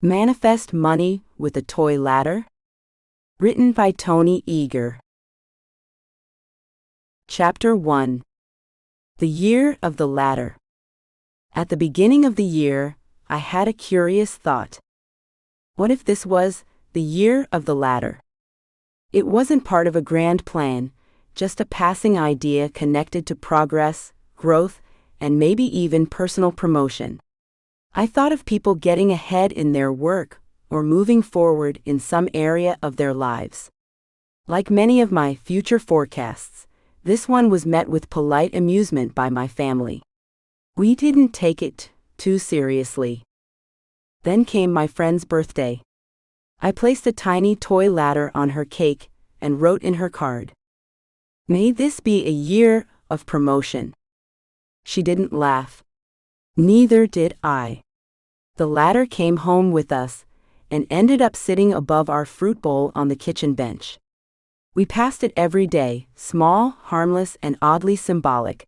Manifest Money with a Toy Ladder? Written by Egar. Chapter 1. The Year of the Ladder. At the beginning of the year, I had a curious thought. What if this was the year of the ladder? It wasn't part of a grand plan, just a passing idea connected to progress, growth, and maybe even personal promotion. I thought of people getting ahead in their work or moving forward in some area of their lives. Like many of my future forecasts, this one was met with polite amusement by my family. We didn't take it too seriously. Then came my friend's birthday. I placed a tiny toy ladder on her cake and wrote in her card, "May this be a year of promotion." She didn't laugh. Neither did I. The ladder came home with us and ended up sitting above our fruit bowl on the kitchen bench. We passed it every day, small, harmless, and oddly symbolic.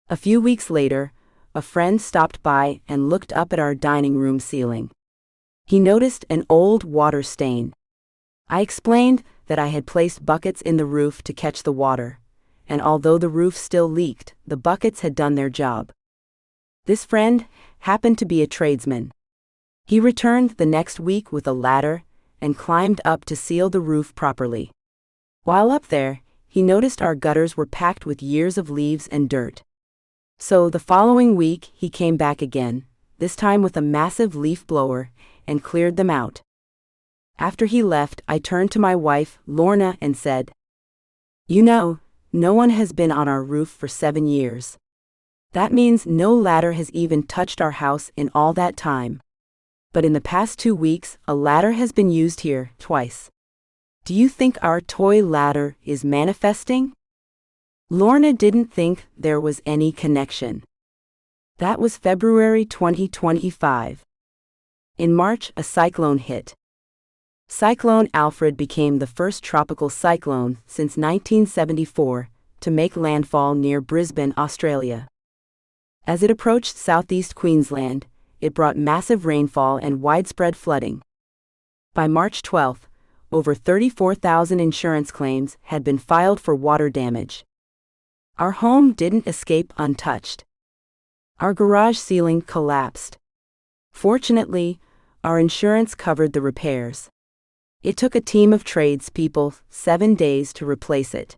A few weeks later, a friend stopped by and looked up at our dining room ceiling. He noticed an old water stain. I explained that I had placed buckets in the roof to catch the water, and although the roof still leaked, the buckets had done their job. This friend happened to be a tradesman. He returned the next week with a ladder and climbed up to seal the roof properly. While up there, he noticed our gutters were packed with years of leaves and dirt. So the following week he came back again, this time with a massive leaf blower, and cleared them out. After he left, I turned to my wife, Lorna, and said, "You know, no one has been on our roof for 7 years. That means no ladder has even touched our house in all that time. But in the past 2 weeks, a ladder has been used here twice. Do you think our toy ladder is manifesting?" Lorna didn't think there was any connection. That was February 2025. In March, a cyclone hit. Cyclone Alfred became the first tropical cyclone since 1974 to make landfall near Brisbane, Australia. As it approached southeast Queensland, it brought massive rainfall and widespread flooding. By March 12, over 34,000 insurance claims had been filed for water damage. Our home didn't escape untouched. Our garage ceiling collapsed. Fortunately, our insurance covered the repairs. It took a team of tradespeople 7 days to replace it.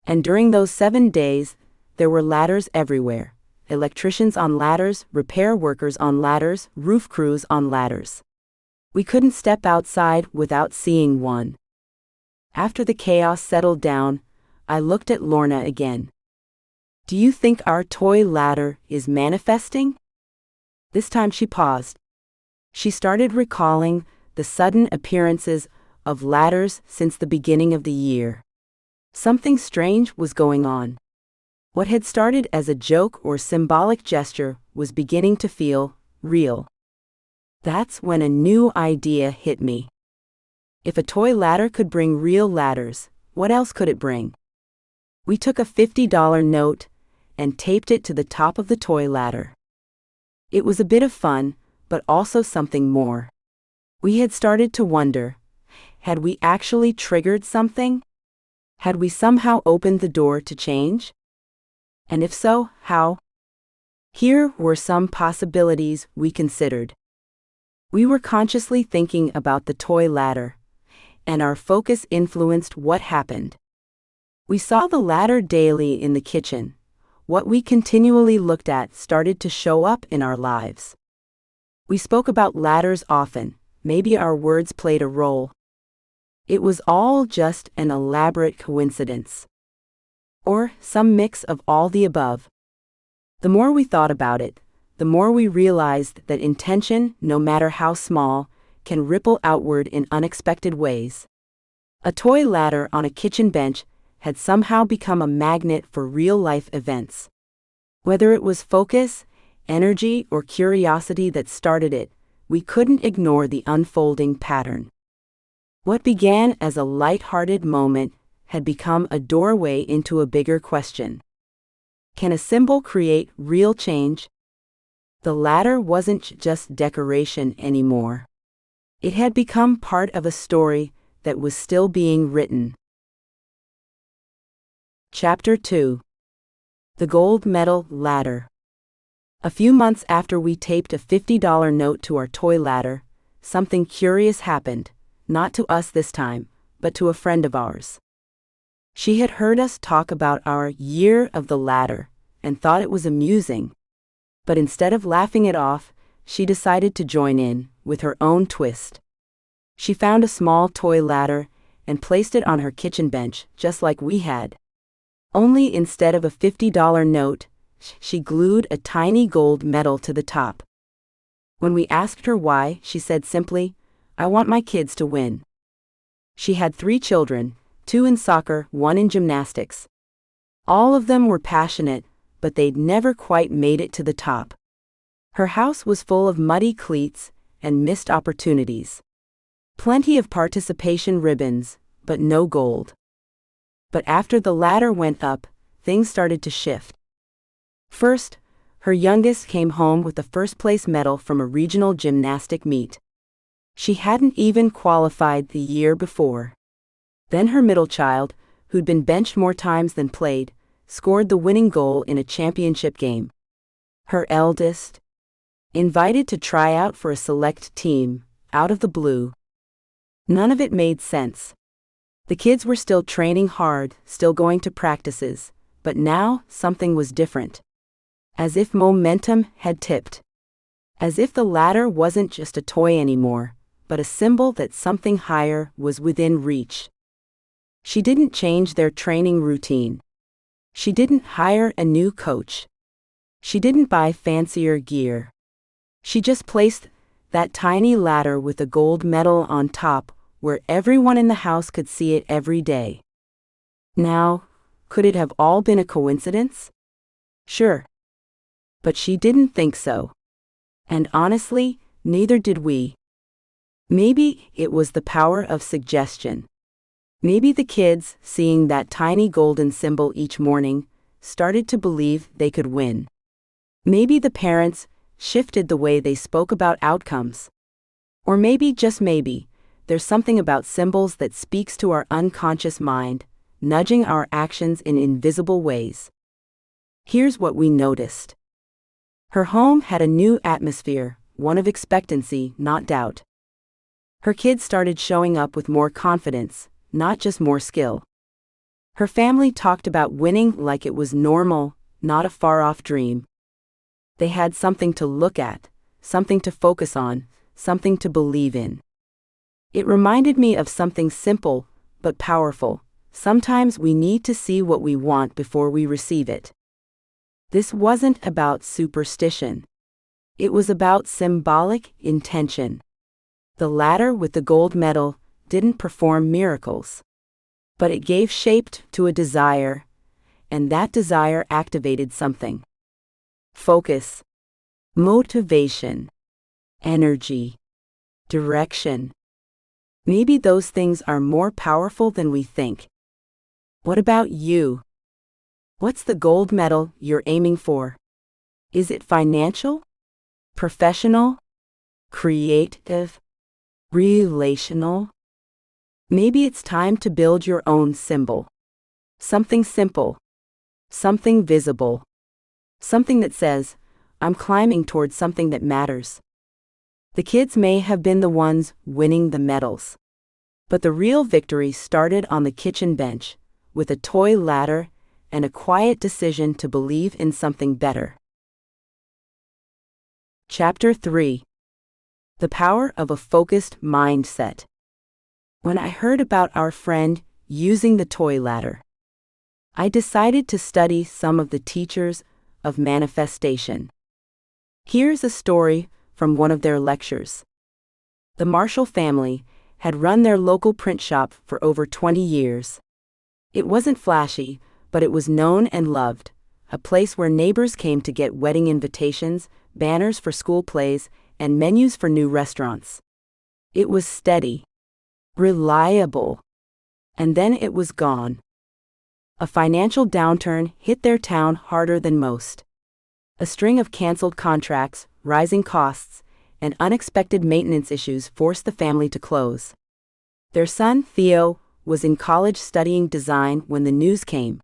And during those 7 days, there were ladders everywhere. Electricians on ladders, repair workers on ladders, roof crews on ladders. We couldn't step outside without seeing one. After the chaos settled down, I looked at Lorna again. "Do you think our toy ladder is manifesting?" This time she paused. She started recalling the sudden appearances of ladders since the beginning of the year. Something strange was going on. What had started as a joke or symbolic gesture was beginning to feel real. That's when a new idea hit me. If a toy ladder could bring real ladders, what else could it bring? We took a $50 note and taped it to the top of the toy ladder. It was a bit of fun, but also something more. We had started to wonder, had we actually triggered something? Had we somehow opened the door to change? And if so, how? Here were some possibilities we considered. We were consciously thinking about the toy ladder, and our focus influenced what happened. We saw the ladder daily in the kitchen. What we continually looked at started to show up in our lives. We spoke about ladders often. Maybe our words played a role. It was all just an elaborate coincidence. Or some mix of all the above. The more we thought about it, the more we realized that intention, no matter how small, can ripple outward in unexpected ways. A toy ladder on a kitchen bench had somehow become a magnet for real-life events. Whether it was focus, energy, or curiosity that started it, we couldn't ignore the unfolding pattern. What began as a light-hearted moment had become a doorway into a bigger question. Can a symbol create real change? The ladder wasn't just decoration anymore. It had become part of a story that was still being written. Chapter 2. The Gold Medal Ladder. A few months after we taped a $50 note to our toy ladder, something curious happened, not to us this time, but to a friend of ours. She had heard us talk about our year of the ladder and thought it was amusing. But instead of laughing it off, she decided to join in with her own twist. She found a small toy ladder and placed it on her kitchen bench just like we had. Only instead of a $50 note, she glued a tiny gold medal to the top. When we asked her why, she said simply, "I want my kids to win." She had 3 children, 2 in soccer, 1 in gymnastics. All of them were passionate, but they'd never quite made it to the top. Her house was full of muddy cleats and missed opportunities. Plenty of participation ribbons, but no gold. But after the ladder went up, things started to shift. First, her youngest came home with the first-place medal from a regional gymnastic meet. She hadn't even qualified the year before. Then her middle child, who'd been benched more times than played, scored the winning goal in a championship game. Her eldest, invited to try out for a select team, out of the blue. None of it made sense. The kids were still training hard, still going to practices, but now something was different. As if momentum had tipped. As if the ladder wasn't just a toy anymore, but a symbol that something higher was within reach. She didn't change their training routine. She didn't hire a new coach. She didn't buy fancier gear. She just placed that tiny ladder with a gold medal on top where everyone in the house could see it every day. Now, could it have all been a coincidence? Sure. But she didn't think so. And honestly, neither did we. Maybe it was the power of suggestion. Maybe the kids, seeing that tiny golden symbol each morning, started to believe they could win. Maybe the parents shifted the way they spoke about outcomes. Or maybe, just maybe, there's something about symbols that speaks to our unconscious mind, nudging our actions in invisible ways. Here's what we noticed. Her home had a new atmosphere, one of expectancy, not doubt. Her kids started showing up with more confidence, not just more skill. Her family talked about winning like it was normal, not a far-off dream. They had something to look at, something to focus on, something to believe in. It reminded me of something simple, but powerful. Sometimes we need to see what we want before we receive it. This wasn't about superstition. It was about symbolic intention. The ladder with the gold medal didn't perform miracles. But it gave shape to a desire, and that desire activated something. Focus, motivation, energy, direction. Maybe those things are more powerful than we think. What about you? What's the gold medal you're aiming for? Is it financial? Professional? Creative? Relational? Maybe it's time to build your own symbol. Something simple. Something visible. Something that says, "I'm climbing towards something that matters." The kids may have been the ones winning the medals. But the real victory started on the kitchen bench, with a toy ladder and a quiet decision to believe in something better. Chapter 3. The Power of a Focused Mindset. When I heard about our friend using the toy ladder, I decided to study some of the teachers of manifestation. Here's a story from one of their lectures. The Marshall family had run their local print shop for over 20 years. It wasn't flashy, but it was known and loved, a place where neighbors came to get wedding invitations, banners for school plays, and menus for new restaurants. It was steady, reliable, and then it was gone. A financial downturn hit their town harder than most. A string of canceled contracts, rising costs, and unexpected maintenance issues forced the family to close. Their son, Theo, was in college studying design when the news came.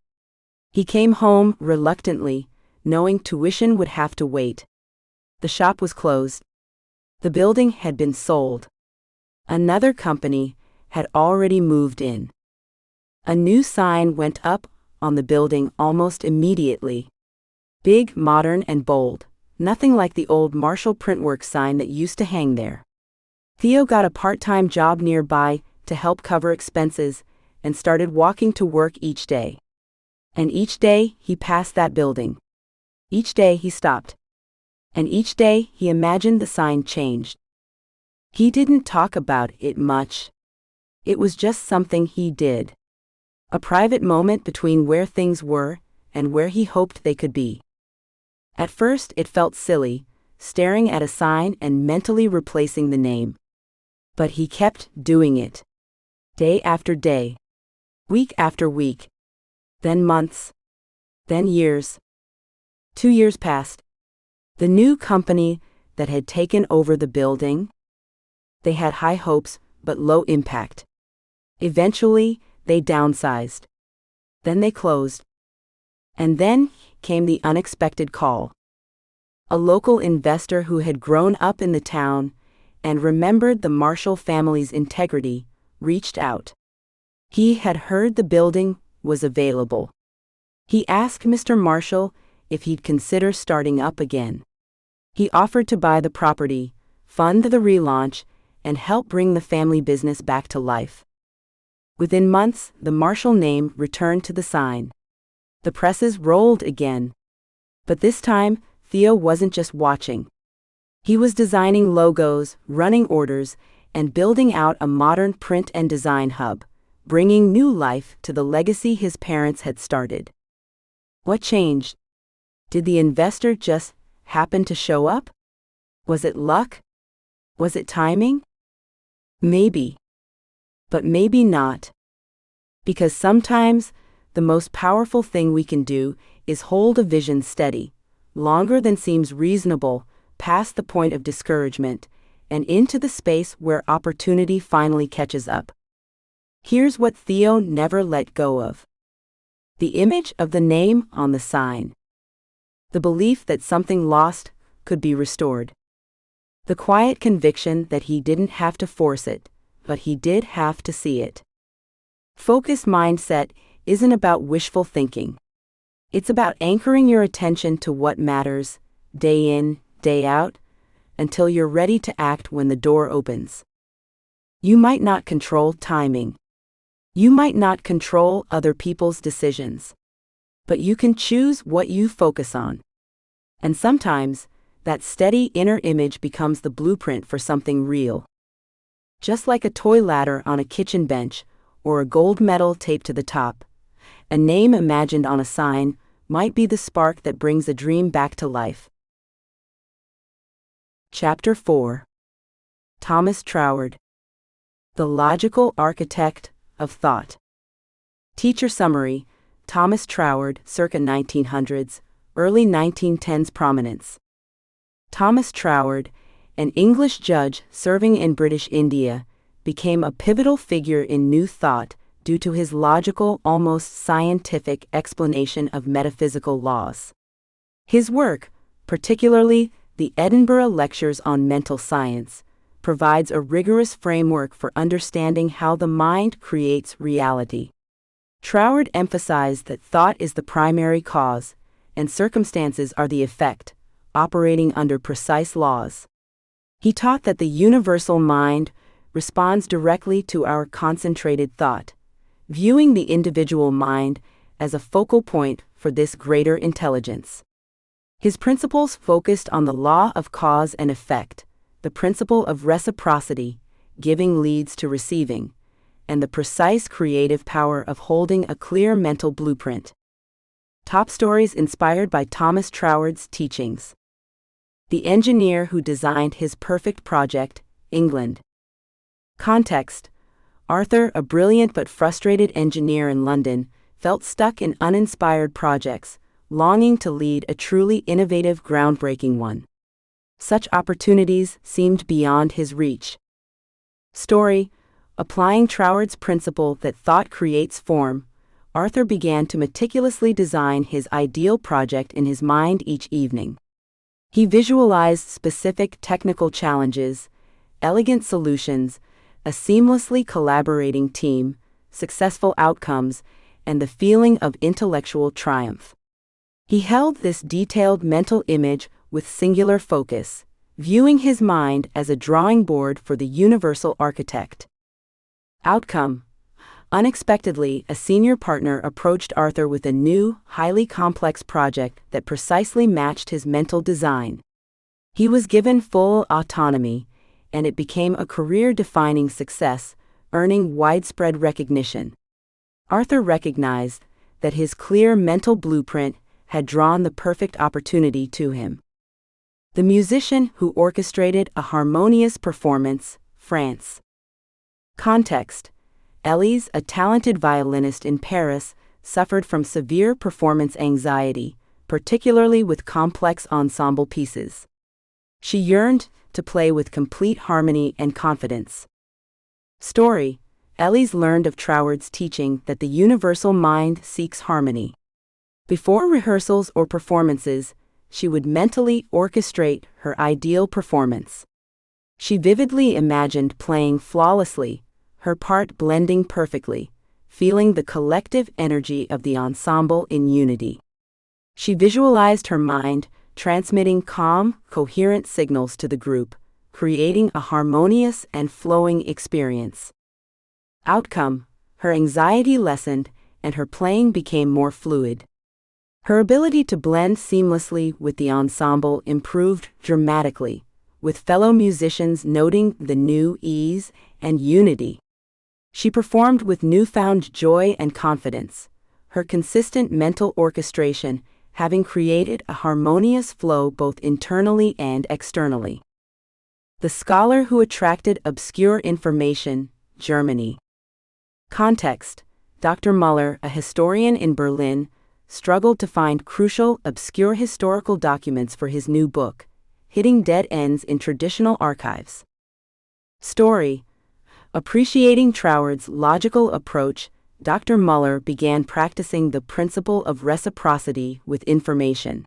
He came home reluctantly, knowing tuition would have to wait. The shop was closed. The building had been sold. Another company had already moved in. A new sign went up on the building almost immediately. Big, modern, and bold, nothing like the old Marshall Printworks sign that used to hang there. Theo got a part-time job nearby to help cover expenses and started walking to work each day. And each day he passed that building. Each day he stopped. And each day he imagined the sign changed. He didn't talk about it much. It was just something he did. A private moment between where things were and where he hoped they could be. At first it felt silly, staring at a sign and mentally replacing the name. But he kept doing it. Day after day. Week after week. Then months. Then years. 2 years passed. The new company that had taken over the building, they had high hopes but low impact. Eventually, they downsized. Then they closed. And then came the unexpected call. A local investor who had grown up in the town and remembered the Marshall family's integrity reached out. He had heard the building was available. He asked Mr. Marshall if he'd consider starting up again. He offered to buy the property, fund the relaunch, and help bring the family business back to life. Within months, the Marshall name returned to the sign. The presses rolled again. But this time, Theo wasn't just watching. He was designing logos, running orders, and building out a modern print and design hub, bringing new life to the legacy his parents had started. What changed? Did the investor just happen to show up? Was it luck? Was it timing? Maybe. But maybe not. Because sometimes, the most powerful thing we can do is hold a vision steady, longer than seems reasonable, past the point of discouragement, and into the space where opportunity finally catches up. Here's what Theo never let go of. The image of the name on the sign. The belief that something lost could be restored. The quiet conviction that he didn't have to force it, but he did have to see it. Focused mindset isn't about wishful thinking. It's about anchoring your attention to what matters, day in, day out, until you're ready to act when the door opens. You might not control timing. You might not control other people's decisions. But you can choose what you focus on. And sometimes, that steady inner image becomes the blueprint for something real. Just like a toy ladder on a kitchen bench, or a gold medal taped to the top, a name imagined on a sign might be the spark that brings a dream back to life. Chapter 4. Thomas Troward, the logical architect of thought. Teacher summary: Thomas Troward, circa 1900s, early 1910s prominence. Thomas Troward, an English judge serving in British India, became a pivotal figure in New Thought due to his logical, almost scientific explanation of metaphysical laws. His work, particularly the Edinburgh Lectures on Mental Science, provides a rigorous framework for understanding how the mind creates reality. Troward emphasized that thought is the primary cause, and circumstances are the effect, operating under precise laws. He taught that the universal mind responds directly to our concentrated thought, viewing the individual mind as a focal point for this greater intelligence. His principles focused on the law of cause and effect, the principle of reciprocity, giving leads to receiving, and the precise creative power of holding a clear mental blueprint. Top stories inspired by Thomas Troward's teachings. The engineer who designed his perfect project, England. Context: Arthur, a brilliant but frustrated engineer in London, felt stuck in uninspired projects, longing to lead a truly innovative, groundbreaking one. Such opportunities seemed beyond his reach. Story: applying Troward's principle that thought creates form, Arthur began to meticulously design his ideal project in his mind each evening. He visualized specific technical challenges, elegant solutions, a seamlessly collaborating team, successful outcomes, and the feeling of intellectual triumph. He held this detailed mental image with singular focus, viewing his mind as a drawing board for the universal architect. Outcome: unexpectedly, a senior partner approached Arthur with a new, highly complex project that precisely matched his mental design. He was given full autonomy, and it became a career-defining success, earning widespread recognition. Arthur recognized that his clear mental blueprint had drawn the perfect opportunity to him. The musician who orchestrated a harmonious performance, France. Context: Elise, a talented violinist in Paris, suffered from severe performance anxiety, particularly with complex ensemble pieces. She yearned to play with complete harmony and confidence. Story: Elise learned of Troward's teaching that the universal mind seeks harmony. Before rehearsals or performances, she would mentally orchestrate her ideal performance. She vividly imagined playing flawlessly, her part blending perfectly, feeling the collective energy of the ensemble in unity. She visualized her mind transmitting calm, coherent signals to the group, creating a harmonious and flowing experience. Outcome: her anxiety lessened and her playing became more fluid. Her ability to blend seamlessly with the ensemble improved dramatically, with fellow musicians noting the new ease and unity. She performed with newfound joy and confidence, her consistent mental orchestration having created a harmonious flow both internally and externally. The scholar who attracted obscure information, Germany. Context: Dr. Muller, a historian in Berlin, struggled to find crucial, obscure historical documents for his new book, hitting dead ends in traditional archives. Story: appreciating Troward's logical approach, Dr. Muller began practicing the principle of reciprocity with information.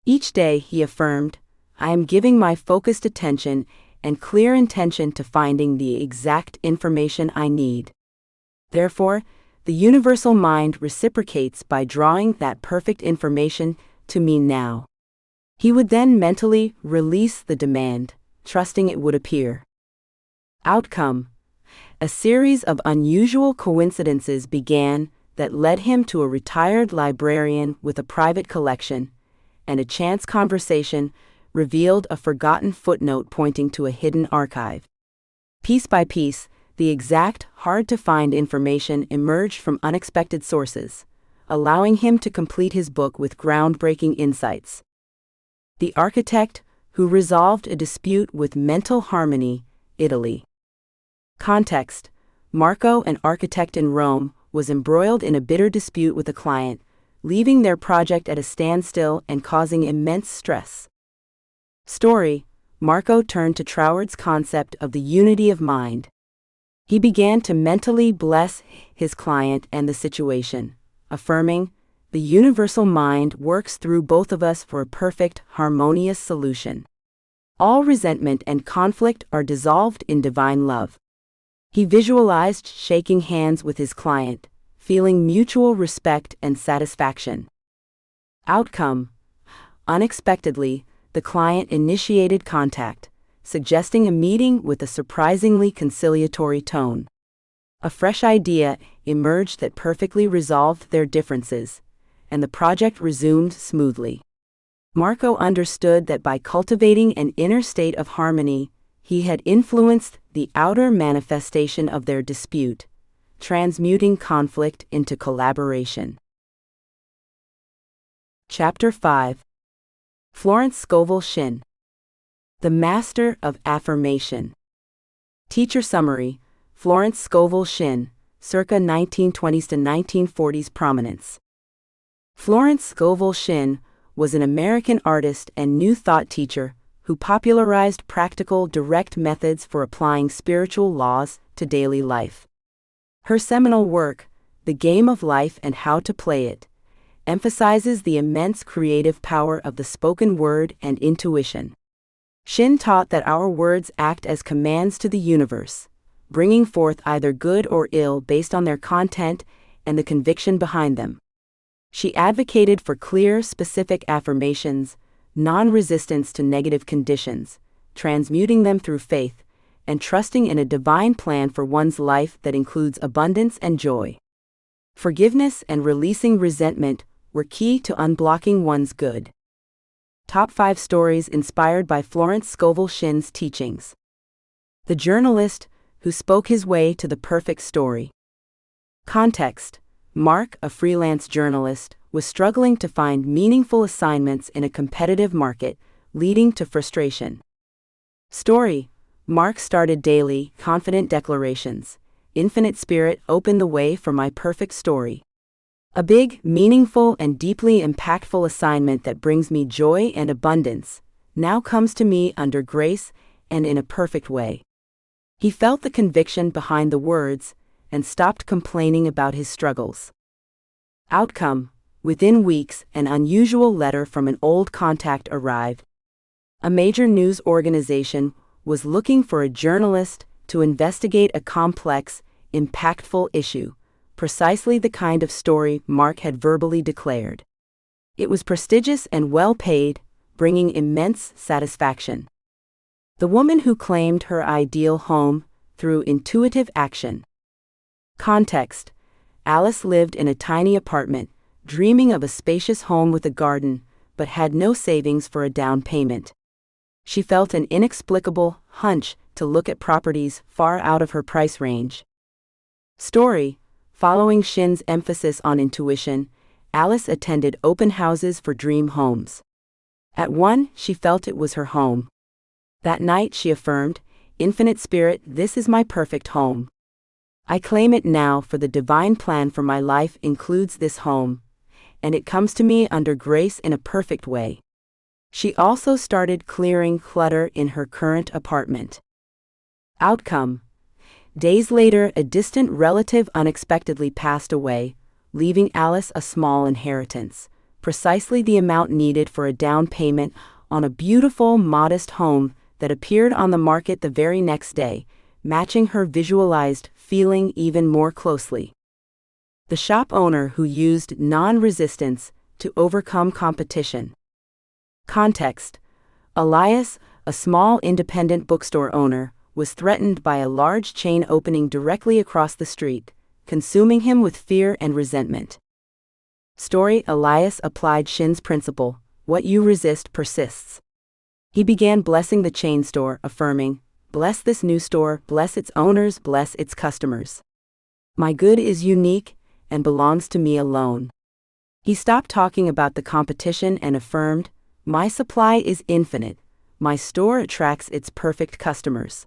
Each day, he affirmed, "I am giving my focused attention and clear intention to finding the exact information I need. Therefore, the universal mind reciprocates by drawing that perfect information to me now." He would then mentally release the demand, trusting it would appear. Outcome: a series of unusual coincidences began that led him to a retired librarian with a private collection, and a chance conversation revealed a forgotten footnote pointing to a hidden archive. Piece by piece, the exact, hard-to-find information emerged from unexpected sources, allowing him to complete his book with groundbreaking insights. The architect who resolved a dispute with mental harmony, Italy. Context: Marco, an architect in Rome, was embroiled in a bitter dispute with a client, leaving their project at a standstill and causing immense stress. Story: Marco turned to Troward's concept of the unity of mind. He began to mentally bless his client and the situation, affirming, "The universal mind works through both of us for a perfect, harmonious solution. All resentment and conflict are dissolved in divine love." He visualized shaking hands with his client, feeling mutual respect and satisfaction. Outcome: unexpectedly, the client initiated contact, suggesting a meeting with a surprisingly conciliatory tone. A fresh idea emerged that perfectly resolved their differences, and the project resumed smoothly. Marco understood that by cultivating an inner state of harmony, he had influenced the outer manifestation of their dispute, transmuting conflict into collaboration. Chapter 5. Florence Scovel Shinn, the Master of Affirmation. Teacher summary: Florence Scovel Shinn, circa 1920s to 1940s prominence. Florence Scovel Shinn was an American artist and New Thought teacher who popularized practical, direct methods for applying spiritual laws to daily life. Her seminal work, The Game of Life and How to Play It, emphasizes the immense creative power of the spoken word and intuition. Shin taught that our words act as commands to the universe, bringing forth either good or ill based on their content and the conviction behind them. She advocated for clear, specific affirmations, non-resistance to negative conditions, transmuting them through faith, and trusting in a divine plan for one's life that includes abundance and joy. Forgiveness and releasing resentment were key to unblocking one's good. Top 5 stories inspired by Florence Scovel Shin's teachings. The journalist who spoke his way to the perfect story. Context: Mark, a freelance journalist, was struggling to find meaningful assignments in a competitive market, leading to frustration. Story: Mark started daily, confident declarations. Infinite Spirit opened the way for my perfect story. A big, meaningful, and deeply impactful assignment that brings me joy and abundance now comes to me under grace and in a perfect way. He felt the conviction behind the words and stopped complaining about his struggles. Outcome: within weeks, an unusual letter from an old contact arrived. A major news organization was looking for a journalist to investigate a complex, impactful issue, precisely the kind of story Mark had verbally declared. It was prestigious and well-paid, bringing immense satisfaction. The woman who claimed her ideal home through intuitive action. Context: Alice lived in a tiny apartment, dreaming of a spacious home with a garden, but had no savings for a down payment. She felt an inexplicable hunch to look at properties far out of her price range. Story: Following Shin's emphasis on intuition, Alice attended open houses for dream homes. At one, she felt it was her home. That night she affirmed, "Infinite Spirit, this is my perfect home. I claim it now, for the divine plan for my life includes this home, and it comes to me under grace in a perfect way." She also started clearing clutter in her current apartment. Outcome: days later, a distant relative unexpectedly passed away, leaving Alice a small inheritance, precisely the amount needed for a down payment on a beautiful, modest home that appeared on the market the very next day, matching her visualized feeling even more closely. The shop owner who used non-resistance to overcome competition. Context: Elias, a small independent bookstore owner, was threatened by a large chain opening directly across the street, consuming him with fear and resentment. Story: Elias applied Shin's principle, "What you resist persists." He began blessing the chain store, affirming, "Bless this new store, bless its owners, bless its customers. My good is unique and belongs to me alone." He stopped talking about the competition and affirmed, "My supply is infinite. My store attracts its perfect customers."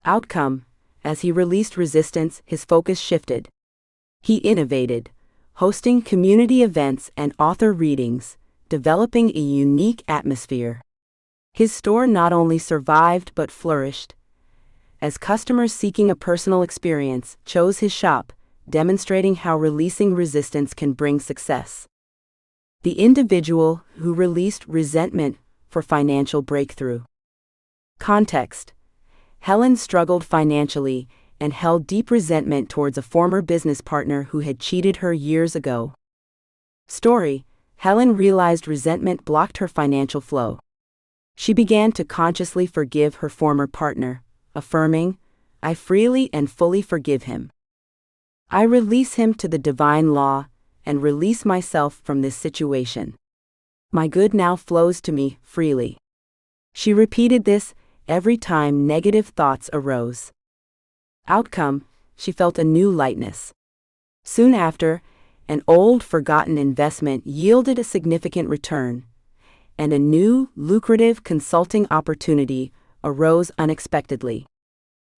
Outcome: as he released resistance, his focus shifted. He innovated, hosting community events and author readings, developing a unique atmosphere. His store not only survived but flourished, as customers seeking a personal experience chose his shop, demonstrating how releasing resistance can bring success. The individual who released resentment for financial breakthrough. Context: Helen struggled financially and held deep resentment towards a former business partner who had cheated her years ago. Story: Helen realized resentment blocked her financial flow. She began to consciously forgive her former partner, affirming, "I freely and fully forgive him. I release him to the divine law and release myself from this situation. My good now flows to me freely." She repeated this every time negative thoughts arose. Outcome: she felt a new lightness. Soon after, an old, forgotten investment yielded a significant return, and a new, lucrative consulting opportunity arose unexpectedly.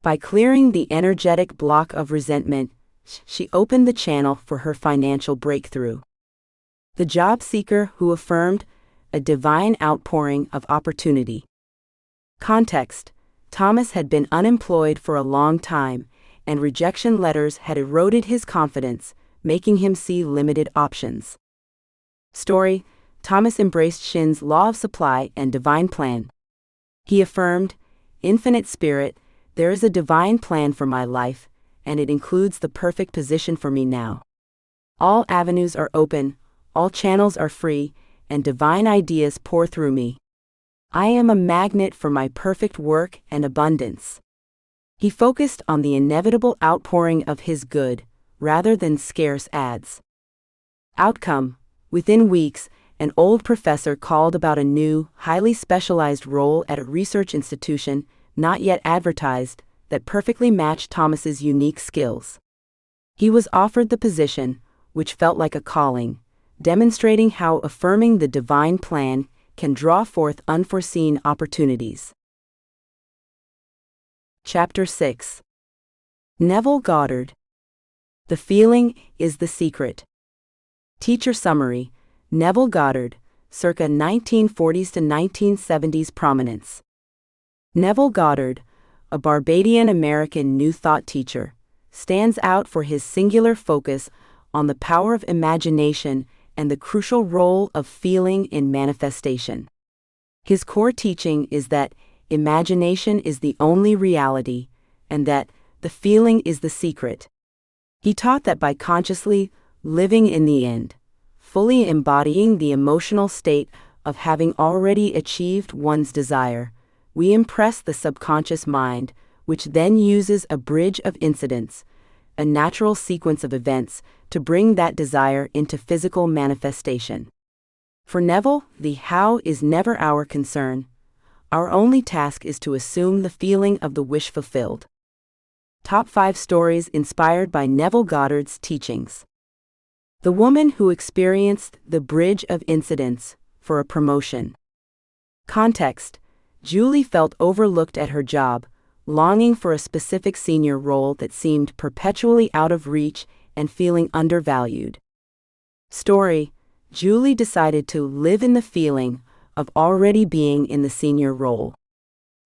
By clearing the energetic block of resentment, she opened the channel for her financial breakthrough. The job seeker who affirmed, a divine outpouring of opportunity. Context: Thomas had been unemployed for a long time, and rejection letters had eroded his confidence, making him see limited options. Story: Thomas embraced Shin's law of supply and divine plan. He affirmed, "Infinite Spirit, there is a divine plan for my life, and it includes the perfect position for me now. All avenues are open, all channels are free, and divine ideas pour through me. I am a magnet for my perfect work and abundance." He focused on the inevitable outpouring of his good, rather than scarce ads. Outcome: within weeks, an old professor called about a new, highly specialized role at a research institution, not yet advertised, that perfectly matched Thomas's unique skills. He was offered the position, which felt like a calling, demonstrating how affirming the divine plan can draw forth unforeseen opportunities. Chapter 6. Neville Goddard. The feeling is the secret. Teacher summary: Neville Goddard, circa 1940s to 1970s prominence. Neville Goddard, a Barbadian-American New Thought teacher, stands out for his singular focus on the power of imagination and the crucial role of feeling in manifestation. His core teaching is that imagination is the only reality, and that the feeling is the secret. He taught that by consciously living in the end, fully embodying the emotional state of having already achieved one's desire, we impress the subconscious mind, which then uses a bridge of incidents, a natural sequence of events, to bring that desire into physical manifestation. For Neville, the how is never our concern. Our only task is to assume the feeling of the wish fulfilled. Top 5 stories inspired by Neville Goddard's teachings. The woman who experienced the bridge of incidents for a promotion. Context: Julie felt overlooked at her job, longing for a specific senior role that seemed perpetually out of reach and feeling undervalued. Story: Julie decided to live in the feeling of already being in the senior role.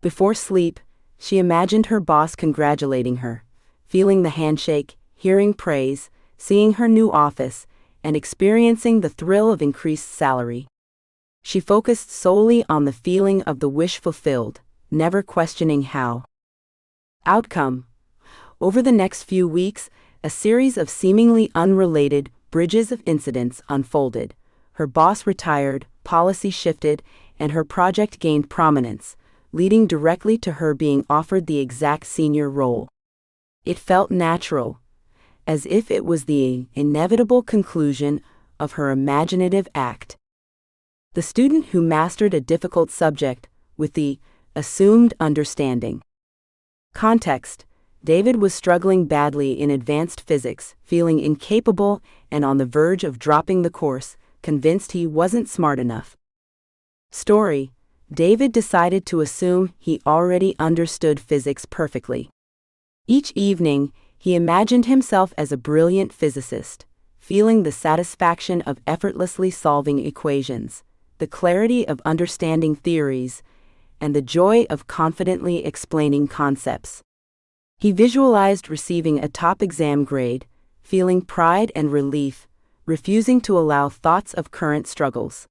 Before sleep, she imagined her boss congratulating her, feeling the handshake, hearing praise, seeing her new office, and experiencing the thrill of increased salary. She focused solely on the feeling of the wish fulfilled, never questioning how. Outcome: over the next few weeks, a series of seemingly unrelated bridges of incidents unfolded. Her boss retired, policy shifted, and her project gained prominence, leading directly to her being offered the exact senior role. It felt natural, as if it was the inevitable conclusion of her imaginative act. The student who mastered a difficult subject with the assumed understanding. Context: David was struggling badly in advanced physics, feeling incapable and on the verge of dropping the course, convinced he wasn't smart enough. Story: David decided to assume he already understood physics perfectly. Each evening, he imagined himself as a brilliant physicist, feeling the satisfaction of effortlessly solving equations, the clarity of understanding theories, and the joy of confidently explaining concepts. He visualized receiving a top exam grade, feeling pride and relief, refusing to allow thoughts of current struggles.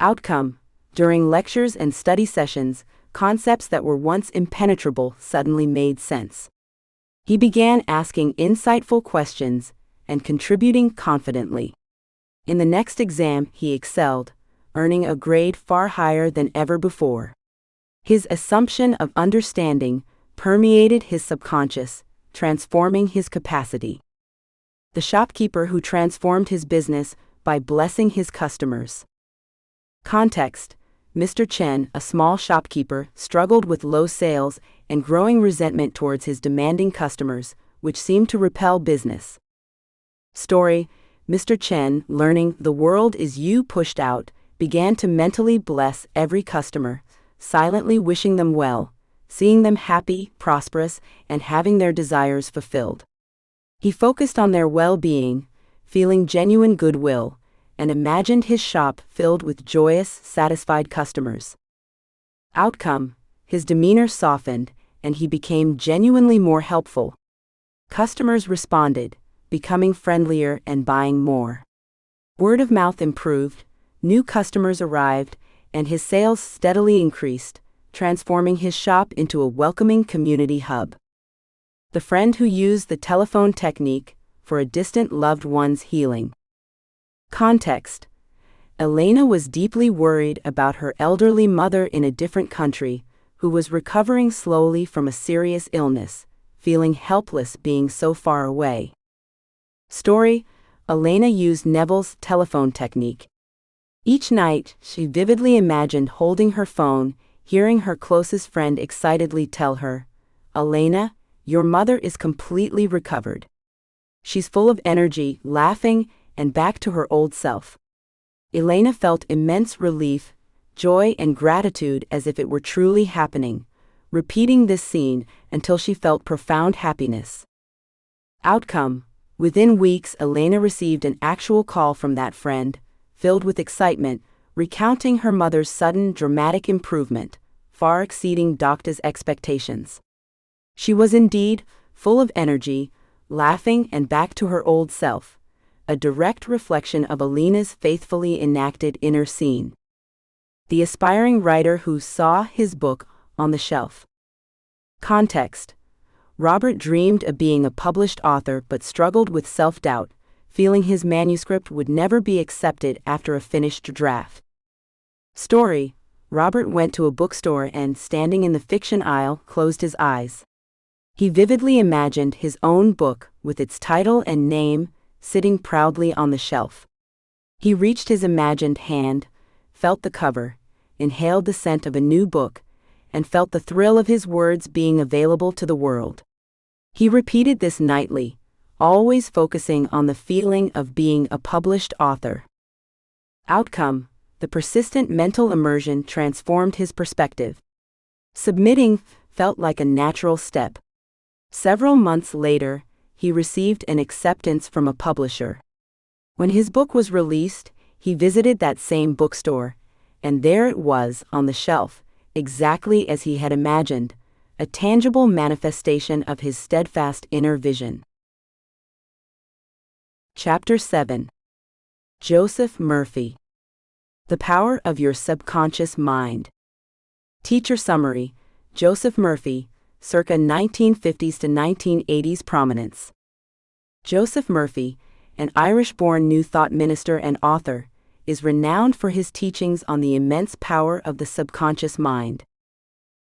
Outcome: during lectures and study sessions, concepts that were once impenetrable suddenly made sense. He began asking insightful questions and contributing confidently. In the next exam, he excelled, earning a grade far higher than ever before. His assumption of understanding permeated his subconscious, transforming his capacity. The shopkeeper who transformed his business by blessing his customers. Context: Mr. Chen, a small shopkeeper, struggled with low sales and growing resentment towards his demanding customers, which seemed to repel business. Story: Mr. Chen, learning the world is you pushed out, began to mentally bless every customer, silently wishing them well, seeing them happy, prosperous, and having their desires fulfilled. He focused on their well-being, feeling genuine goodwill, and imagined his shop filled with joyous, satisfied customers. Outcome: his demeanor softened, and he became genuinely more helpful. Customers responded, becoming friendlier and buying more. Word of mouth improved, new customers arrived, and his sales steadily increased, transforming his shop into a welcoming community hub. The friend who used the telephone technique for a distant loved one's healing. Context: Elena was deeply worried about her elderly mother in a different country, who was recovering slowly from a serious illness, feeling helpless being so far away. Story: Elena used Neville's telephone technique. Each night, she vividly imagined holding her phone, hearing her closest friend excitedly tell her, "Elena, your mother is completely recovered. She's full of energy, laughing, and back to her old self." Elena felt immense relief, joy, and gratitude as if it were truly happening, repeating this scene until she felt profound happiness. Outcome: within weeks, Elena received an actual call from that friend, filled with excitement, recounting her mother's sudden dramatic improvement, far exceeding doctor's expectations. She was indeed full of energy, laughing, and back to her old self, a direct reflection of Elena's faithfully enacted inner scene. The aspiring writer who saw his book on the shelf. Context: Robert dreamed of being a published author but struggled with self-doubt, feeling his manuscript would never be accepted after a finished draft. Story: Robert went to a bookstore and, standing in the fiction aisle, closed his eyes. He vividly imagined his own book, with its title and name, sitting proudly on the shelf. He reached his imagined hand, felt the cover, inhaled the scent of a new book, and felt the thrill of his words being available to the world. He repeated this nightly, always focusing on the feeling of being a published author. Outcome: the persistent mental immersion transformed his perspective. Submitting felt like a natural step. Several months later, he received an acceptance from a publisher. When his book was released, he visited that same bookstore, and there it was on the shelf, exactly as he had imagined, a tangible manifestation of his steadfast inner vision. Chapter 7. Joseph Murphy. The Power of Your Subconscious Mind. Teacher summary: Joseph Murphy, circa 1950s to 1980s prominence. Joseph Murphy, an Irish-born New Thought minister and author, is renowned for his teachings on the immense power of the subconscious mind.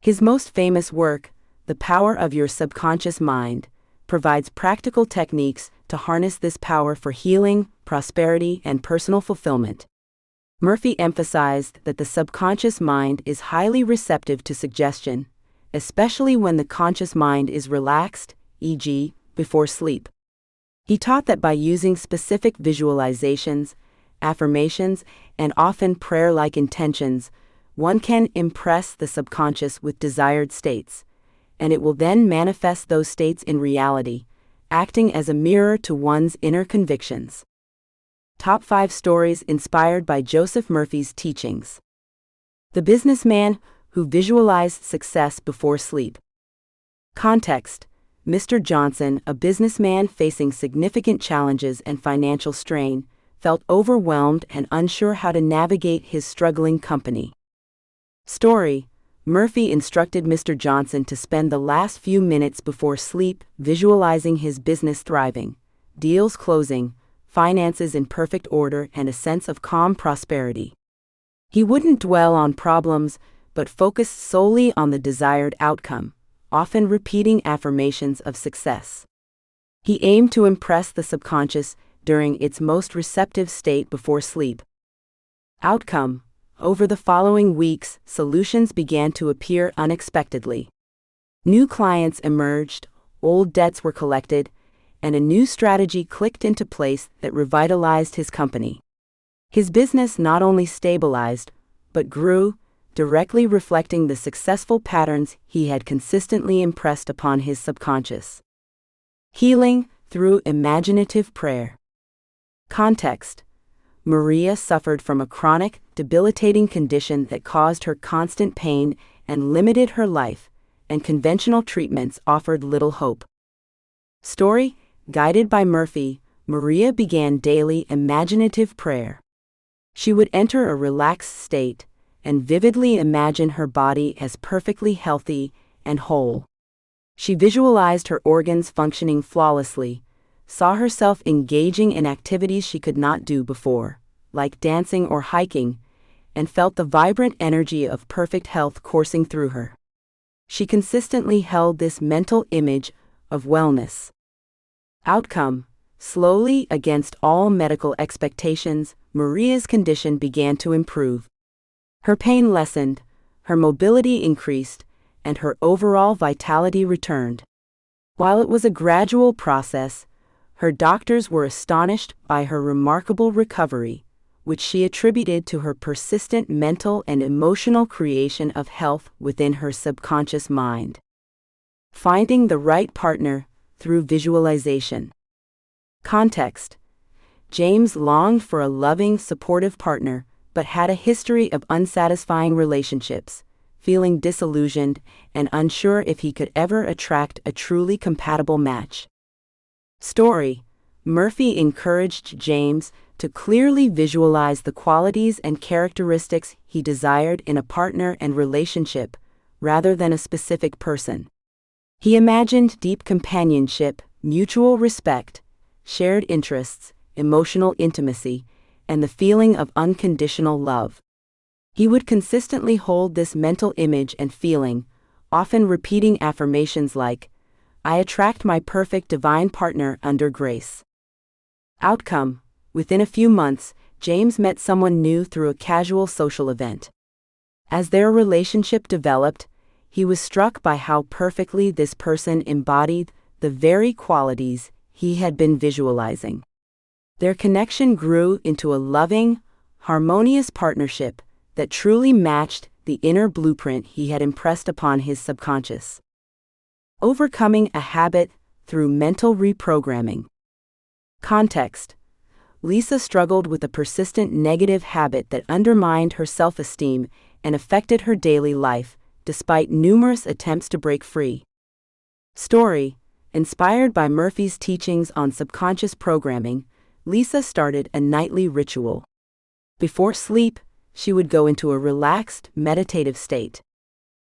His most famous work, The Power of Your Subconscious Mind, provides practical techniques to harness this power for healing, prosperity, and personal fulfillment. Murphy emphasized that the subconscious mind is highly receptive to suggestion, especially when the conscious mind is relaxed, e.g., before sleep. He taught that by using specific visualizations, affirmations, and often prayer-like intentions, one can impress the subconscious with desired states, and it will then manifest those states in reality, acting as a mirror to one's inner convictions. Top 5 stories inspired by Joseph Murphy's teachings. The businessman who visualized success before sleep. Context: Mr. Johnson, a businessman facing significant challenges and financial strain, felt overwhelmed and unsure how to navigate his struggling company. Story: Murphy instructed Mr. Johnson to spend the last few minutes before sleep visualizing his business thriving, deals closing, finances in perfect order, and a sense of calm prosperity. He wouldn't dwell on problems, but focused solely on the desired outcome, often repeating affirmations of success. He aimed to impress the subconscious during its most receptive state before sleep. Outcome: over the following weeks, solutions began to appear unexpectedly. New clients emerged, old debts were collected, and a new strategy clicked into place that revitalized his company. His business not only stabilized, but grew, directly reflecting the successful patterns he had consistently impressed upon his subconscious. Healing through imaginative prayer. Context: Maria suffered from a chronic, debilitating condition that caused her constant pain and limited her life, and conventional treatments offered little hope. Story, guided by Murphy, Maria began daily imaginative prayer. She would enter a relaxed state and vividly imagine her body as perfectly healthy and whole. She visualized her organs functioning flawlessly, saw herself engaging in activities she could not do before, like dancing or hiking, and felt the vibrant energy of perfect health coursing through her. She consistently held this mental image of wellness. Outcome: slowly, against all medical expectations, Maria's condition began to improve. Her pain lessened, her mobility increased, and her overall vitality returned. While it was a gradual process, her doctors were astonished by her remarkable recovery, which she attributed to her persistent mental and emotional creation of health within her subconscious mind. Finding the right partner through visualization. Context: James longed for a loving, supportive partner, but had a history of unsatisfying relationships, feeling disillusioned and unsure if he could ever attract a truly compatible match. Story: Murphy encouraged James to clearly visualize the qualities and characteristics he desired in a partner and relationship, rather than a specific person. He imagined deep companionship, mutual respect, shared interests, emotional intimacy, and the feeling of unconditional love. He would consistently hold this mental image and feeling, often repeating affirmations like, "I attract my perfect divine partner under grace." Outcome: within a few months, James met someone new through a casual social event. As their relationship developed, he was struck by how perfectly this person embodied the very qualities he had been visualizing. Their connection grew into a loving, harmonious partnership that truly matched the inner blueprint he had impressed upon his subconscious. Overcoming a habit through mental reprogramming. Context: Lisa struggled with a persistent negative habit that undermined her self-esteem and affected her daily life, despite numerous attempts to break free. Story: inspired by Murphy's teachings on subconscious programming, Lisa started a nightly ritual. Before sleep, she would go into a relaxed, meditative state.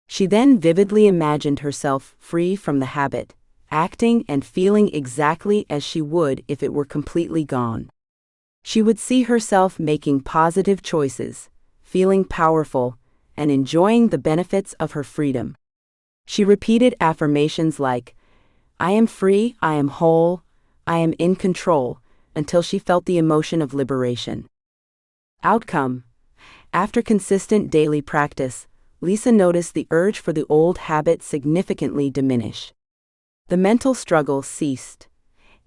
She then vividly imagined herself free from the habit, acting and feeling exactly as she would if it were completely gone. She would see herself making positive choices, feeling powerful, and enjoying the benefits of her freedom. She repeated affirmations like, "I am free, I am whole, I am in control," until she felt the emotion of liberation. Outcome: after consistent daily practice, Lisa noticed the urge for the old habit significantly diminish. The mental struggle ceased,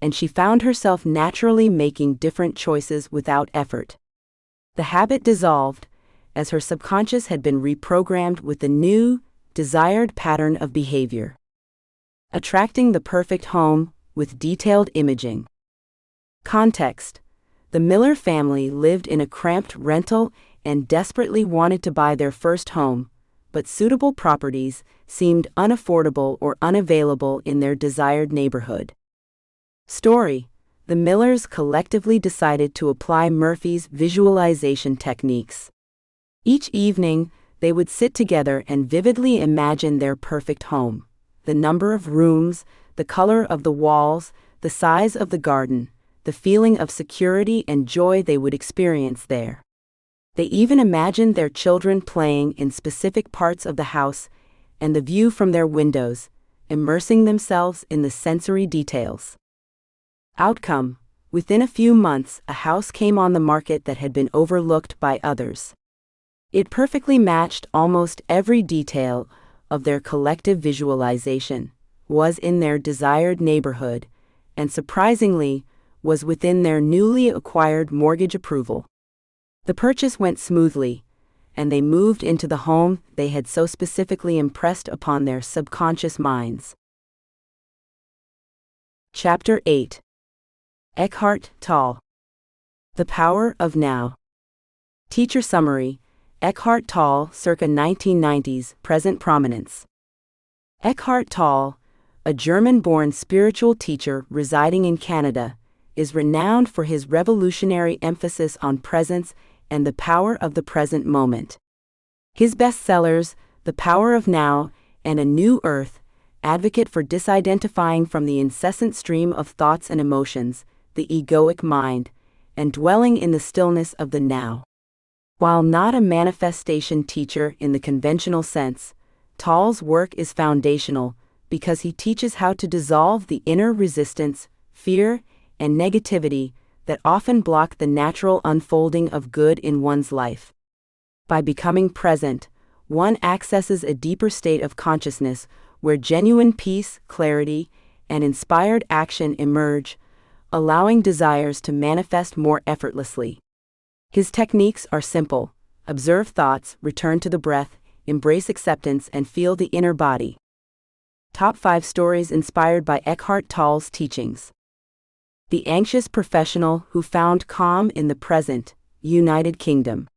and she found herself naturally making different choices without effort. The habit dissolved, as her subconscious had been reprogrammed with the new, desired pattern of behavior. Attracting the perfect home with detailed imaging. Context: the Miller family lived in a cramped rental and desperately wanted to buy their first home, but suitable properties seemed unaffordable or unavailable in their desired neighborhood. Story: the Millers collectively decided to apply Murphy's visualization techniques. Each evening, they would sit together and vividly imagine their perfect home: the number of rooms, the color of the walls, the size of the garden, the feeling of security and joy they would experience there. They even imagined their children playing in specific parts of the house and the view from their windows, immersing themselves in the sensory details. Outcome: within a few months, a house came on the market that had been overlooked by others. It perfectly matched almost every detail of their collective visualization, was in their desired neighborhood, and surprisingly, was within their newly acquired mortgage approval. The purchase went smoothly, and they moved into the home they had so specifically impressed upon their subconscious minds. Chapter 8. Eckhart Tolle. The Power of Now. Teacher Summary: Eckhart Tolle, circa 1990s, present prominence. Eckhart Tolle, a German-born spiritual teacher residing in Canada, is renowned for his revolutionary emphasis on presence and the power of the present moment. His bestsellers, The Power of Now and A New Earth, advocate for disidentifying from the incessant stream of thoughts and emotions, the egoic mind, and dwelling in the stillness of the now. While not a manifestation teacher in the conventional sense, Tolle's work is foundational because he teaches how to dissolve the inner resistance, fear, and negativity that often block the natural unfolding of good in one's life. By becoming present, one accesses a deeper state of consciousness where genuine peace, clarity, and inspired action emerge, allowing desires to manifest more effortlessly. His techniques are simple: observe thoughts, return to the breath, embrace acceptance, and feel the inner body. Top 5 stories inspired by Eckhart Tolle's teachings. The anxious professional who found calm in the present, United Kingdom.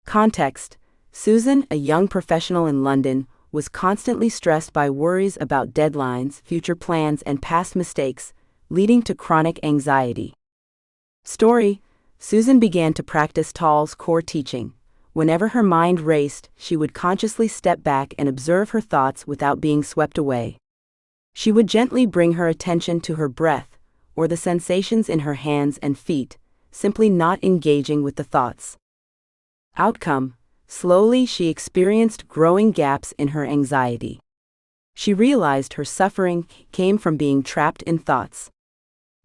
Context: Susan, a young professional in London, was constantly stressed by worries about deadlines, future plans, and past mistakes, leading to chronic anxiety. Story: Susan began to practice Tolle's core teaching. Whenever her mind raced, she would consciously step back and observe her thoughts without being swept away. She would gently bring her attention to her breath, or the sensations in her hands and feet, simply not engaging with the thoughts. Outcome: slowly she experienced growing gaps in her anxiety. She realized her suffering came from being trapped in thoughts.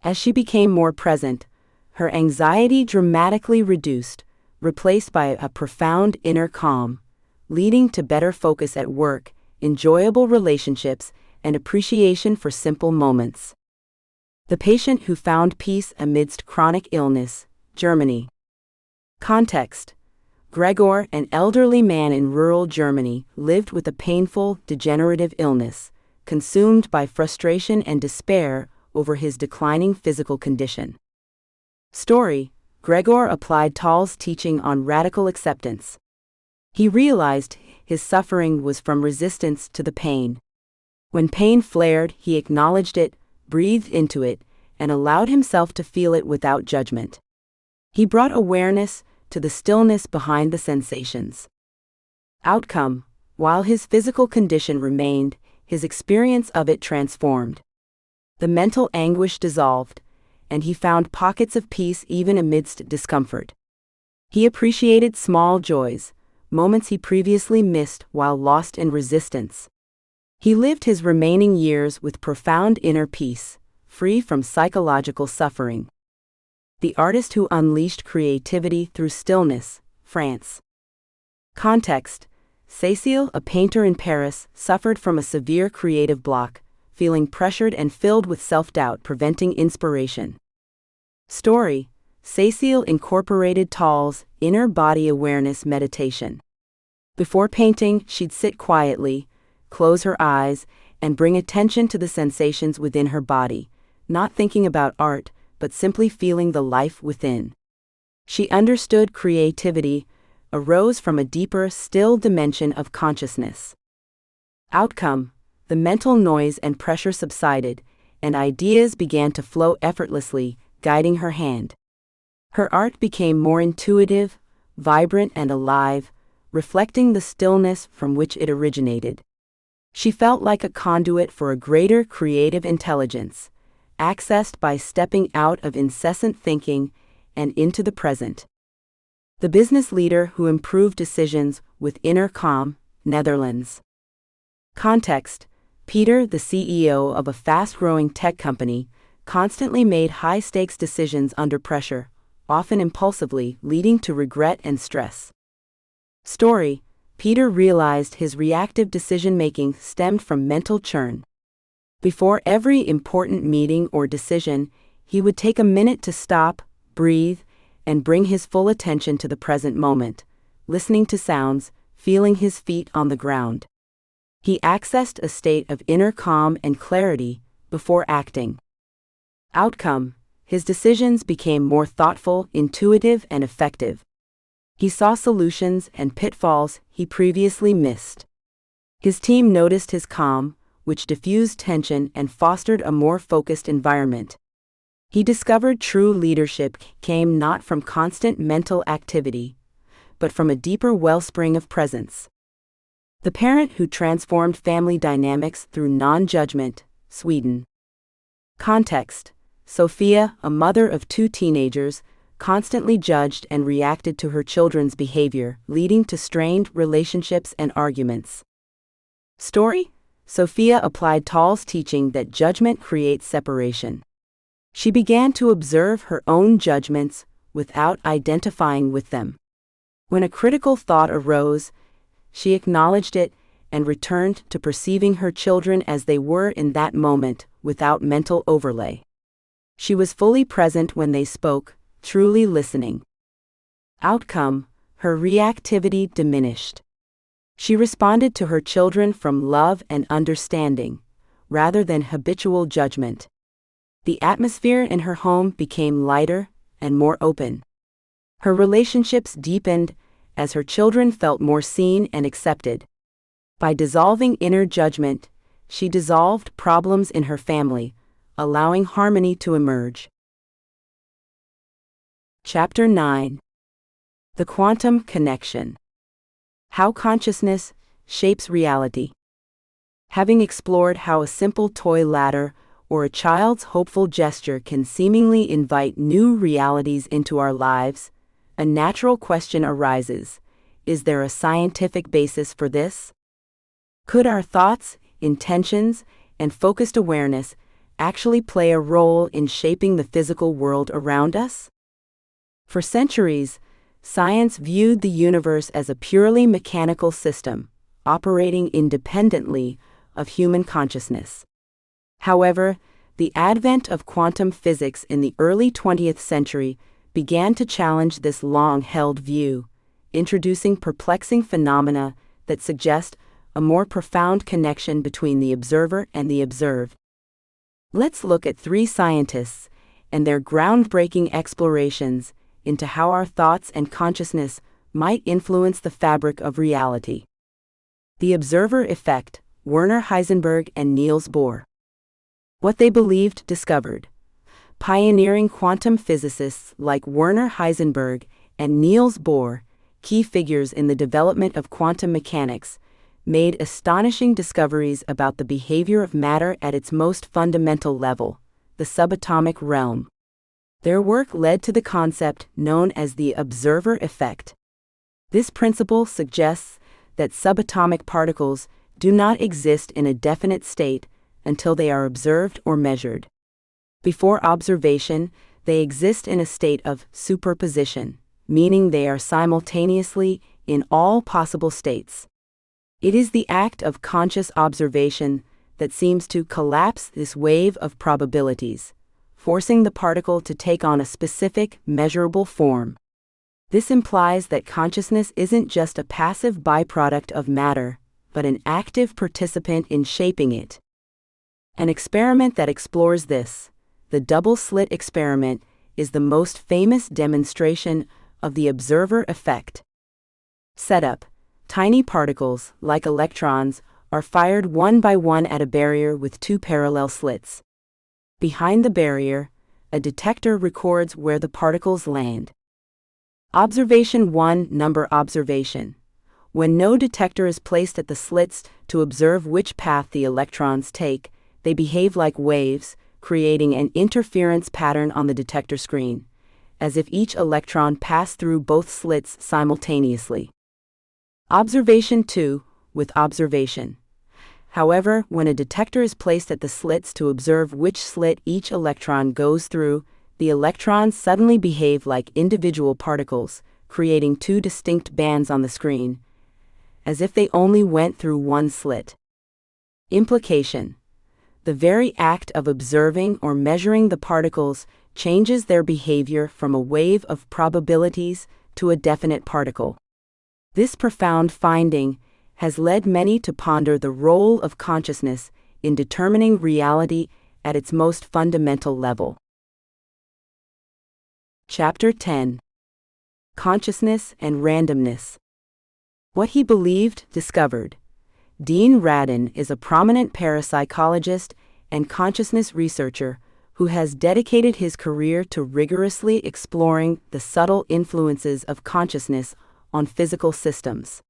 As she became more present, her anxiety dramatically reduced, replaced by a profound inner calm, leading to better focus at work, enjoyable relationships, and appreciation for simple moments. The patient who found peace amidst chronic illness, Germany. Context: Gregor, an elderly man in rural Germany, lived with a painful, degenerative illness, consumed by frustration and despair over his declining physical condition. Story: Gregor applied Tolle's teaching on radical acceptance. He realized his suffering was from resistance to the pain. When pain flared, he acknowledged it, breathed into it, and allowed himself to feel it without judgment. He brought awareness to the stillness behind the sensations. Outcome: while his physical condition remained, his experience of it transformed. The mental anguish dissolved, and he found pockets of peace even amidst discomfort. He appreciated small joys, moments he previously missed while lost in resistance. He lived his remaining years with profound inner peace, free from psychological suffering. The artist who unleashed creativity through stillness, France. Context: Cécile, a painter in Paris, suffered from a severe creative block, feeling pressured and filled with self-doubt, preventing inspiration. Story: Cécile incorporated Tolle's inner body awareness meditation. Before painting, she'd sit quietly, close her eyes, and bring attention to the sensations within her body, not thinking about art, but simply feeling the life within. She understood creativity arose from a deeper, still dimension of consciousness. Outcome: the mental noise and pressure subsided, and ideas began to flow effortlessly, guiding her hand. Her art became more intuitive, vibrant, and alive, reflecting the stillness from which it originated. She felt like a conduit for a greater creative intelligence, accessed by stepping out of incessant thinking and into the present. The business leader who improved decisions with inner calm, Netherlands. Context: Peter, the CEO of a fast-growing tech company, constantly made high-stakes decisions under pressure, often impulsively, leading to regret and stress. Story: Peter realized his reactive decision-making stemmed from mental churn. Before every important meeting or decision, he would take a minute to stop, breathe, and bring his full attention to the present moment, listening to sounds, feeling his feet on the ground. He accessed a state of inner calm and clarity before acting. Outcome: his decisions became more thoughtful, intuitive, and effective. He saw solutions and pitfalls he previously missed. His team noticed his calm, which diffused tension and fostered a more focused environment. He discovered true leadership came not from constant mental activity, but from a deeper wellspring of presence. The parent who transformed family dynamics through non-judgment, Sweden. Context: Sophia, a mother of 2 teenagers, constantly judged and reacted to her children's behavior, leading to strained relationships and arguments. Story: Sophia applied Tall's teaching that judgment creates separation. She began to observe her own judgments without identifying with them. When a critical thought arose, she acknowledged it and returned to perceiving her children as they were in that moment, without mental overlay. She was fully present when they spoke, truly listening. Outcome: her reactivity diminished. She responded to her children from love and understanding, rather than habitual judgment. The atmosphere in her home became lighter and more open. Her relationships deepened as her children felt more seen and accepted. By dissolving inner judgment, she dissolved problems in her family, allowing harmony to emerge. Chapter 9. The Quantum Connection. How Consciousness Shapes Reality. Having explored how a simple toy ladder or a child's hopeful gesture can seemingly invite new realities into our lives, a natural question arises: is there a scientific basis for this? Could our thoughts, intentions, and focused awareness actually play a role in shaping the physical world around us? For centuries, science viewed the universe as a purely mechanical system, operating independently of human consciousness. However, the advent of quantum physics in the early 20th century began to challenge this long-held view, introducing perplexing phenomena that suggest a more profound connection between the observer and the observed. Let's look at 3 scientists and their groundbreaking explorations into how our thoughts and consciousness might influence the fabric of reality. The observer effect: Werner Heisenberg and Niels Bohr. What they believed discovered. Pioneering quantum physicists like Werner Heisenberg and Niels Bohr, key figures in the development of quantum mechanics, made astonishing discoveries about the behavior of matter at its most fundamental level, the subatomic realm. Their work led to the concept known as the observer effect. This principle suggests that subatomic particles do not exist in a definite state until they are observed or measured. Before observation, they exist in a state of superposition, meaning they are simultaneously in all possible states. It is the act of conscious observation that seems to collapse this wave of probabilities, forcing the particle to take on a specific, measurable form. This implies that consciousness isn't just a passive byproduct of matter, but an active participant in shaping it. An experiment that explores this, the double-slit experiment, is the most famous demonstration of the observer effect. Setup: tiny particles, like electrons, are fired one by one at a barrier with 2 parallel slits. Behind the barrier, a detector records where the particles land. Observation 1. Number observation. When no detector is placed at the slits to observe which path the electrons take, they behave like waves, creating an interference pattern on the detector screen, as if each electron passed through both slits simultaneously. Observation 2. With observation. However, when a detector is placed at the slits to observe which slit each electron goes through, the electrons suddenly behave like individual particles, creating 2 distinct bands on the screen, as if they only went through one slit. Implication: the very act of observing or measuring the particles changes their behavior from a wave of probabilities to a definite particle. This profound finding has led many to ponder the role of consciousness in determining reality at its most fundamental level. Chapter 10. consciousness, and randomness. What he believed, discovered. Dean Radin is a prominent parapsychologist and consciousness researcher who has dedicated his career to rigorously exploring the subtle influences of consciousness on physical systems.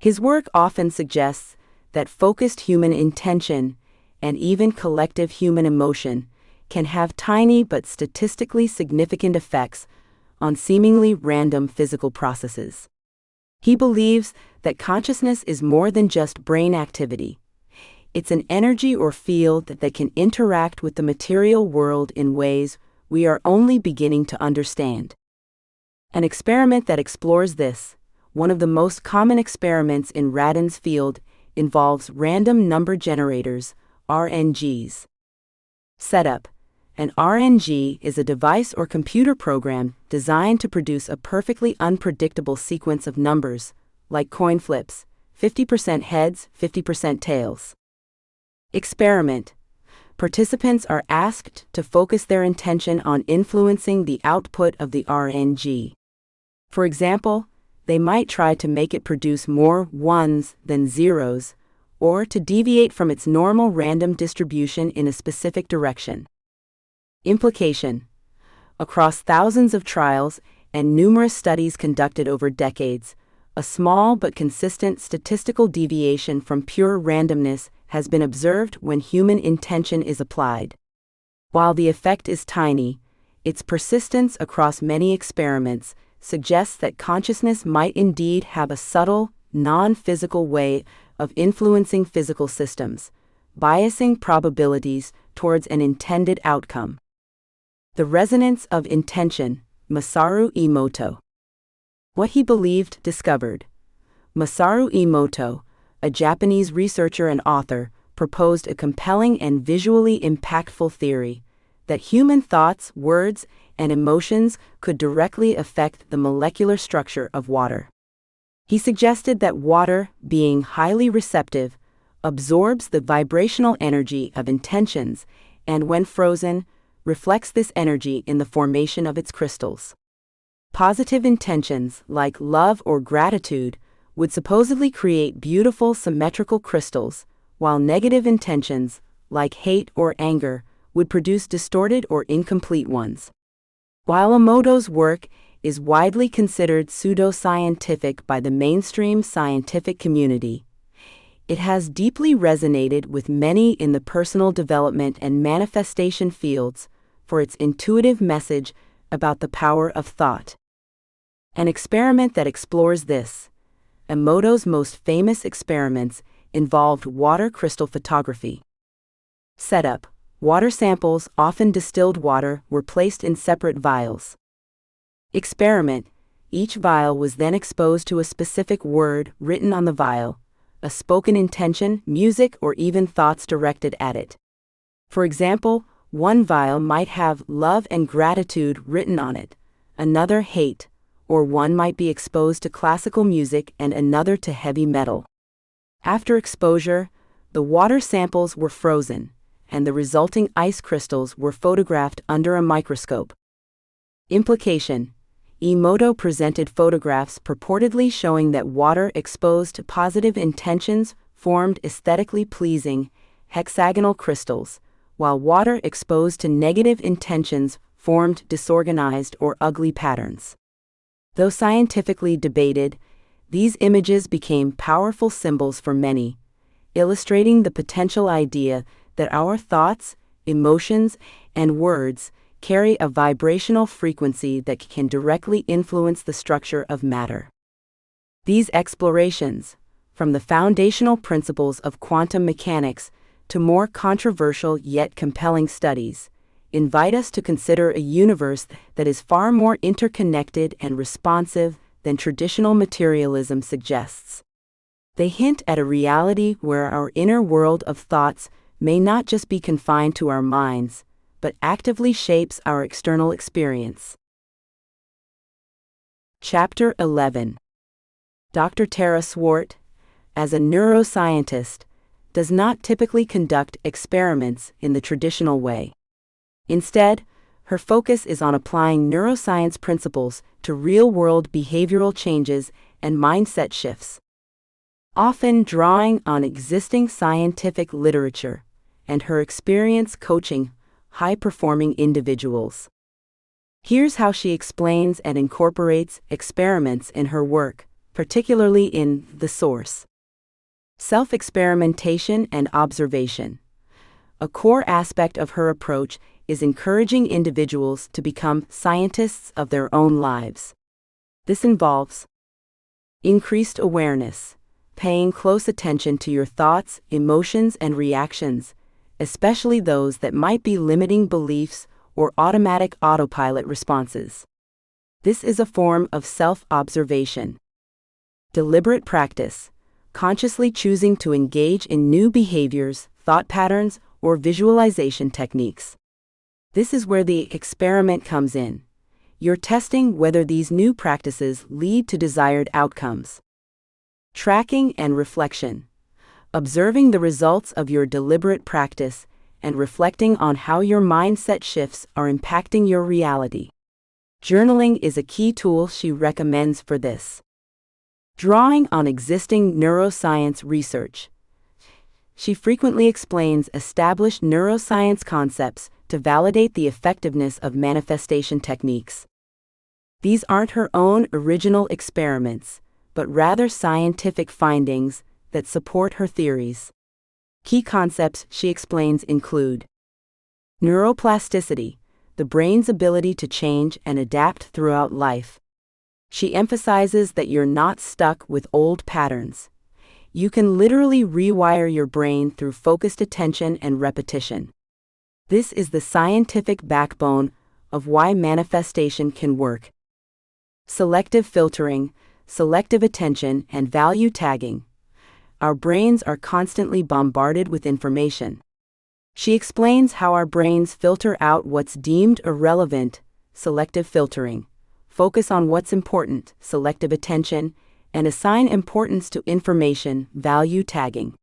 His work often suggests that focused human intention and even collective human emotion can have tiny but statistically significant effects on seemingly random physical processes. He believes that consciousness is more than just brain activity. It's an energy or field that can interact with the material world in ways we are only beginning to understand. An experiment that explores this, one of the most common experiments in Radin's field, involves random number generators, RNGs. Setup. An RNG is a device or computer program designed to produce a perfectly unpredictable sequence of numbers, like coin flips, 50% heads, 50% tails. Experiment. Participants are asked to focus their intention on influencing the output of the RNG. For example, they might try to make it produce more ones than zeros, or to deviate from its normal random distribution in a specific direction. Implication. Across thousands of trials and numerous studies conducted over decades, a small but consistent statistical deviation from pure randomness has been observed when human intention is applied. While the effect is tiny, its persistence across many experiments suggests that consciousness might indeed have a subtle, non-physical way of influencing physical systems, biasing probabilities towards an intended outcome. The resonance of intention, Masaru Emoto. What he believed, discovered. Masaru Emoto, a Japanese researcher and author, proposed a compelling and visually impactful theory that human thoughts, words, and emotions could directly affect the molecular structure of water. He suggested that water, being highly receptive, absorbs the vibrational energy of intentions and, when frozen, reflects this energy in the formation of its crystals. Positive intentions, like love or gratitude, would supposedly create beautiful symmetrical crystals, while negative intentions, like hate or anger, would produce distorted or incomplete ones. While Emoto's work is widely considered pseudoscientific by the mainstream scientific community, it has deeply resonated with many in the personal development and manifestation fields for its intuitive message about the power of thought. An experiment that explores this. Emoto's most famous experiments involved water crystal photography. Setup. Water samples, often distilled water, were placed in separate vials. Experiment. Each vial was then exposed to a specific word written on the vial, a spoken intention, music, or even thoughts directed at it. For example, one vial might have love and gratitude written on it, another hate, or one might be exposed to classical music and another to heavy metal. After exposure, the water samples were frozen, and the resulting ice crystals were photographed under a microscope. Implication. Emoto presented photographs purportedly showing that water exposed to positive intentions formed aesthetically pleasing, hexagonal crystals, while water exposed to negative intentions formed disorganized or ugly patterns. Though scientifically debated, these images became powerful symbols for many, illustrating the potential idea that our thoughts, emotions, and words carry a vibrational frequency that can directly influence the structure of matter. These explorations, from the foundational principles of quantum mechanics to more controversial yet compelling studies, invite us to consider a universe that is far more interconnected and responsive than traditional materialism suggests. They hint at a reality where our inner world of thoughts may not just be confined to our minds, but actively shapes our external experience. Chapter 11. Dr. Tara Swart, as a neuroscientist, does not typically conduct experiments in the traditional way. Instead, Her focus is on applying neuroscience principles to real-world behavioral changes and mindset shifts, often drawing on existing scientific literature and her experience coaching high-performing individuals. Here's how she explains and incorporates experiments in her work, particularly in The Source. Self-experimentation and observation. A core aspect of her approach is encouraging individuals to become scientists of their own lives. This involves increased awareness, paying close attention to your thoughts, emotions, and reactions, especially those that might be limiting beliefs or automatic autopilot responses. This is a form of self-observation. Deliberate practice, consciously choosing to engage in new behaviors, thought patterns, or visualization techniques. This is where the experiment comes in. You're testing whether these new practices lead to desired outcomes. Tracking and reflection. Observing the results of your deliberate practice and reflecting on how your mindset shifts are impacting your reality. Journaling is a key tool she recommends for this. Drawing on existing neuroscience research. She frequently explains established neuroscience concepts to validate the effectiveness of manifestation techniques. These aren't her own original experiments, but rather scientific findings that support her theories. Key concepts she explains include neuroplasticity, the brain's ability to change and adapt throughout life. She emphasizes that you're not stuck with old patterns. You can literally rewire your brain through focused attention and repetition. This is the scientific backbone of why manifestation can work. Selective filtering, selective attention, and value tagging. Our brains are constantly bombarded with information. She explains how our brains filter out what's deemed irrelevant, selective filtering, focus on what's important, selective attention, and assign importance to information, value tagging.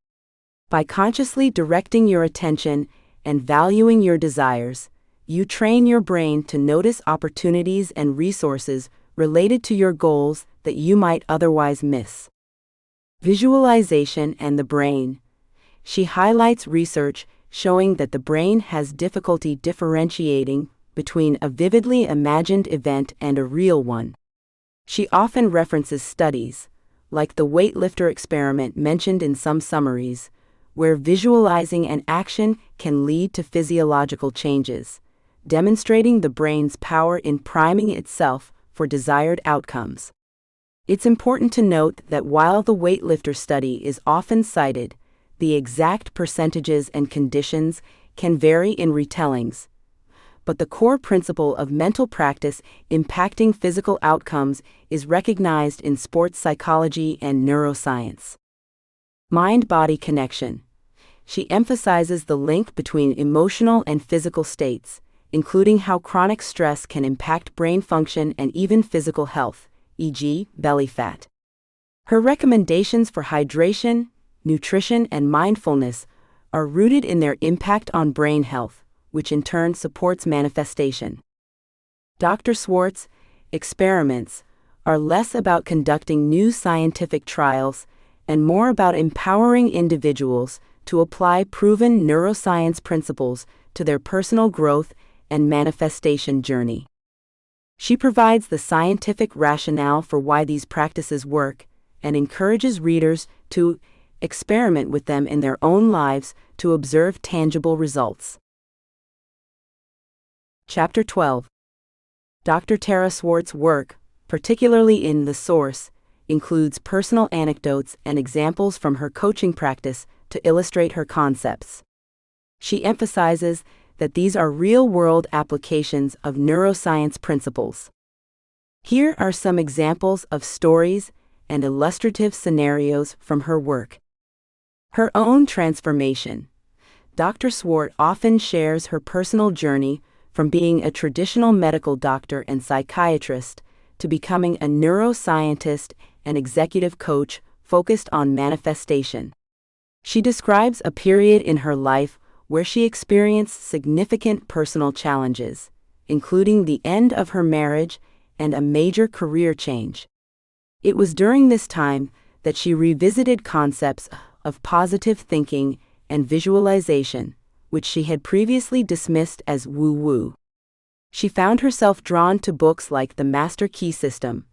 By consciously directing your attention and valuing your desires, you train your brain to notice opportunities and resources related to your goals that you might otherwise miss. Visualization and the brain. She highlights research showing that the brain has difficulty differentiating between a vividly imagined event and a real one. She often references studies, like the weightlifter experiment mentioned in some summaries, where visualizing an action can lead to physiological changes, demonstrating the brain's power in priming itself for desired outcomes. It's important to note that while the weightlifter study is often cited, the exact percentages and conditions can vary in retellings, but the core principle of mental practice impacting physical outcomes is recognized in sports psychology and neuroscience. Mind-body connection. She emphasizes the link between emotional and physical states, including how chronic stress can impact brain function and even physical health, e.g., belly fat. Her recommendations for hydration, nutrition, and mindfulness are rooted in their impact on brain health, which in turn supports manifestation. Dr. Swartz' experiments are less about conducting new scientific trials and more about empowering individuals to apply proven neuroscience principles to their personal growth and manifestation journey. She provides the scientific rationale for why these practices work and encourages readers to experiment with them in their own lives to observe tangible results. Chapter 12. Dr. Tara Swartz's work, particularly in The Source, includes personal anecdotes and examples from her coaching practice to illustrate her concepts. She emphasizes that these are real-world applications of neuroscience principles. Here are some examples of stories and illustrative scenarios from her work. Her own transformation. Dr. Swart often shares her personal journey from being a traditional medical doctor and psychiatrist to becoming a neuroscientist and executive coach focused on manifestation. She describes a period in her life where she experienced significant personal challenges, including the end of her marriage and a major career change. It was during this time that she revisited concepts of positive thinking and visualization, which she had previously dismissed as woo-woo. She found herself drawn to books like The Master Key System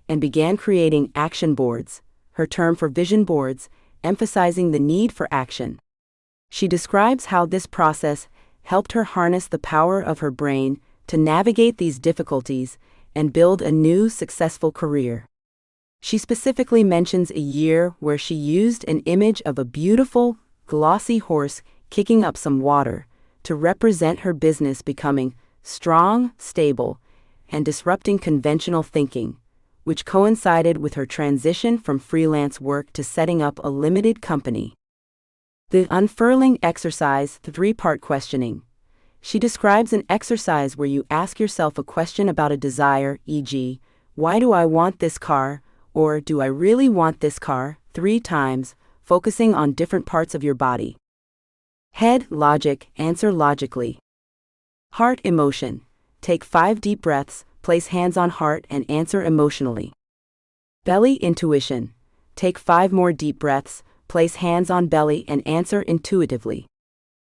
and began creating action boards, her term for vision boards, emphasizing the need for action. She describes how this process helped her harness the power of her brain to navigate these difficulties and build a new, successful career. She specifically mentions a year where she used an image of a beautiful, glossy horse kicking up some water to represent her business becoming strong, stable, and disrupting conventional thinking, which coincided with her transition from freelance work to setting up a limited company. The unfurling exercise, the three-part questioning. She describes an exercise where you ask yourself a question about a desire, e.g., why do I want this car, or do I really want this car, 3 times, focusing on different parts of your body. Head, logic, answer logically. Heart, emotion. Take 5 deep breaths, place hands on heart and answer emotionally. Belly, intuition. Take 5 more deep breaths, place hands on belly and answer intuitively.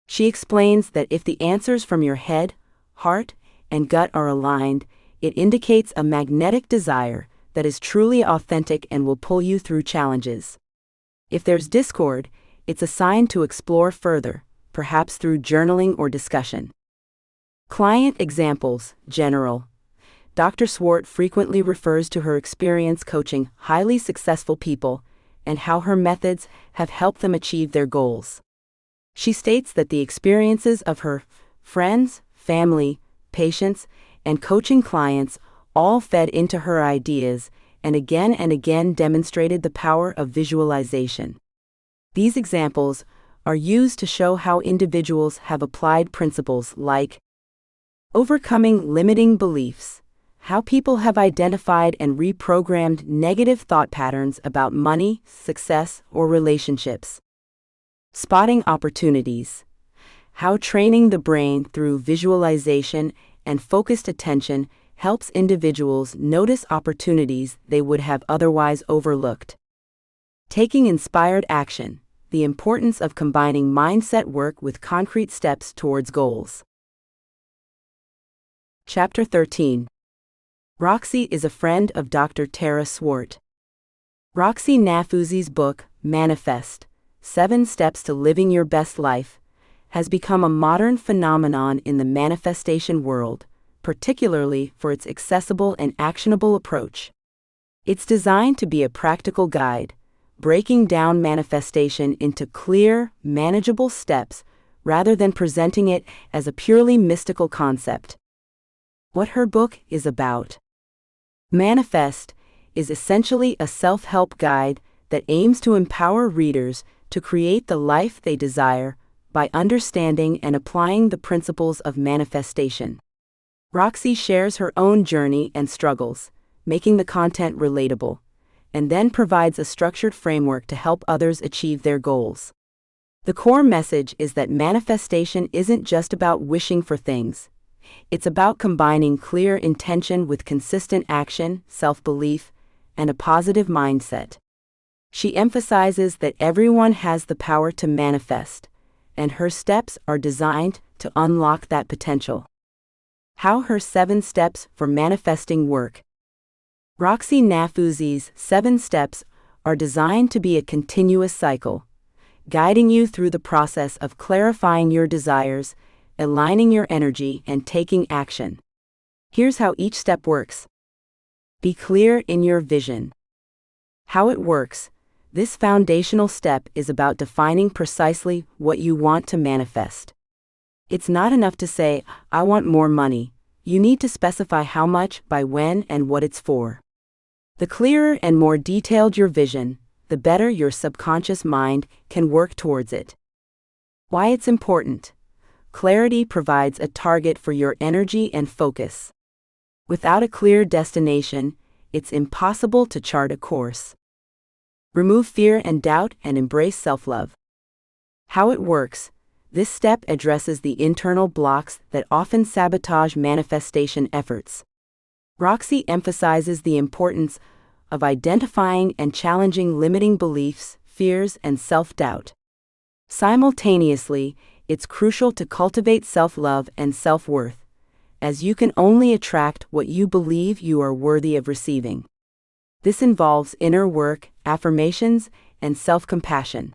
She explains that if the answers from your head, heart, and gut are aligned, it indicates a magnetic desire that is truly authentic and will pull you through challenges. If there's discord, it's a sign to explore further, perhaps through journaling or discussion. Client examples, general. Dr. Swart frequently refers to her experience coaching highly successful people and how her methods have helped them achieve their goals. She states that the experiences of her friends, family, patients, and coaching clients all fed into her ideas and again demonstrated the power of visualization. These examples are used to show how individuals have applied principles like overcoming limiting beliefs, how people have identified and reprogrammed negative thought patterns about money, success, or relationships. Spotting opportunities, how training the brain through visualization and focused attention helps individuals notice opportunities they would have otherwise overlooked. Taking inspired action, the importance of combining mindset work with concrete steps towards goals. Chapter 13. Roxy is a friend of Dr. Tara Swart. Roxy Nafouzi's book, Manifest: 7 Steps to Living Your Best Life, has become a modern phenomenon in the manifestation world, particularly for its accessible and actionable approach. It's designed to be a practical guide, breaking down manifestation into clear, manageable steps rather than presenting it as a purely mystical concept. What her book is about. Manifest is essentially a self-help guide that aims to empower readers to create the life they desire by understanding and applying the principles of manifestation. Roxy shares her own journey and struggles, making the content relatable, and then provides a structured framework to help others achieve their goals. The core message is that manifestation isn't just about wishing for things. It's about combining clear intention with consistent action, self-belief, and a positive mindset. She emphasizes that everyone has the power to manifest, and her steps are designed to unlock that potential. How her 7 steps for manifesting work. Roxy Nafouzi's 7 steps are designed to be a continuous cycle, guiding you through the process of clarifying your desires, aligning your energy, and taking action. Here's how each step works. Be clear in your vision. How it works. This foundational step is about defining precisely what you want to manifest. It's not enough to say, I want more money. You need to specify how much, by when, and what it's for. The clearer and more detailed your vision, the better your subconscious mind can work towards it. Why it's important. Clarity provides a target for your energy and focus. Without a clear destination, it's impossible to chart a course. Remove fear and doubt and embrace self-love. How it works. This step addresses the internal blocks that often sabotage manifestation efforts. Roxy emphasizes the importance of identifying and challenging limiting beliefs, fears, and self-doubt. Simultaneously, it's crucial to cultivate self-love and self-worth, as you can only attract what you believe you are worthy of receiving. This involves inner work, affirmations, and self-compassion.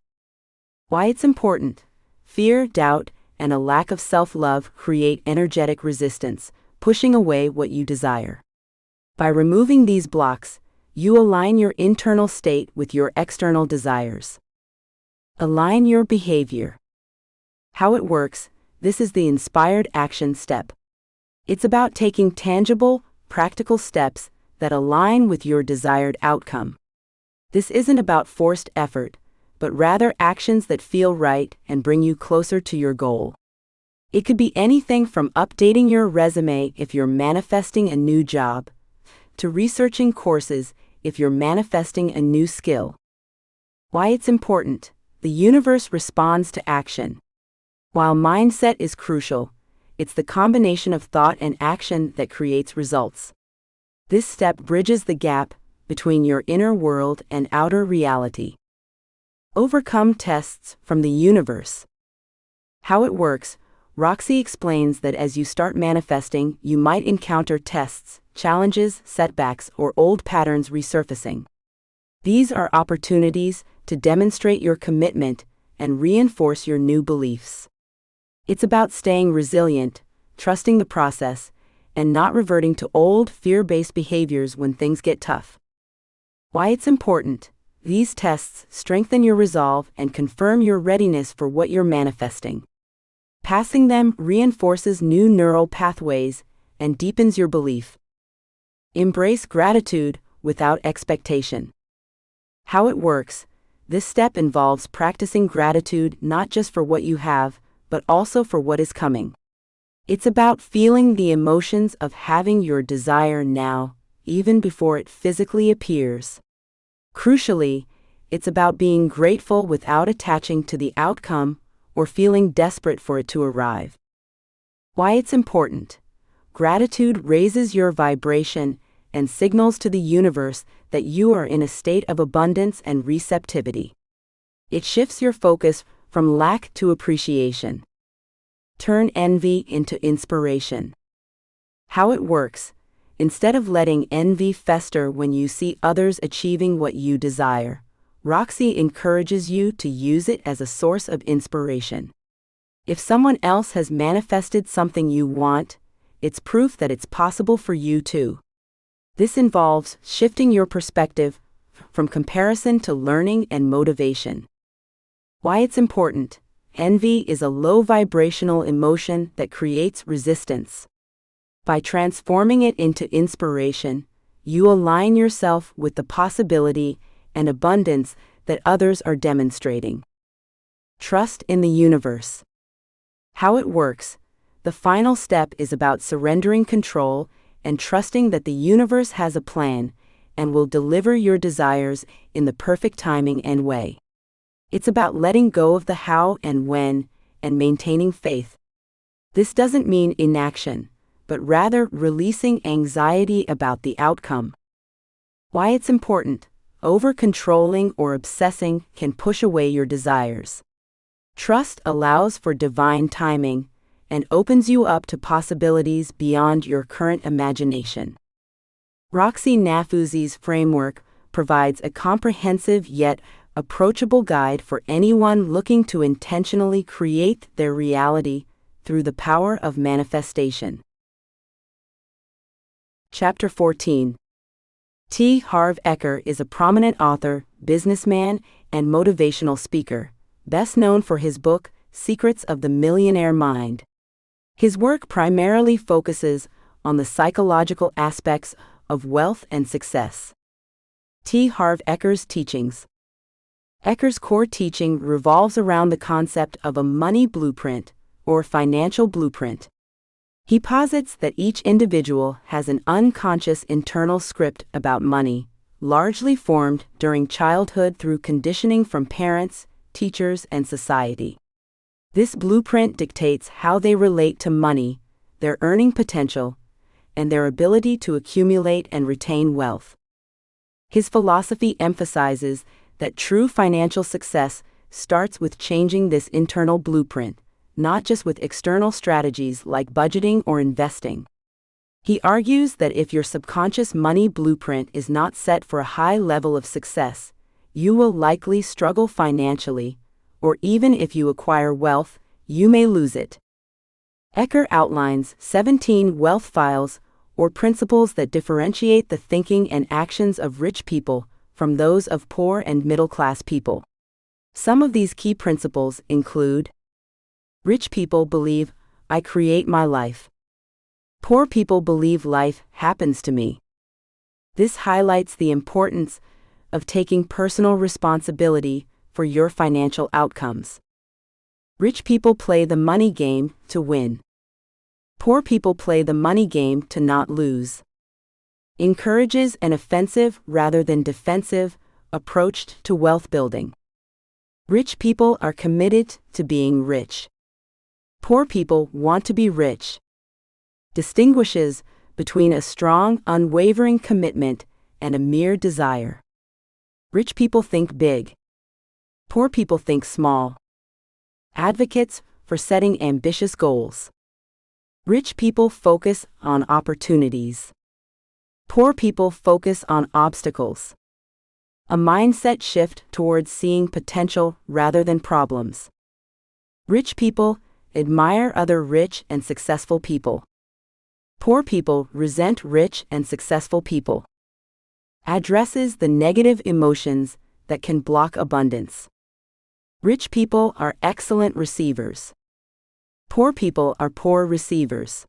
Why it's important. Fear, doubt, and a lack of self-love create energetic resistance, pushing away what you desire. By removing these blocks, you align your internal state with your external desires. Align your behavior. How it works. This is the inspired action step. It's about taking tangible, practical steps that align with your desired outcome. This isn't about forced effort, but rather actions that feel right and bring you closer to your goal. It could be anything from updating your resume if you're manifesting a new job, to researching courses if you're manifesting a new skill. Why it's important. The universe responds to action. While mindset is crucial, it's the combination of thought and action that creates results. This step bridges the gap between your inner world and outer reality. Overcome tests from the universe. How it works. Roxy explains that as you start manifesting, you might encounter tests, challenges, setbacks, or old patterns resurfacing. These are opportunities to demonstrate your commitment and reinforce your new beliefs. It's about staying resilient, trusting the process, and not reverting to old, fear-based behaviors when things get tough. Why it's important. These tests strengthen your resolve and confirm your readiness for what you're manifesting. Passing them reinforces new neural pathways and deepens your belief. Embrace gratitude without expectation. How it works. This step involves practicing gratitude not just for what you have, but also for what is coming. It's about feeling the emotions of having your desire now, even before it physically appears. Crucially, it's about being grateful without attaching to the outcome or feeling desperate for it to arrive. Why it's important. Gratitude raises your vibration and signals to the universe that you are in a state of abundance and receptivity. It shifts your focus from lack to appreciation. Turn envy into inspiration. How it works. Instead of letting envy fester when you see others achieving what you desire, Roxy encourages you to use it as a source of inspiration. If someone else has manifested something you want, it's proof that it's possible for you too. This involves shifting your perspective from comparison to learning and motivation. Why it's important. Envy is a low vibrational emotion that creates resistance. By transforming it into inspiration, you align yourself with the possibility and abundance that others are demonstrating. Trust in the universe. How it works. The final step is about surrendering control and trusting that the universe has a plan and will deliver your desires in the perfect timing and way. It's about letting go of the how and when and maintaining faith. This doesn't mean inaction, but rather releasing anxiety about the outcome. Why it's important. Over-controlling or obsessing can push away your desires. Trust allows for divine timing and opens you up to possibilities beyond your current imagination. Roxy Nafouzi's framework provides a comprehensive yet approachable guide for anyone looking to intentionally create their reality through the power of manifestation. Chapter 14. T. Harv Eker is a prominent author, businessman, and motivational speaker, best known for his book, Secrets of the Millionaire Mind. His work primarily focuses on the psychological aspects of wealth and success. T. Harv Eker's teachings. Eker's core teaching revolves around the concept of a money blueprint, or financial blueprint. He posits that each individual has an unconscious internal script about money, largely formed during childhood through conditioning from parents, teachers, and society. This blueprint dictates how they relate to money, their earning potential, and their ability to accumulate and retain wealth. His philosophy emphasizes that true financial success starts with changing this internal blueprint, not just with external strategies like budgeting or investing. He argues that if your subconscious money blueprint is not set for a high level of success, you will likely struggle financially, or even if you acquire wealth, you may lose it. Egar outlines 17 wealth files, or principles that differentiate the thinking and actions of rich people from those of poor and middle-class people. Some of these key principles include: rich people believe, I create my life. Poor people believe life happens to me. This highlights the importance of taking personal responsibility for your financial outcomes. Rich people play the money game to win. Poor people play the money game to not lose. Encourages an offensive rather than defensive approach to wealth building. Rich people are committed to being rich. Poor people want to be rich. Distinguishes between a strong, unwavering commitment and a mere desire. Rich people think big. Poor people think small. Advocates for setting ambitious goals. Rich people focus on opportunities. Poor people focus on obstacles. A mindset shift towards seeing potential rather than problems. Rich people admire other rich and successful people. Poor people resent rich and successful people. Addresses the negative emotions that can block abundance. Rich people are excellent receivers. Poor people are poor receivers.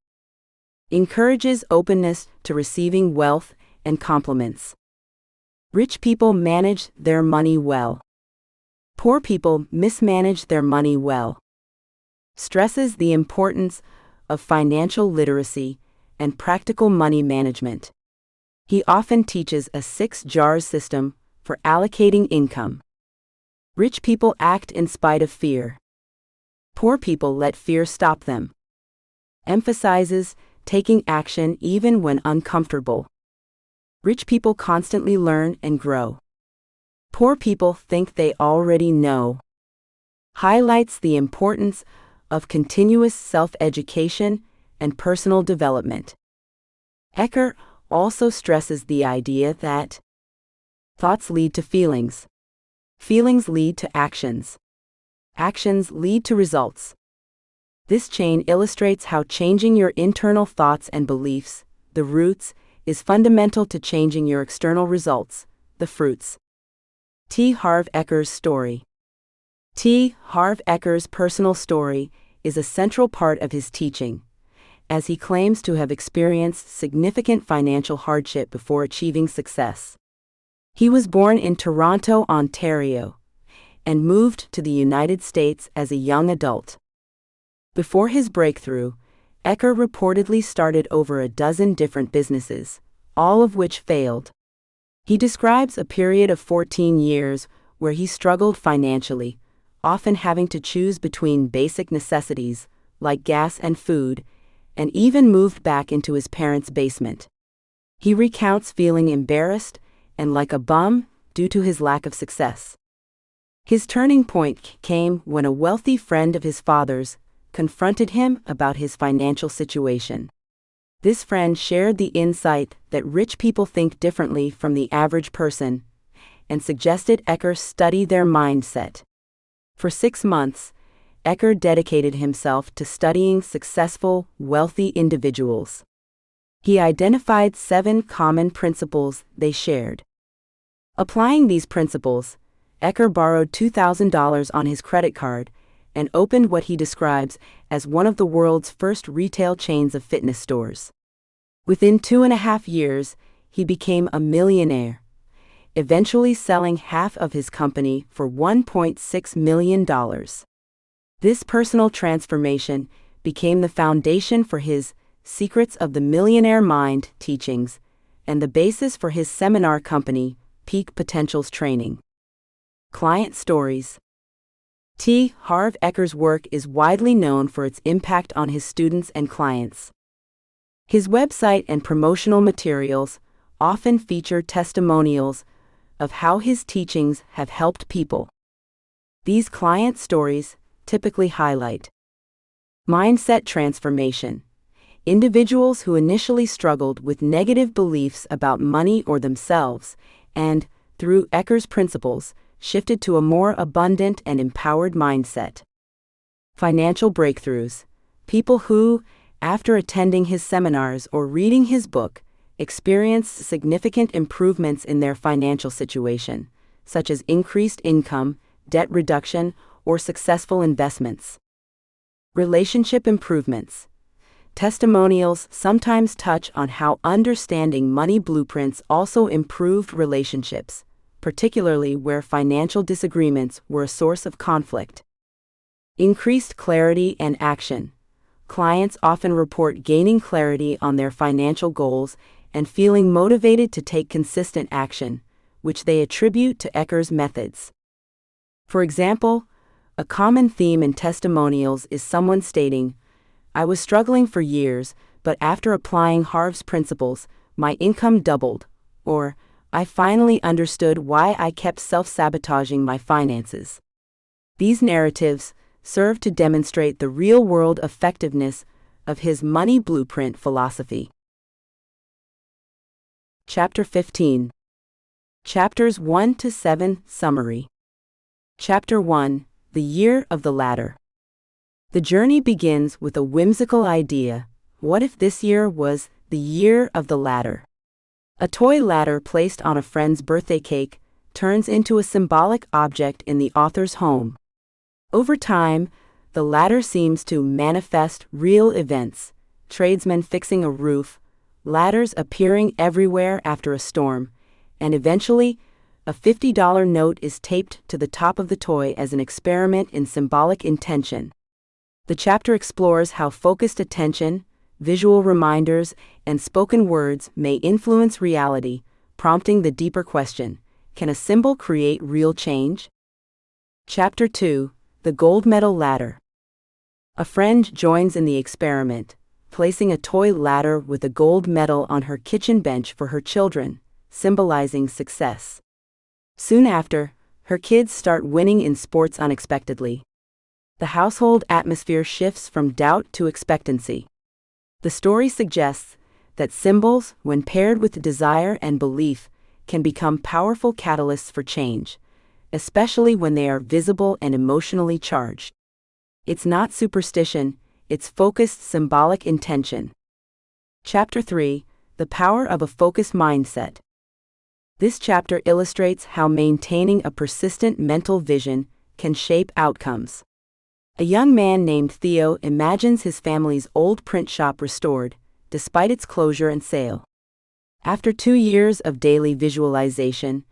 Encourages openness to receiving wealth and compliments. Rich people manage their money well. Poor people mismanage their money well. Stresses the importance of financial literacy and practical money management. He often teaches a 6-jars system for allocating income. Rich people act in spite of fear. Poor people let fear stop them. Emphasizes taking action even when uncomfortable. Rich people constantly learn and grow. Poor people think they already know. Highlights the importance of continuous self-education and personal development. Egar also stresses the idea that thoughts lead to feelings. Feelings lead to actions. Actions lead to results. This chain illustrates how changing your internal thoughts and beliefs, the roots, is fundamental to changing your external results, the fruits. T. Harv Eker's story. T. Harv Eker's personal story is a central part of his teaching, as he claims to have experienced significant financial hardship before achieving success. He was born in Toronto, Ontario, and moved to the United States as a young adult. Before his breakthrough, Egar reportedly started over a dozen different businesses, all of which failed. He describes a period of 14 years where he struggled financially, often having to choose between basic necessities, like gas and food, and even moved back into his parents' basement. He recounts feeling embarrassed and like a bum due to his lack of success. His turning point came when a wealthy friend of his father's confronted him about his financial situation. This friend shared the insight that rich people think differently from the average person and suggested Egar study their mindset. For 6 months, Egar dedicated himself to studying successful, wealthy individuals. He identified 7 common principles they shared. Applying these principles, Egar borrowed $2,000 on his credit card and opened what he describes as one of the world's first retail chains of fitness stores. Within 2.5 years, he became a millionaire, eventually selling half of his company for $1.6 million. This personal transformation became the foundation for his Secrets of the Millionaire Mind teachings and the basis for his seminar company, Peak Potentials Training. Client stories. Harv Eker's work is widely known for its impact on his students and clients. His website and promotional materials often feature testimonials of how his teachings have helped people. These client stories typically highlight mindset transformation. Individuals who initially struggled with negative beliefs about money or themselves, and, through Eker's principles, shifted to a more abundant and empowered mindset. Financial breakthroughs. People who, after attending his seminars or reading his book, experienced significant improvements in their financial situation, such as increased income, debt reduction, or successful investments. Relationship improvements. Testimonials sometimes touch on how understanding money blueprints also improved relationships, particularly where financial disagreements were a source of conflict. Increased clarity and action. Clients often report gaining clarity on their financial goals and feeling motivated to take consistent action, which they attribute to Eker's methods. For example, a common theme in testimonials is someone stating, "I was struggling for years, but after applying Harv's principles, my income doubled," or "I finally understood why I kept self-sabotaging my finances." These narratives serve to demonstrate the real-world effectiveness of his money blueprint philosophy. Chapter 15. Chapters 1 to 7 Summary. Chapter 1. The Year of the Ladder. The journey begins with a whimsical idea. What if this year was the year of the ladder? A toy ladder placed on a friend's birthday cake turns into a symbolic object in the author's home. Over time, the ladder seems to manifest real events: tradesmen fixing a roof, ladders appearing everywhere after a storm, and eventually, a $50 note is taped to the top of the toy as an experiment in symbolic intention. The chapter explores how focused attention, visual reminders, and spoken words may influence reality, prompting the deeper question: can a symbol create real change? Chapter 2. The Gold Medal Ladder. A friend joins in the experiment, placing a toy ladder with a gold medal on her kitchen bench for her children, symbolizing success. Soon after, her kids start winning in sports unexpectedly. The household atmosphere shifts from doubt to expectancy. The story suggests that symbols, when paired with desire and belief, can become powerful catalysts for change, especially when they are visible and emotionally charged. It's not superstition, it's focused symbolic intention. Chapter 3. The Power of a Focused Mindset. This chapter illustrates how maintaining a persistent mental vision can shape outcomes. A young man named Theo imagines his family's old print shop restored, despite its closure and sale. After 2 years of daily visualization,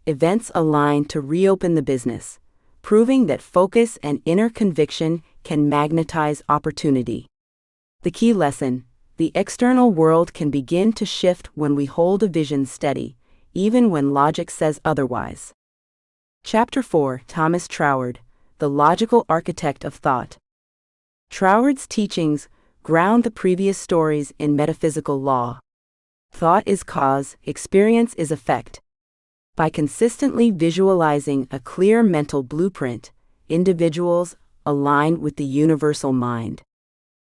events align to reopen the business, proving that focus and inner conviction can magnetize opportunity. The key lesson: the external world can begin to shift when we hold a vision steady, even when logic says otherwise. Chapter 4. Thomas Troward, the Logical Architect of Thought. Troward's teachings ground the previous stories in metaphysical law. Thought is cause, experience is effect. By consistently visualizing a clear mental blueprint, individuals align with the universal mind.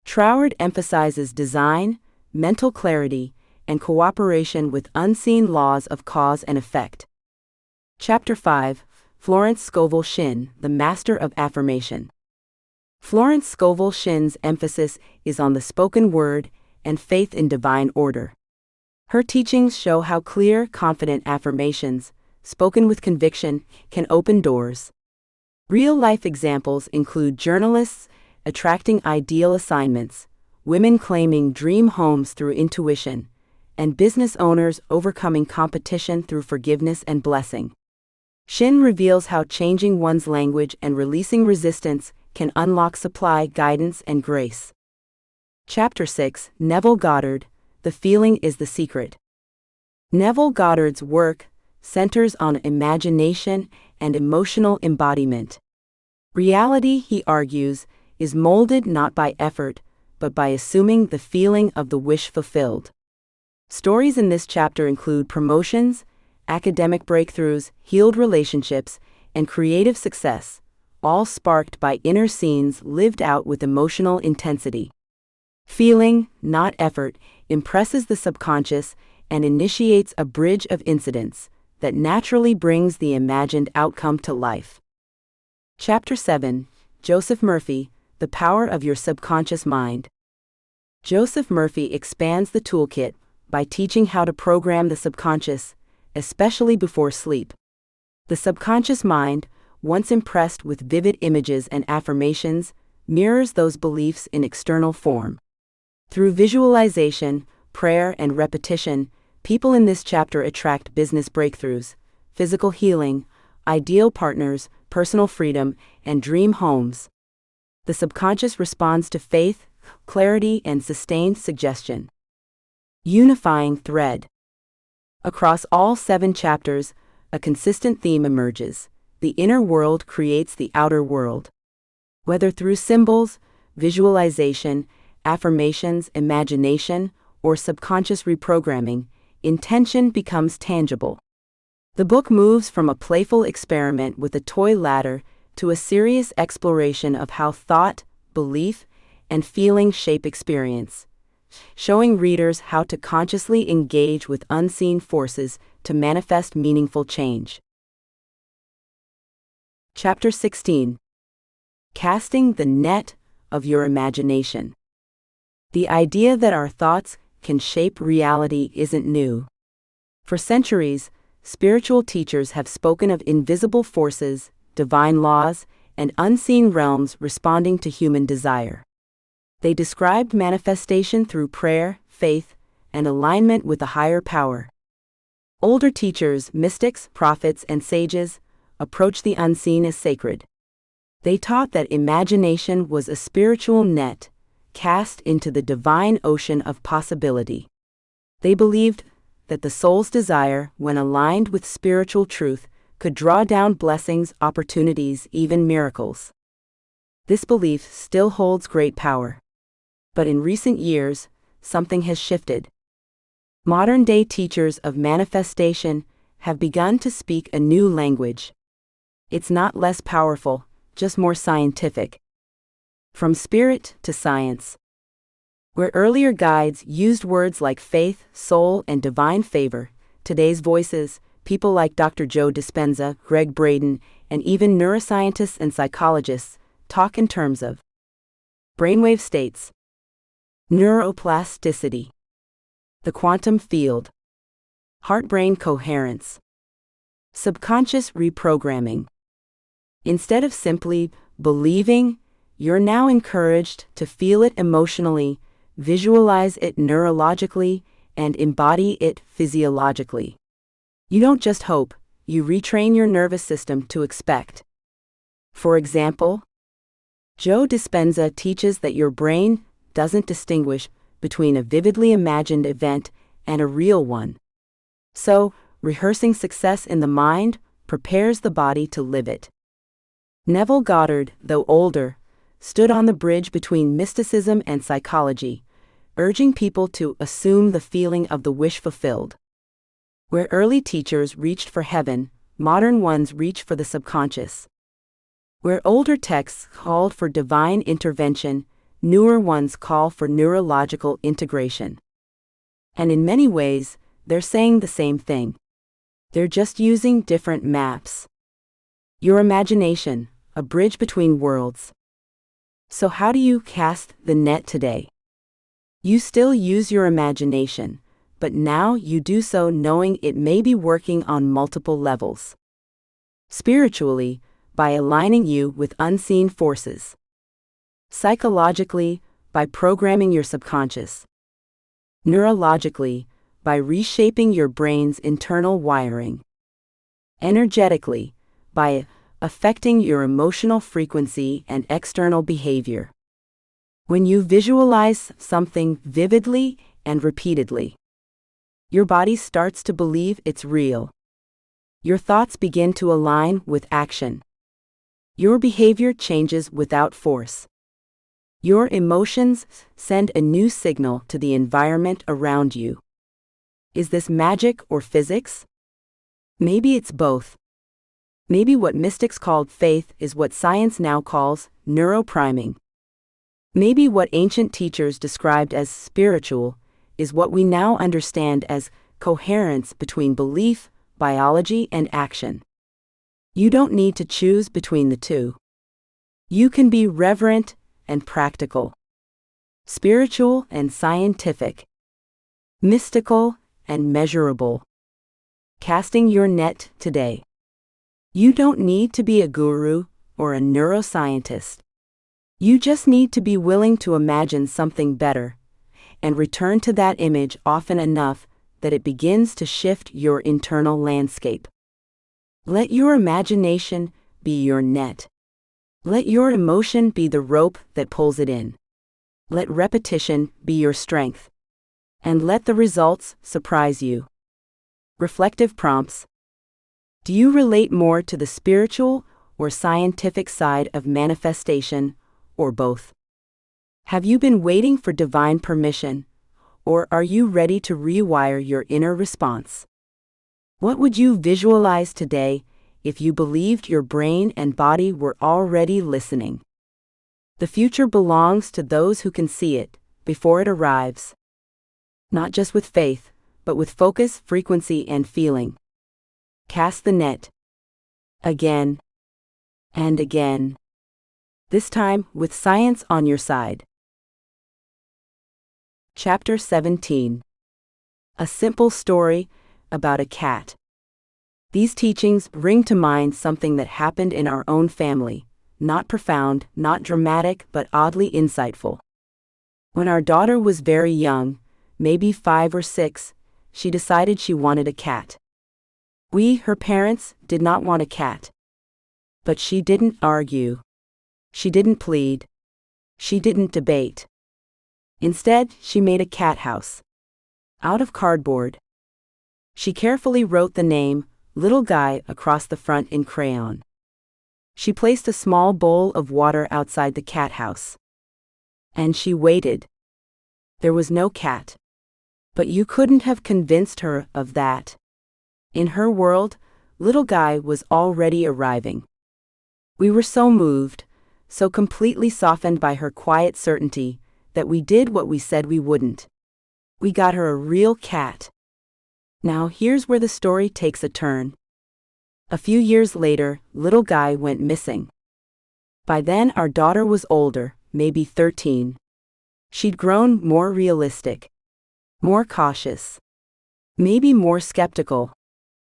Troward emphasizes design, mental clarity, and cooperation with unseen laws of cause and effect. Chapter 5. Florence Scovel Shinn, the Master of Affirmation. Florence Scovel Shinn's emphasis is on the spoken word and faith in divine order. Her teachings show how clear, confident affirmations, spoken with conviction, can open doors. Real-life examples include journalists attracting ideal assignments, women claiming dream homes through intuition, and business owners overcoming competition through forgiveness and blessing. Shinn reveals how changing one's language and releasing resistance can unlock supply, guidance, and grace. Chapter 6. Neville Goddard, The Feeling is the Secret. Neville Goddard's work centers on imagination and emotional embodiment. Reality, he argues, is molded not by effort, but by assuming the feeling of the wish fulfilled. Stories in this chapter include promotions, academic breakthroughs, healed relationships, and creative success, all sparked by inner scenes lived out with emotional intensity. Feeling, not effort, impresses the subconscious and initiates a bridge of incidents that naturally brings the imagined outcome to life. Chapter 7, Joseph Murphy, The Power of Your Subconscious Mind. Joseph Murphy expands the toolkit by teaching how to program the subconscious, especially before sleep. The subconscious mind, once impressed with vivid images and affirmations, mirrors those beliefs in external form. Through visualization, prayer, and repetition, people in this chapter attract business breakthroughs, physical healing, ideal partners, personal freedom, and dream homes. The subconscious responds to faith, clarity, and sustained suggestion. Unifying thread. Across all 7 chapters, a consistent theme emerges. The inner world creates the outer world. Whether through symbols, visualization, affirmations, imagination, or subconscious reprogramming, intention becomes tangible. The book moves from a playful experiment with a toy ladder to a serious exploration of how thought, belief, and feeling shape experience, showing readers how to consciously engage with unseen forces to manifest meaningful change. Chapter 16. Casting the Net of Your Imagination. The idea that our thoughts can shape reality isn't new. For centuries, spiritual teachers have spoken of invisible forces, divine laws, and unseen realms responding to human desire. They described manifestation through prayer, faith, and alignment with a higher power. Older teachers, mystics, prophets, and sages, approached the unseen as sacred. They taught that imagination was a spiritual net, cast into the divine ocean of possibility. They believed that the soul's desire, when aligned with spiritual truth, could draw down blessings, opportunities, even miracles. This belief still holds great power. But in recent years, something has shifted. Modern-day teachers of manifestation have begun to speak a new language. It's not less powerful, just more scientific. From spirit to science. Where earlier guides used words like faith, soul, and divine favor, today's voices, people like Dr. Joe Dispenza, Greg Braden, and even neuroscientists and psychologists, talk in terms of brainwave states, neuroplasticity, the quantum field, heart-brain coherence, subconscious reprogramming. Instead of simply believing, you're now encouraged to feel it emotionally, visualize it neurologically, and embody it physiologically. You don't just hope, you retrain your nervous system to expect. For example, Joe Dispenza teaches that your brain doesn't distinguish between a vividly imagined event and a real one. So, rehearsing success in the mind prepares the body to live it. Neville Goddard, though older, stood on the bridge between mysticism and psychology, urging people to assume the feeling of the wish fulfilled. Where early teachers reached for heaven, modern ones reach for the subconscious. Where older texts called for divine intervention, newer ones call for neurological integration. And in many ways, they're saying the same thing. They're just using different maps. Your imagination, a bridge between worlds. So how do you cast the net today? You still use your imagination, but now you do so knowing it may be working on multiple levels. Spiritually, by aligning you with unseen forces. Psychologically, by programming your subconscious. Neurologically, by reshaping your brain's internal wiring. Energetically, by affecting your emotional frequency and external behavior. When you visualize something vividly and repeatedly, your body starts to believe it's real. Your thoughts begin to align with action. Your behavior changes without force. Your emotions send a new signal to the environment around you. Is this magic or physics? Maybe it's both. Maybe what mystics called faith is what science now calls neuropriming. Maybe what ancient teachers described as spiritual is what we now understand as coherence between belief, biology, and action. You don't need to choose between the two. You can be reverent and practical, spiritual and scientific, mystical and measurable. Casting your net today. You don't need to be a guru or a neuroscientist. You just need to be willing to imagine something better and return to that image often enough that it begins to shift your internal landscape. Let your imagination be your net. Let your emotion be the rope that pulls it in. Let repetition be your strength. And let the results surprise you. Reflective prompts. Do you relate more to the spiritual or scientific side of manifestation, or both? Have you been waiting for divine permission, or are you ready to rewire your inner response? What would you visualize today if you believed your brain and body were already listening? The future belongs to those who can see it before it arrives. Not just with faith, but with focus, frequency, and feeling. Cast the net. Again. And again. This time with science on your side. Chapter 17. A simple story about a cat. These teachings bring to mind something that happened in our own family, not profound, not dramatic, but oddly insightful. When our daughter was very young, maybe 5 or 6, she decided she wanted a cat. We, her parents, did not want a cat. But she didn't argue. She didn't plead. She didn't debate. Instead, she made a cat house. Out of cardboard. She carefully wrote the name, Little Guy, across the front in crayon. She placed a small bowl of water outside the cat house. And she waited. There was no cat. But you couldn't have convinced her of that. In her world, Little Guy was already arriving. We were so moved, so completely softened by her quiet certainty, that we did what we said we wouldn't. We got her a real cat. Now here's where the story takes a turn. A few years later, Little Guy went missing. By then our daughter was older, maybe 13. She'd grown more realistic, more cautious, maybe more skeptical.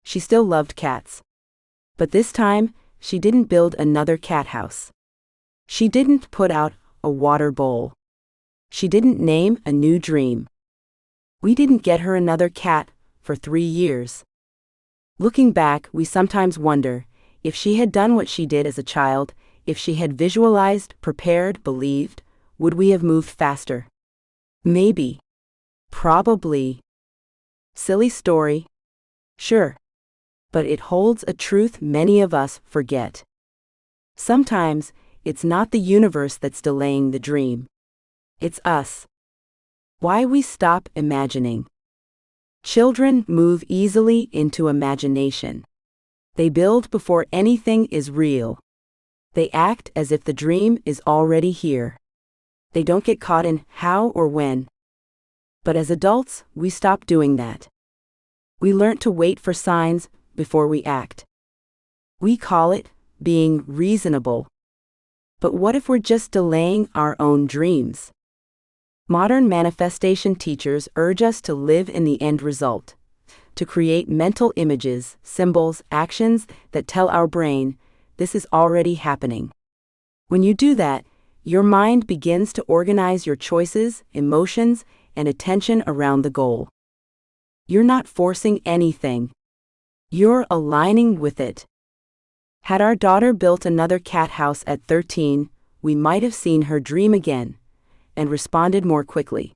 She still loved cats. But this time, she didn't build another cat house. She didn't put out a water bowl. She didn't name a new dream. We didn't get her another cat for 3 years. Looking back, we sometimes wonder if she had done what she did as a child, if she had visualized, prepared, believed, would we have moved faster? Maybe. Probably. Silly story. Sure. But it holds a truth many of us forget. Sometimes, it's not the universe that's delaying the dream. It's us. Why we stop imagining. Children move easily into imagination. They build before anything is real. They act as if the dream is already here. They don't get caught in how or when. But as adults, we stop doing that. We learn to wait for signs before we act. We call it being reasonable. But what if we're just delaying our own dreams? Modern manifestation teachers urge us to live in the end result, to create mental images, symbols, actions that tell our brain, this is already happening. When you do that, your mind begins to organize your choices, emotions, and attention around the goal. You're not forcing anything. You're aligning with it. Had our daughter built another cat house at 13, we might have seen her dream again and responded more quickly.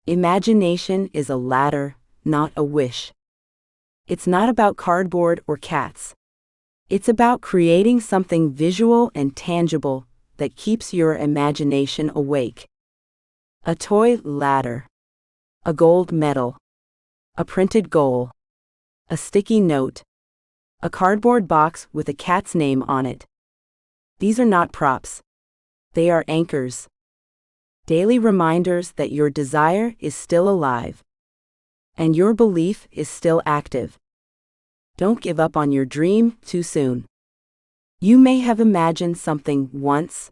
Imagination is a ladder, not a wish. It's not about cardboard or cats. It's about creating something visual and tangible that keeps your imagination awake. A toy ladder, a gold medal, a printed goal, a sticky note, a cardboard box with a cat's name on it. These are not props. They are anchors. Daily reminders that your desire is still alive and your belief is still active. Don't give up on your dream too soon. You may have imagined something once.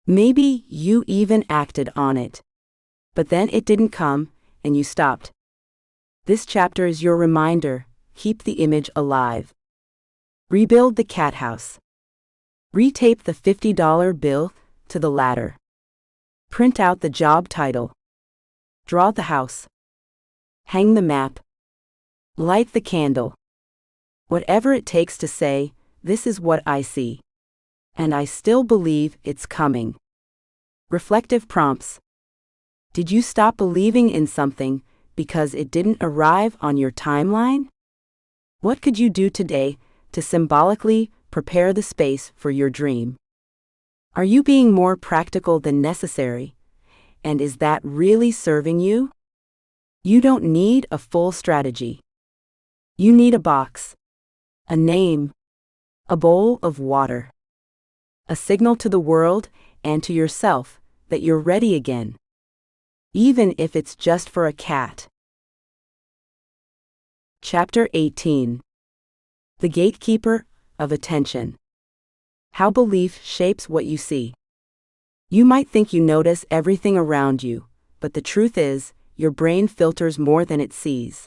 Maybe you even acted on it. But then it didn't come, and you stopped. This chapter is your reminder. Keep the image alive. Rebuild the cat house. Retape the $50 bill to the ladder. Print out the job title. Draw the house. Hang the map. Light the candle. Whatever it takes to say, this is what I see. And I still believe it's coming. Reflective prompts. Did you stop believing in something because it didn't arrive on your timeline? What could you do today to symbolically prepare the space for your dream? Are you being more practical than necessary? And is that really serving you? You don't need a full strategy. You need a box, a name, a bowl of water, a signal to the world and to yourself that you're ready again, even if it's just for a cat. Chapter 18. The Gatekeeper of Attention. How belief shapes what you see. You might think you notice everything around you, but the truth is, your brain filters more than it sees.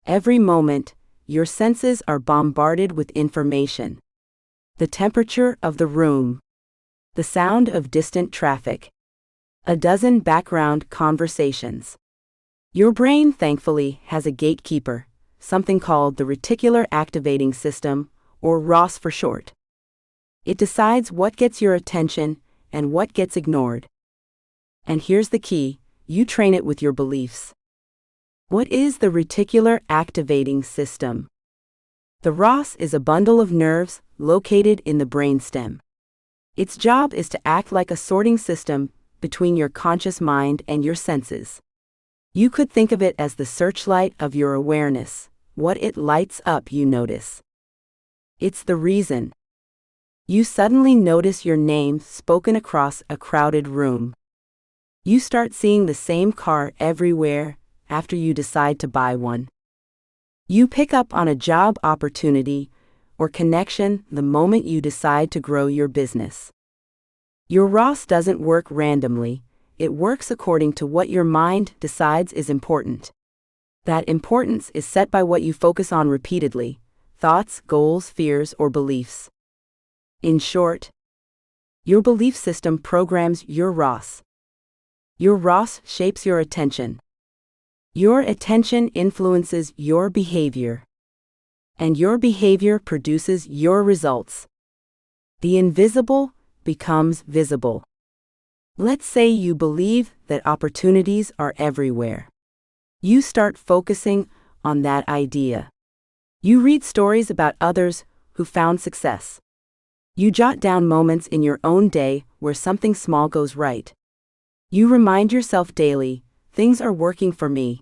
Every moment, your senses are bombarded with information. The temperature of the room, the sound of distant traffic, a dozen background conversations. Your brain, thankfully, has a gatekeeper, something called the reticular activating system, or ROS for short. It decides what gets your attention and what gets ignored. And here's the key. You train it with your beliefs. What is the reticular activating system? The ROS is a bundle of nerves located in the brainstem. Its job is to act like a sorting system between your conscious mind and your senses. You could think of it as the searchlight of your awareness. What it lights up, you notice. It's the reason you suddenly notice your name spoken across a crowded room. You start seeing the same car everywhere after you decide to buy one. You pick up on a job opportunity or connection the moment you decide to grow your business. Your ROS doesn't work randomly, it works according to what your mind decides is important. That importance is set by what you focus on repeatedly: thoughts, goals, fears, or beliefs. In short, your belief system programs your ROS. Your ROS shapes your attention. Your attention influences your behavior. And your behavior produces your results. The invisible becomes visible. Let's say you believe that opportunities are everywhere. You start focusing on that idea. You read stories about others who found success. You jot down moments in your own day where something small goes right. You remind yourself daily, things are working for me.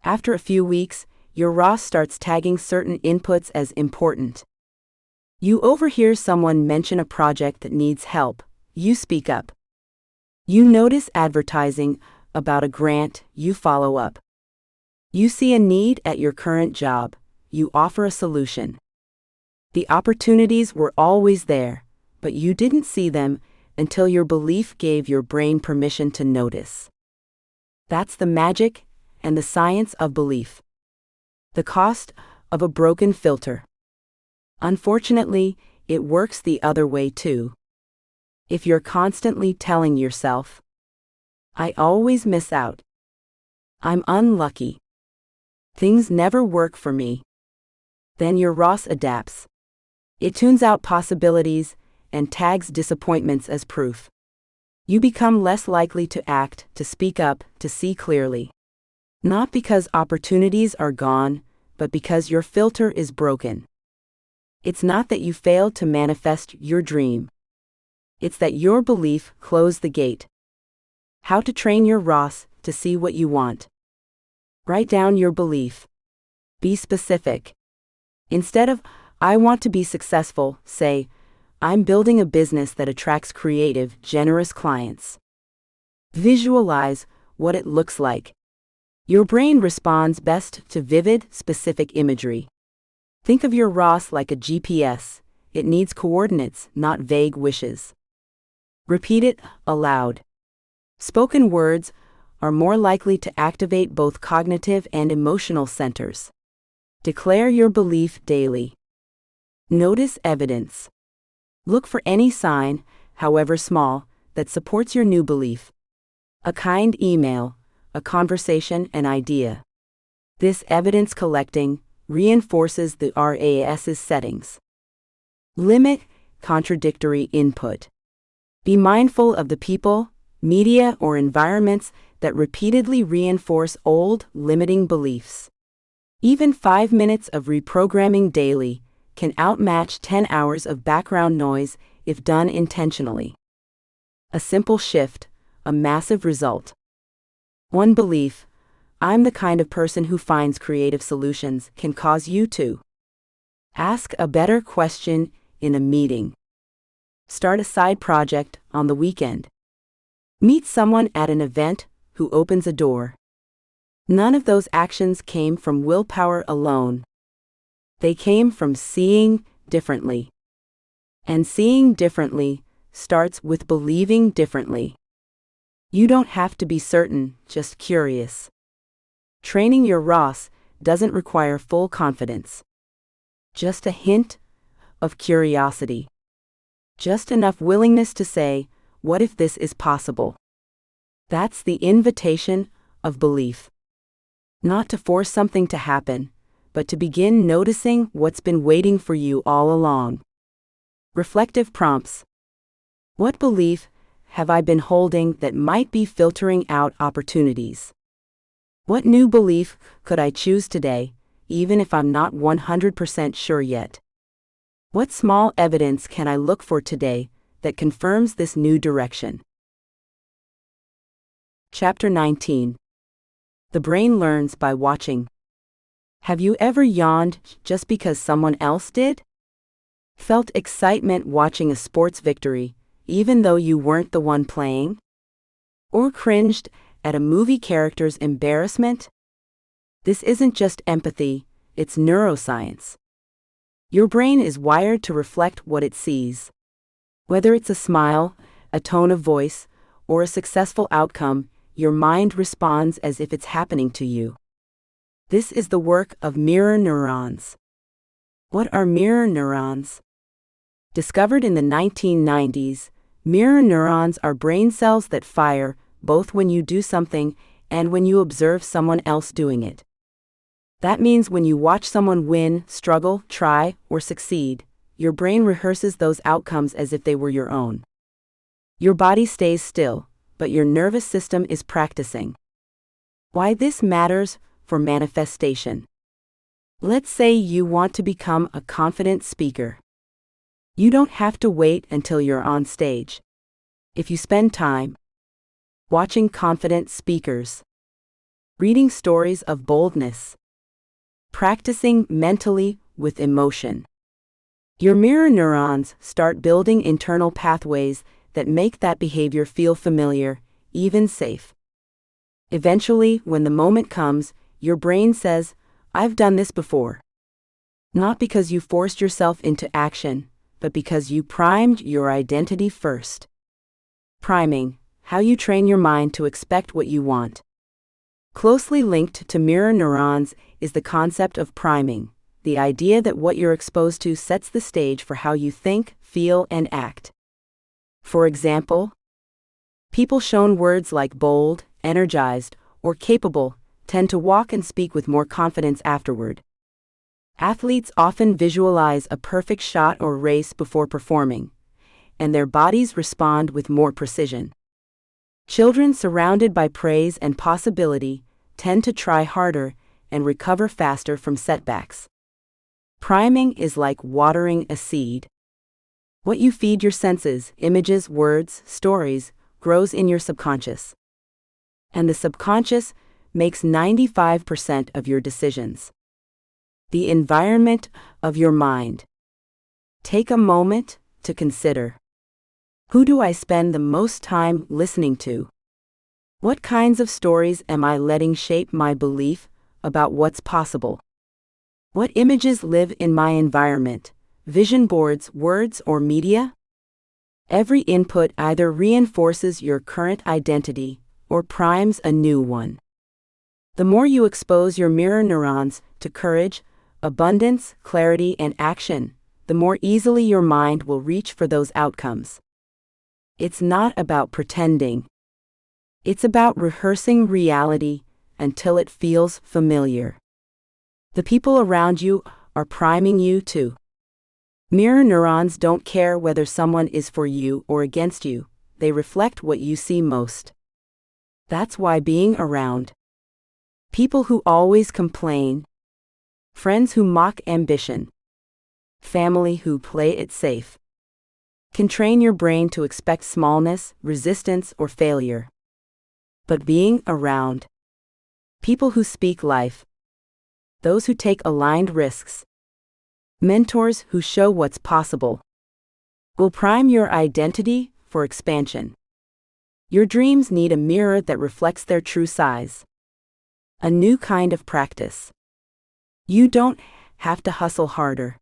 After a few weeks, your ROS starts tagging certain inputs as important. You overhear someone mention a project that needs help. You speak up. You notice advertising about a grant. You follow up. You see a need at your current job. You offer a solution. The opportunities were always there, but you didn't see them until your belief gave your brain permission to notice. That's the magic and the science of belief. The cost of a broken filter. Unfortunately, it works the other way too. If you're constantly telling yourself, I always miss out, I'm unlucky, things never work for me, then your ROS adapts. It tunes out possibilities and tags disappointments as proof. You become less likely to act, to speak up, to see clearly. Not because opportunities are gone, but because your filter is broken. It's not that you failed to manifest your dream. It's that your belief closed the gate. How to train your ROS to see what you want. Write down your belief. Be specific. Instead of, I want to be successful, say, I'm building a business that attracts creative, generous clients. Visualize what it looks like. Your brain responds best to vivid, specific imagery. Think of your ROS like a GPS. It needs coordinates, not vague wishes. Repeat it aloud. Spoken words are more likely to activate both cognitive and emotional centers. Declare your belief daily. Notice evidence. Look for any sign, however small, that supports your new belief. A kind email, a conversation, an idea. This evidence collecting reinforces the RAS's settings. Limit contradictory input. Be mindful of the people, media, or environments that repeatedly reinforce old, limiting beliefs. Even 5 minutes of reprogramming daily can outmatch 10 hours of background noise if done intentionally. A simple shift, a massive result. One belief, I'm the kind of person who finds creative solutions, can cause you to ask a better question in a meeting. Start a side project on the weekend. Meet someone at an event who opens a door. None of those actions came from willpower alone. They came from seeing differently. And seeing differently starts with believing differently. You don't have to be certain, just curious. Training your ROS doesn't require full confidence. Just a hint of curiosity. Just enough willingness to say, what if this is possible? That's the invitation of belief. Not to force something to happen, but to begin noticing what's been waiting for you all along. Reflective prompts. What belief have I been holding that might be filtering out opportunities? What new belief could I choose today, even if I'm not 100% sure yet? What small evidence can I look for today that confirms this new direction? Chapter 19. The brain learns by watching. Have you ever yawned just because someone else did? Felt excitement watching a sports victory, even though you weren't the one playing? Or cringed at a movie character's embarrassment? This isn't just empathy, it's neuroscience. Your brain is wired to reflect what it sees. Whether it's a smile, a tone of voice, or a successful outcome, your mind responds as if it's happening to you. This is the work of mirror neurons. What are mirror neurons? Discovered in the 1990s, mirror neurons are brain cells that fire both when you do something and when you observe someone else doing it. That means when you watch someone win, struggle, try, or succeed, your brain rehearses those outcomes as if they were your own. Your body stays still, but your nervous system is practicing. Why this matters for manifestation. Let's say you want to become a confident speaker. You don't have to wait until you're on stage. If you spend time watching confident speakers, reading stories of boldness, practicing mentally with emotion, your mirror neurons start building internal pathways that make that behavior feel familiar, even safe. Eventually, when the moment comes, your brain says, I've done this before. Not because you forced yourself into action, but because you primed your identity first. Priming, how you train your mind to expect what you want. Closely linked to mirror neurons is the concept of priming, the idea that what you're exposed to sets the stage for how you think, feel, and act. For example, people shown words like bold, energized, or capable tend to walk and speak with more confidence afterward. Athletes often visualize a perfect shot or race before performing, and their bodies respond with more precision. Children surrounded by praise and possibility tend to try harder and recover faster from setbacks. Priming is like watering a seed. What you feed your senses, images, words, stories, grows in your subconscious. And the subconscious makes 95% of your decisions. The environment of your mind. Take a moment to consider. Who do I spend the most time listening to? What kinds of stories am I letting shape my belief about what's possible? What images live in my environment, vision boards, words, or media? Every input either reinforces your current identity or primes a new one. The more you expose your mirror neurons to courage, abundance, clarity, and action, the more easily your mind will reach for those outcomes. It's not about pretending. It's about rehearsing reality until it feels familiar. The people around you are priming you too. Mirror neurons don't care whether someone is for you or against you, they reflect what you see most. That's why being around people who always complain, friends who mock ambition, family who play it safe, can train your brain to expect smallness, resistance, or failure. But being around people who speak life, those who take aligned risks, mentors who show what's possible, will prime your identity for expansion. Your dreams need a mirror that reflects their true size. A new kind of practice. You don't have to hustle harder.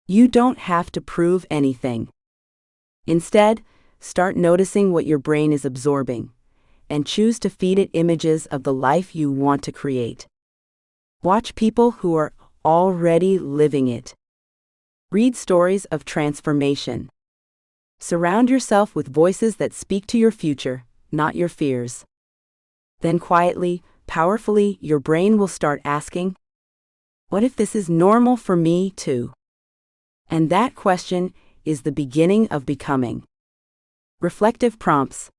You don't have to prove anything. Instead, start noticing what your brain is absorbing, and choose to feed it images of the life you want to create. Watch people who are already living it. Read stories of transformation. Surround yourself with voices that speak to your future, not your fears. Then quietly, powerfully, your brain will start asking, what if this is normal for me too? And that question is the beginning of becoming. Reflective prompts.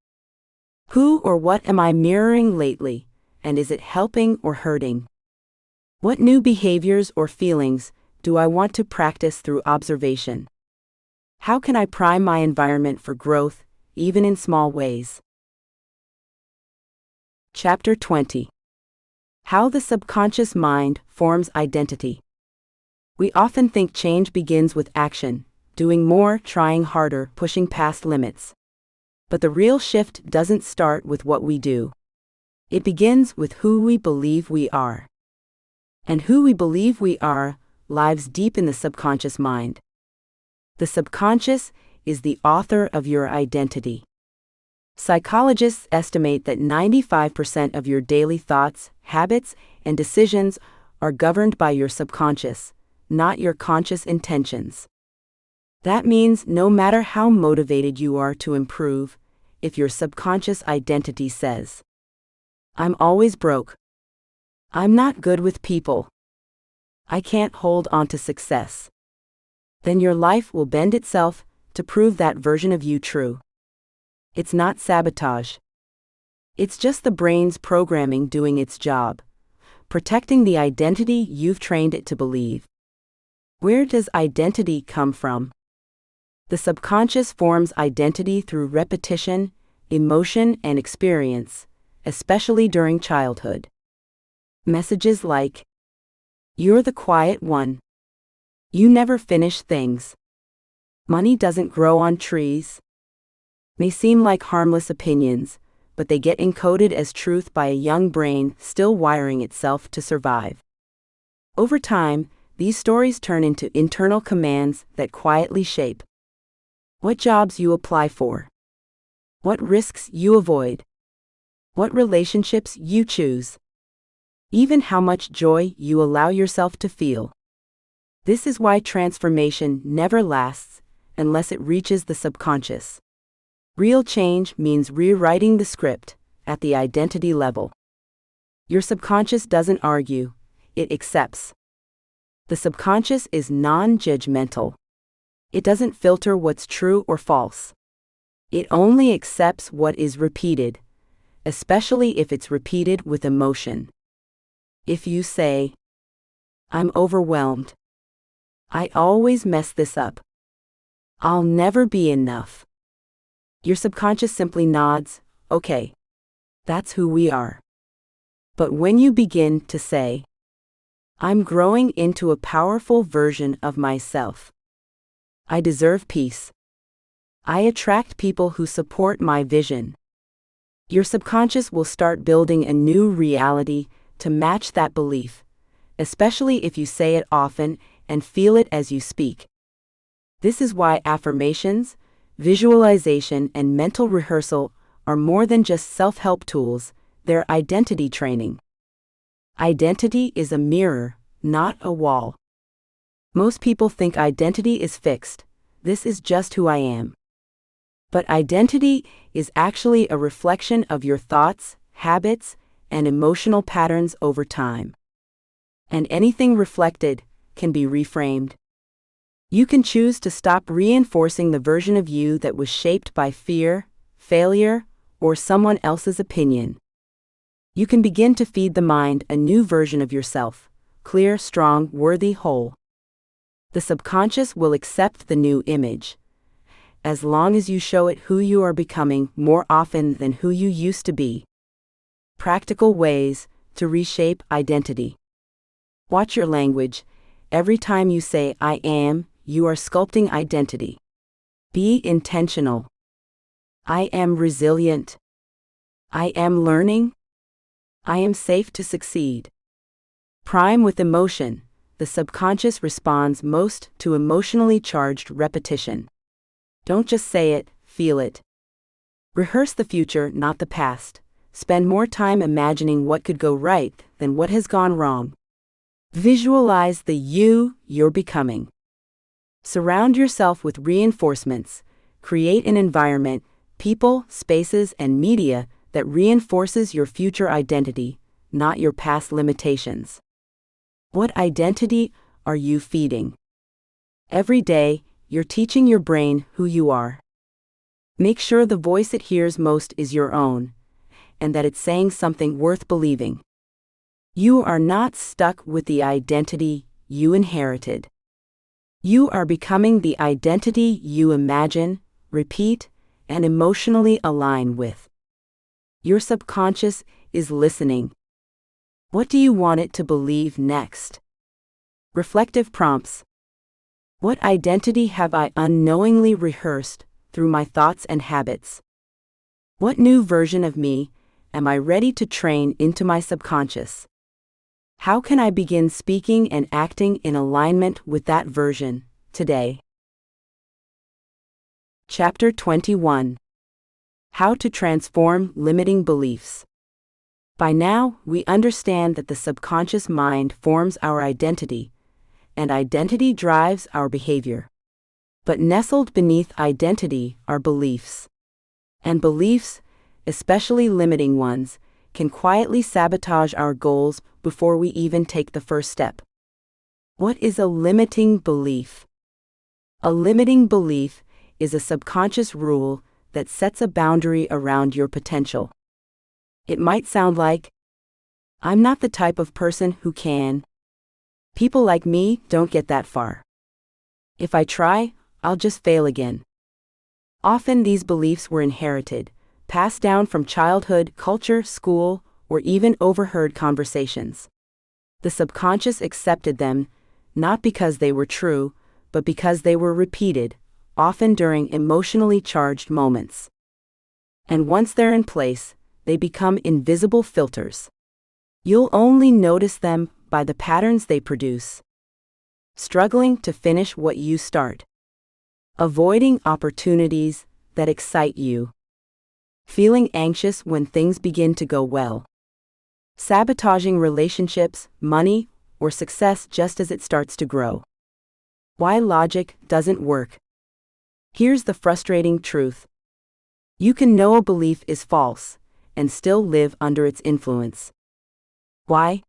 Who or what am I mirroring lately, and is it helping or hurting? What new behaviors or feelings do I want to practice through observation? How can I prime my environment for growth, even in small ways? Chapter 20. How the subconscious mind forms identity. We often think change begins with action, doing more, trying harder, pushing past limits. But the real shift doesn't start with what we do. It begins with who we believe we are. And who we believe we are lives deep in the subconscious mind. The subconscious is the author of your identity. Psychologists estimate that 95% of your daily thoughts, habits, and decisions are governed by your subconscious, not your conscious intentions. That means no matter how motivated you are to improve, if your subconscious identity says, I'm always broke, I'm not good with people, I can't hold on to success, then your life will bend itself to prove that version of you true. It's not sabotage. It's just the brain's programming doing its job, protecting the identity you've trained it to believe. Where does identity come from? The subconscious forms identity through repetition, emotion, and experience, especially during childhood. Messages like, you're the quiet one. You never finish things. Money doesn't grow on trees. May seem like harmless opinions, but they get encoded as truth by a young brain still wiring itself to survive. Over time, these stories turn into internal commands that quietly shape what jobs you apply for, what risks you avoid, what relationships you choose, even how much joy you allow yourself to feel. This is why transformation never lasts unless it reaches the subconscious. Real change means rewriting the script at the identity level. Your subconscious doesn't argue, it accepts. The subconscious is non-judgmental. It doesn't filter what's true or false. It only accepts what is repeated, especially if it's repeated with emotion. If you say, I'm overwhelmed, I always mess this up. I'll never be enough. Your subconscious simply nods, okay. That's who we are. But when you begin to say, I'm growing into a powerful version of myself. I deserve peace. I attract people who support my vision. Your subconscious will start building a new reality to match that belief, especially if you say it often and feel it as you speak. This is why affirmations, visualization, and mental rehearsal are more than just self-help tools, they're identity training. Identity is a mirror, not a wall. Most people think identity is fixed. This is just who I am. But identity is actually a reflection of your thoughts, habits, and emotional patterns over time. And anything reflected can be reframed. You can choose to stop reinforcing the version of you that was shaped by fear, failure, or someone else's opinion. You can begin to feed the mind a new version of yourself, clear, strong, worthy, whole. The subconscious will accept the new image, as long as you show it who you are becoming more often than who you used to be. Practical ways to reshape identity. Watch your language. Every time you say I am, you are sculpting identity. Be intentional. I am resilient. I am learning. I am safe to succeed. Prime with emotion. The subconscious responds most to emotionally charged repetition. Don't just say it, feel it. Rehearse the future, not the past. Spend more time imagining what could go right than what has gone wrong. Visualize the you you're becoming. Surround yourself with reinforcements. Create an environment, people, spaces, and media that reinforces your future identity, not your past limitations. What identity are you feeding? Every day, you're teaching your brain who you are. Make sure the voice it hears most is your own, and that it's saying something worth believing. You are not stuck with the identity you inherited. You are becoming the identity you imagine, repeat, and emotionally align with. Your subconscious is listening. What do you want it to believe next? Reflective prompts. What identity have I unknowingly rehearsed through my thoughts and habits? What new version of me am I ready to train into my subconscious? How can I begin speaking and acting in alignment with that version today? Chapter 21. How to transform limiting beliefs. By now, we understand that the subconscious mind forms our identity, and identity drives our behavior. But nestled beneath identity are beliefs. And beliefs, especially limiting ones, can quietly sabotage our goals before we even take the first step. What is a limiting belief? A limiting belief is a subconscious rule that sets a boundary around your potential. It might sound like, I'm not the type of person who can. People like me don't get that far. If I try, I'll just fail again. Often these beliefs were inherited, passed down from childhood, culture, school, or even overheard conversations. The subconscious accepted them, not because they were true, but because they were repeated, often during emotionally charged moments. And once they're in place, they become invisible filters. You'll only notice them by the patterns they produce. Struggling to finish what you start. Avoiding opportunities that excite you. Feeling anxious when things begin to go well. Sabotaging relationships, money, or success just as it starts to grow. Why logic doesn't work. Here's the frustrating truth. You can know a belief is false and still live under its influence. Why?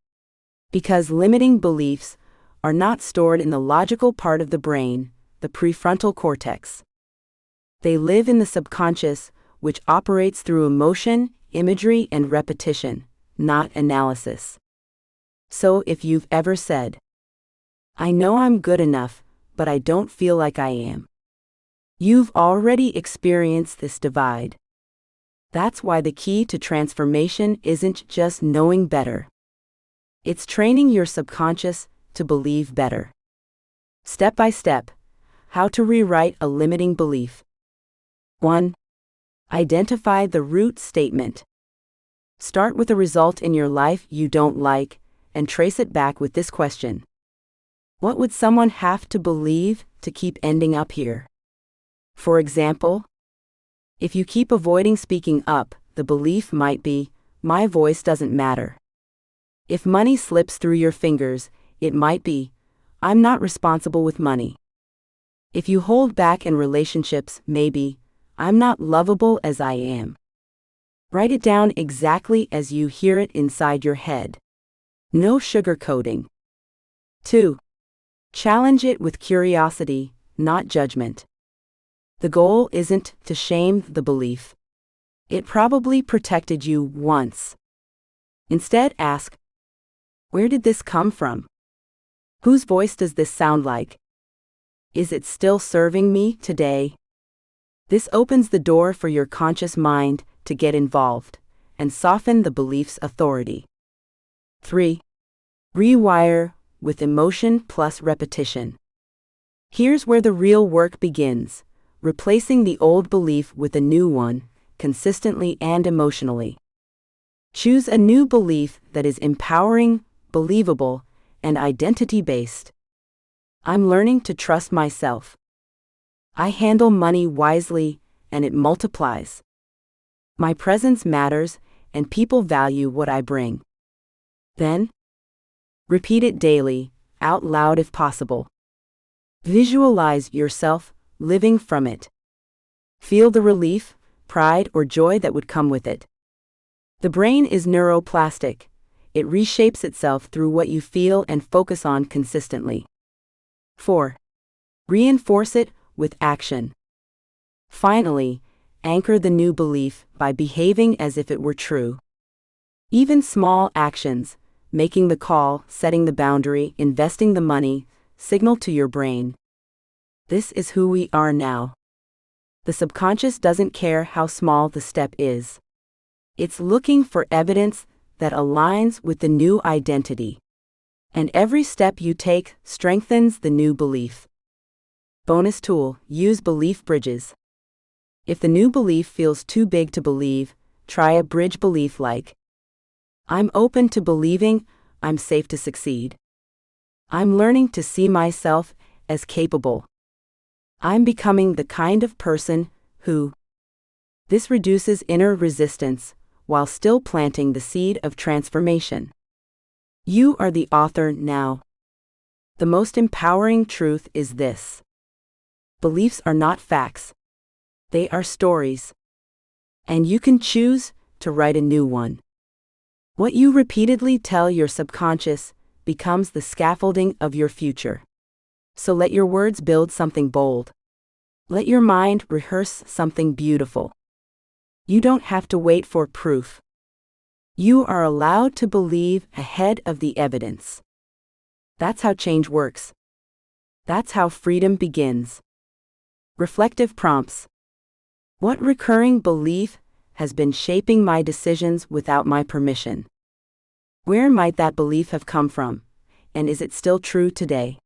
Because limiting beliefs are not stored in the logical part of the brain, the prefrontal cortex. They live in the subconscious, which operates through emotion, imagery, and repetition, not analysis. So if you've ever said, I know I'm good enough, but I don't feel like I am. You've already experienced this divide. That's why the key to transformation isn't just knowing better. It's training your subconscious to believe better. Step by step, how to rewrite a limiting belief. 1. Identify the root statement. Start with a result in your life you don't like and trace it back with this question. What would someone have to believe to keep ending up here? For example, if you keep avoiding speaking up, the belief might be, my voice doesn't matter. If money slips through your fingers, it might be, I'm not responsible with money. If you hold back in relationships, maybe, I'm not lovable as I am. Write it down exactly as you hear it inside your head. No sugarcoating. 2. Challenge it with curiosity, not judgment. The goal isn't to shame the belief. It probably protected you once. Instead, ask, where did this come from? Whose voice does this sound like? Is it still serving me today? This opens the door for your conscious mind to get involved and soften the belief's authority. 3. Rewire with emotion plus repetition. Here's where the real work begins, replacing the old belief with a new one, consistently and emotionally. Choose a new belief that is empowering, believable, and identity-based. I'm learning to trust myself. I handle money wisely, and it multiplies. My presence matters, and people value what I bring. Then, repeat it daily, out loud if possible. Visualize yourself living from it. Feel the relief, pride, or joy that would come with it. The brain is neuroplastic. It reshapes itself through what you feel and focus on consistently. 4. Reinforce it with action. Finally, anchor the new belief by behaving as if it were true. Even small actions, making the call, setting the boundary, investing the money, signal to your brain. This is who we are now. The subconscious doesn't care how small the step is. It's looking for evidence that aligns with the new identity. And every step you take strengthens the new belief. Bonus tool, use belief bridges. If the new belief feels too big to believe, try a bridge belief like, I'm open to believing I'm safe to succeed. I'm learning to see myself as capable. I'm becoming the kind of person who. This reduces inner resistance while still planting the seed of transformation. You are the author now. The most empowering truth is this. Beliefs are not facts. They are stories. And you can choose to write a new one. What you repeatedly tell your subconscious becomes the scaffolding of your future. So let your words build something bold. Let your mind rehearse something beautiful. You don't have to wait for proof. You are allowed to believe ahead of the evidence. That's how change works. That's how freedom begins. Reflective prompts. What recurring belief has been shaping my decisions without my permission? Where might that belief have come from, and is it still true today?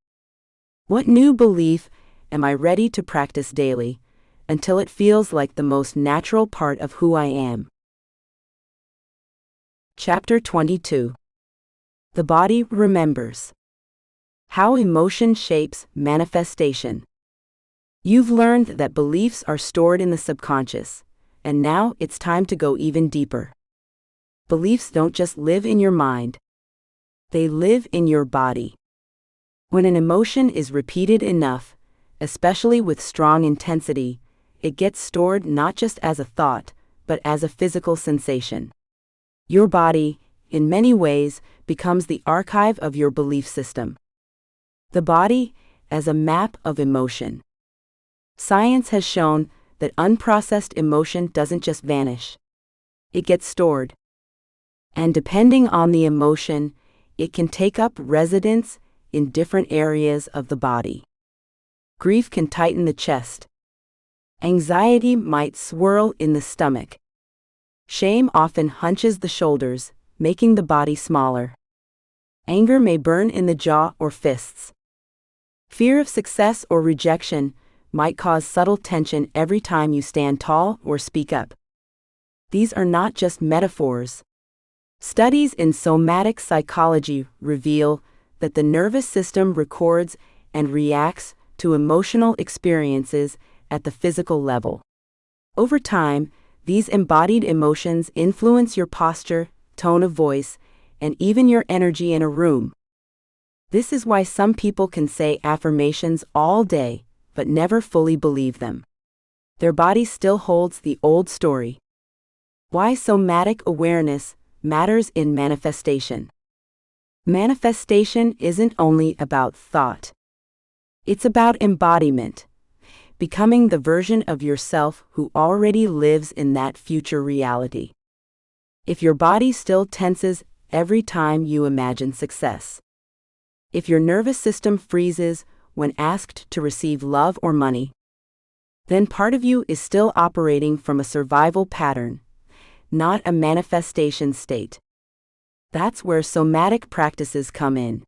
What new belief am I ready to practice daily, until it feels like the most natural part of who I am? Chapter 22. The Body Remembers. How Emotion Shapes Manifestation. You've learned that beliefs are stored in the subconscious, and now it's time to go even deeper. Beliefs don't just live in your mind. They live in your body. When an emotion is repeated enough, especially with strong intensity, it gets stored not just as a thought, but as a physical sensation. Your body, in many ways, becomes the archive of your belief system. The body as a map of emotion. Science has shown that unprocessed emotion doesn't just vanish. It gets stored. And depending on the emotion, it can take up residence in different areas of the body. Grief can tighten the chest. Anxiety might swirl in the stomach. Shame often hunches the shoulders, making the body smaller. Anger may burn in the jaw or fists. Fear of success or rejection might cause subtle tension every time you stand tall or speak up. These are not just metaphors. Studies in somatic psychology reveal that the nervous system records and reacts to emotional experiences at the physical level. Over time, these embodied emotions influence your posture, tone of voice, and even your energy in a room. This is why some people can say affirmations all day, but never fully believe them. Their body still holds the old story. Why somatic awareness matters in manifestation. Manifestation isn't only about thought. It's about embodiment, becoming the version of yourself who already lives in that future reality. If your body still tenses every time you imagine success, if your nervous system freezes when asked to receive love or money, then part of you is still operating from a survival pattern, not a manifestation state. That's where somatic practices come in.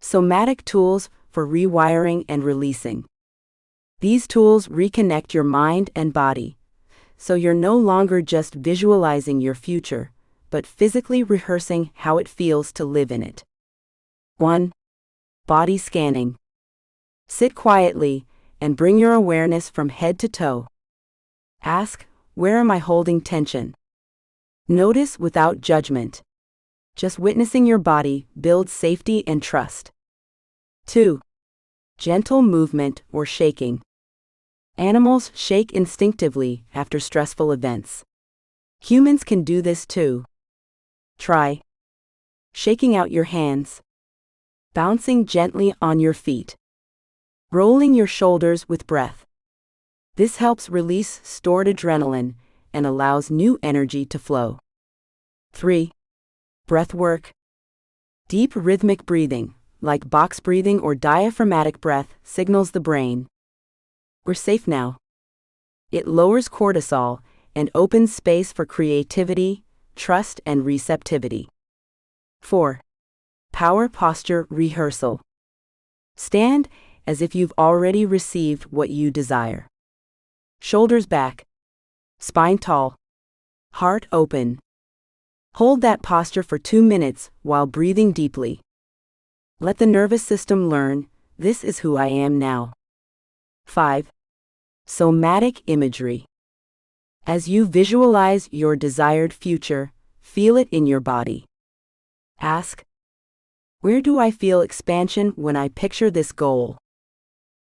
Somatic tools for rewiring and releasing. These tools reconnect your mind and body, so you're no longer just visualizing your future, but physically rehearsing how it feels to live in it. 1. Body scanning. Sit quietly and bring your awareness from head to toe. Ask, where am I holding tension? Notice without judgment. Just witnessing your body builds safety and trust. 2. Gentle movement or shaking. Animals shake instinctively after stressful events. Humans can do this too. Try shaking out your hands, bouncing gently on your feet, rolling your shoulders with breath. This helps release stored adrenaline and allows new energy to flow. 3. Breath work. Deep rhythmic breathing, like box breathing or diaphragmatic breath, signals the brain, we're safe now. It lowers cortisol and opens space for creativity, trust, and receptivity. 4. Power posture rehearsal. Stand as if you've already received what you desire. Shoulders back, spine tall, heart open. Hold that posture for 2 minutes while breathing deeply. Let the nervous system learn, this is who I am now. 5. Somatic imagery. As you visualize your desired future, feel it in your body. Ask, where do I feel expansion when I picture this goal?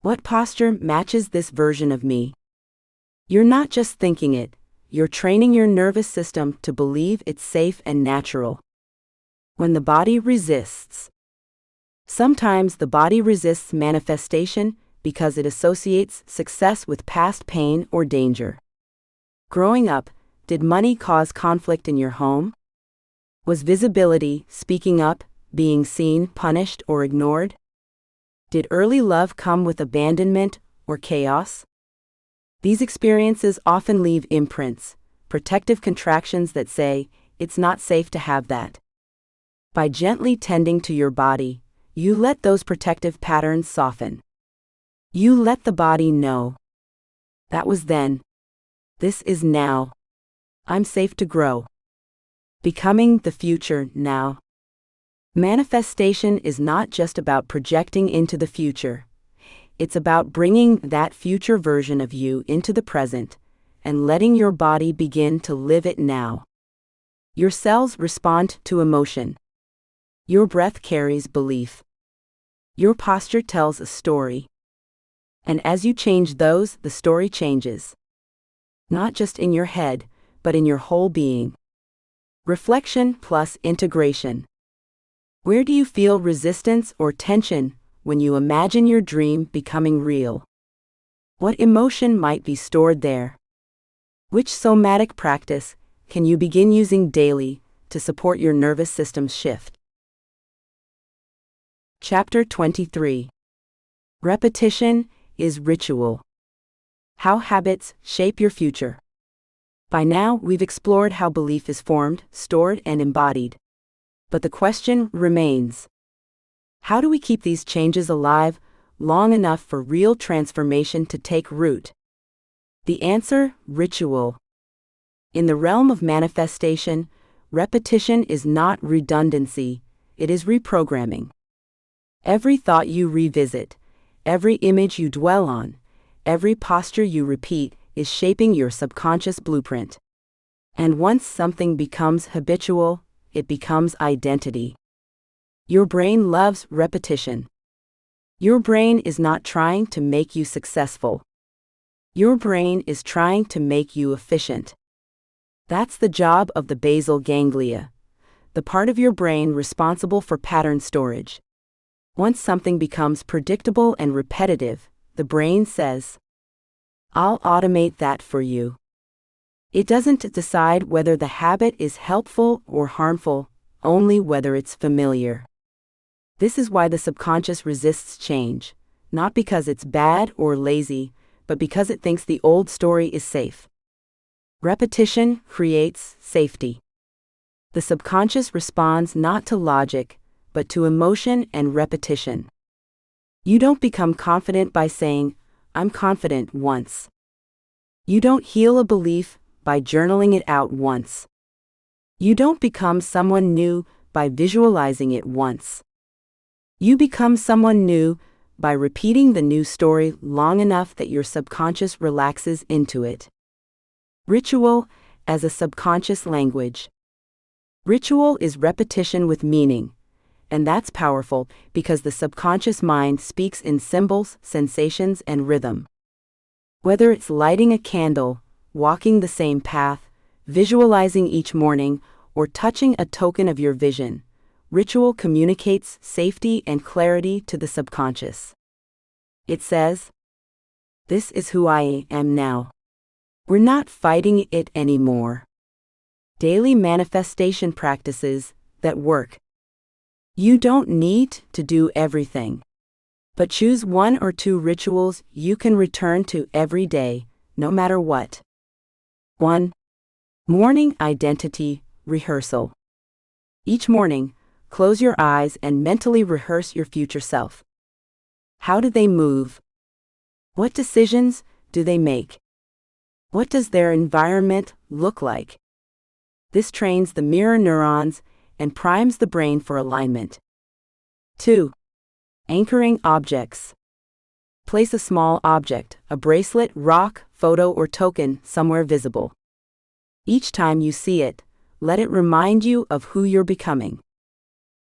What posture matches this version of me? You're not just thinking it, you're training your nervous system to believe it's safe and natural. When the body resists. Sometimes the body resists manifestation because it associates success with past pain or danger. Growing up, did money cause conflict in your home? Was visibility, speaking up, being seen, punished, or ignored? Did early love come with abandonment or chaos? These experiences often leave imprints, protective contractions that say, it's not safe to have that. By gently tending to your body, you let those protective patterns soften. You let the body know. That was then. This is now. I'm safe to grow. Becoming the future now. Manifestation is not just about projecting into the future. It's about bringing that future version of you into the present and letting your body begin to live it now. Your cells respond to emotion. Your breath carries belief. Your posture tells a story. And as you change those, the story changes. Not just in your head, but in your whole being. Reflection plus integration. Where do you feel resistance or tension when you imagine your dream becoming real? What emotion might be stored there? Which somatic practice can you begin using daily to support your nervous system's shift? Chapter 23. Repetition is ritual. How habits shape your future. By now, we've explored how belief is formed, stored, and embodied. But the question remains: how do we keep these changes alive long enough for real transformation to take root? The answer: ritual. In the realm of manifestation, repetition is not redundancy, it is reprogramming. Every thought you revisit, every image you dwell on, every posture you repeat is shaping your subconscious blueprint. And once something becomes habitual, it becomes identity. Your brain loves repetition. Your brain is not trying to make you successful. Your brain is trying to make you efficient. That's the job of the basal ganglia, the part of your brain responsible for pattern storage. Once something becomes predictable and repetitive, the brain says, "I'll automate that for you." It doesn't decide whether the habit is helpful or harmful, only whether it's familiar. This is why the subconscious resists change, not because it's bad or lazy, but because it thinks the old story is safe. Repetition creates safety. The subconscious responds not to logic, but to emotion and repetition. You don't become confident by saying, "I'm confident," once. You don't heal a belief by journaling it out once. You don't become someone new by visualizing it once. You become someone new by repeating the new story long enough that your subconscious relaxes into it. Ritual as a subconscious language. Ritual is repetition with meaning, and that's powerful because the subconscious mind speaks in symbols, sensations, and rhythm. Whether it's lighting a candle, walking the same path, visualizing each morning, or touching a token of your vision, ritual communicates safety and clarity to the subconscious. It says, "This is who I am now." We're not fighting it anymore. Daily manifestation practices that work. You don't need to do everything, but choose one or two rituals you can return to every day, no matter what. 1. Morning identity rehearsal. Each morning, close your eyes and mentally rehearse your future self. How do they move? What decisions do they make? What does their environment look like? This trains the mirror neurons and primes the brain for alignment. 2. Anchoring objects. Place a small object, a bracelet, rock, photo, or token, somewhere visible. Each time you see it, let it remind you of who you're becoming.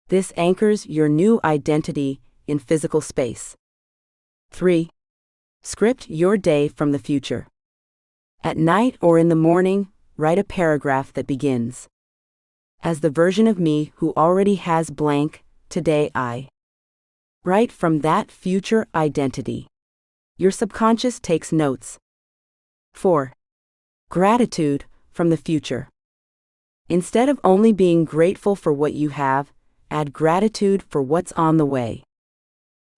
This anchors your new identity in physical space. 3. Script your day from the future. At night or in the morning, write a paragraph that begins, "As the version of me who already has blank, today I." Write from that future identity. Your subconscious takes notes. 4. Gratitude from the future. Instead of only being grateful for what you have, add gratitude for what's on the way.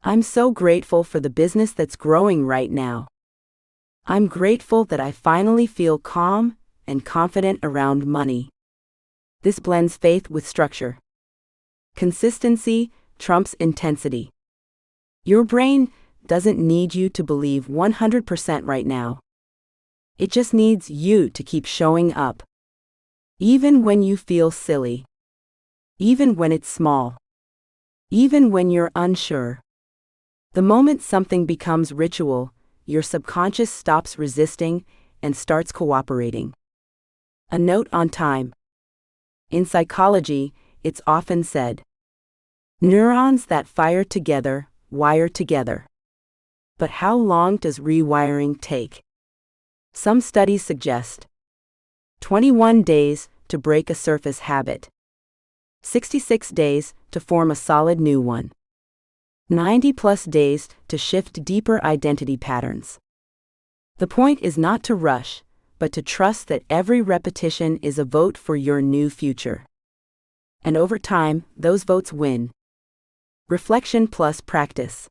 I'm so grateful for the business that's growing right now. I'm grateful that I finally feel calm and confident around money. This blends faith with structure. Consistency trumps intensity. Your brain doesn't need you to believe 100% right now. It just needs you to keep showing up. Even when you feel silly. Even when it's small. Even when you're unsure. The moment something becomes ritual, your subconscious stops resisting and starts cooperating. A note on time. In psychology, it's often said, neurons that fire together, wire together. But how long does rewiring take? Some studies suggest 21 days to break a surface habit, 66 days to form a solid new one, 90+ days to shift deeper identity patterns. The point is not to rush, but to trust that every repetition is a vote for your new future. And over time, those votes win. Reflection plus practice.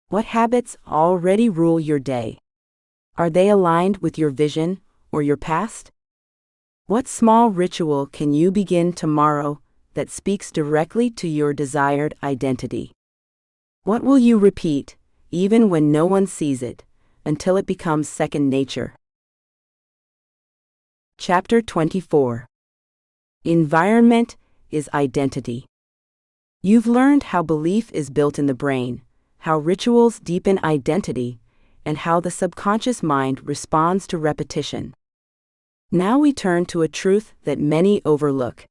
What habits already rule your day? Are they aligned with your vision or your past? What small ritual can you begin tomorrow that speaks directly to your desired identity? What will you repeat, even when no one sees it, until it becomes second nature? Chapter 24. Environment is identity. You've learned how belief is built in the brain, how rituals deepen identity, and how the subconscious mind responds to repetition. Now we turn to a truth that many overlook.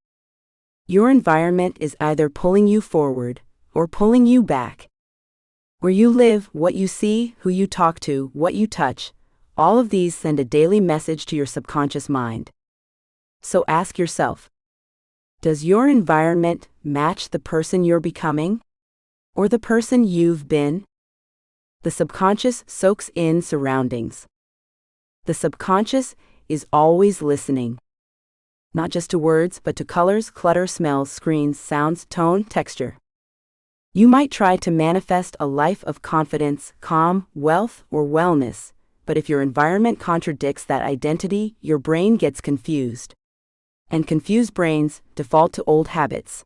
Your environment is either pulling you forward or pulling you back. Where you live, what you see, who you talk to, what you touch, all of these send a daily message to your subconscious mind. So ask yourself, does your environment match the person you're becoming? Or the person you've been? The subconscious soaks in surroundings. The subconscious is always listening. Not just to words, but to colors, clutter, smells, screens, sounds, tone, texture. You might try to manifest a life of confidence, calm, wealth, or wellness, but if your environment contradicts that identity, your brain gets confused. And confused brains default to old habits.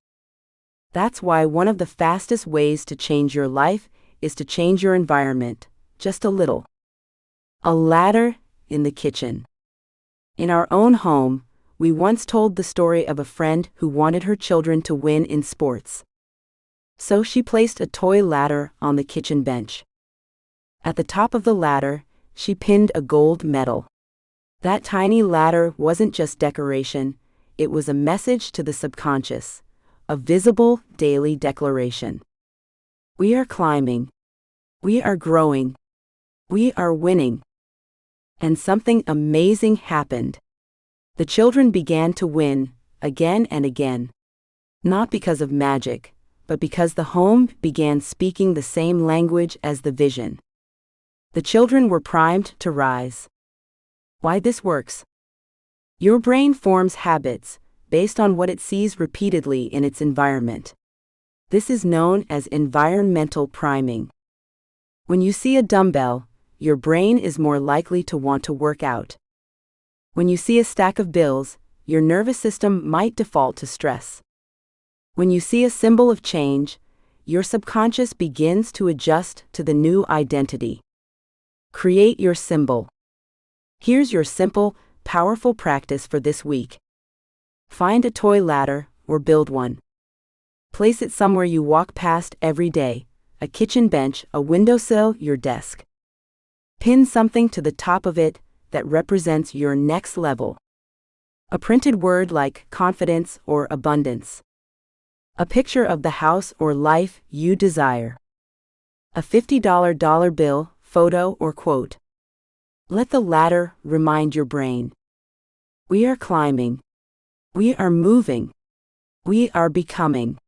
That's why one of the fastest ways to change your life is to change your environment, just a little. A ladder in the kitchen. In our own home, we once told the story of a friend who wanted her children to win in sports. So she placed a toy ladder on the kitchen bench. At the top of the ladder, she pinned a gold medal. That tiny ladder wasn't just decoration, it was a message to the subconscious, a visible daily declaration. We are climbing. We are growing. We are winning. And something amazing happened. The children began to win, again and again. Not because of magic, but because the home began speaking the same language as the vision. The children were primed to rise. Why this works? Your brain forms habits based on what it sees repeatedly in its environment. This is known as environmental priming. When you see a dumbbell, your brain is more likely to want to work out. When you see a stack of bills, your nervous system might default to stress. When you see a symbol of change, your subconscious begins to adjust to the new identity. Create your symbol. Here's your simple, powerful practice for this week. Find a toy ladder or build one. Place it somewhere you walk past every day, a kitchen bench, a windowsill, your desk. Pin something to the top of it that represents your next level. A printed word like confidence or abundance. A picture of the house or life you desire. A $50 bill, photo, or quote. Let the ladder remind your brain. We are climbing. We are moving. We are becoming.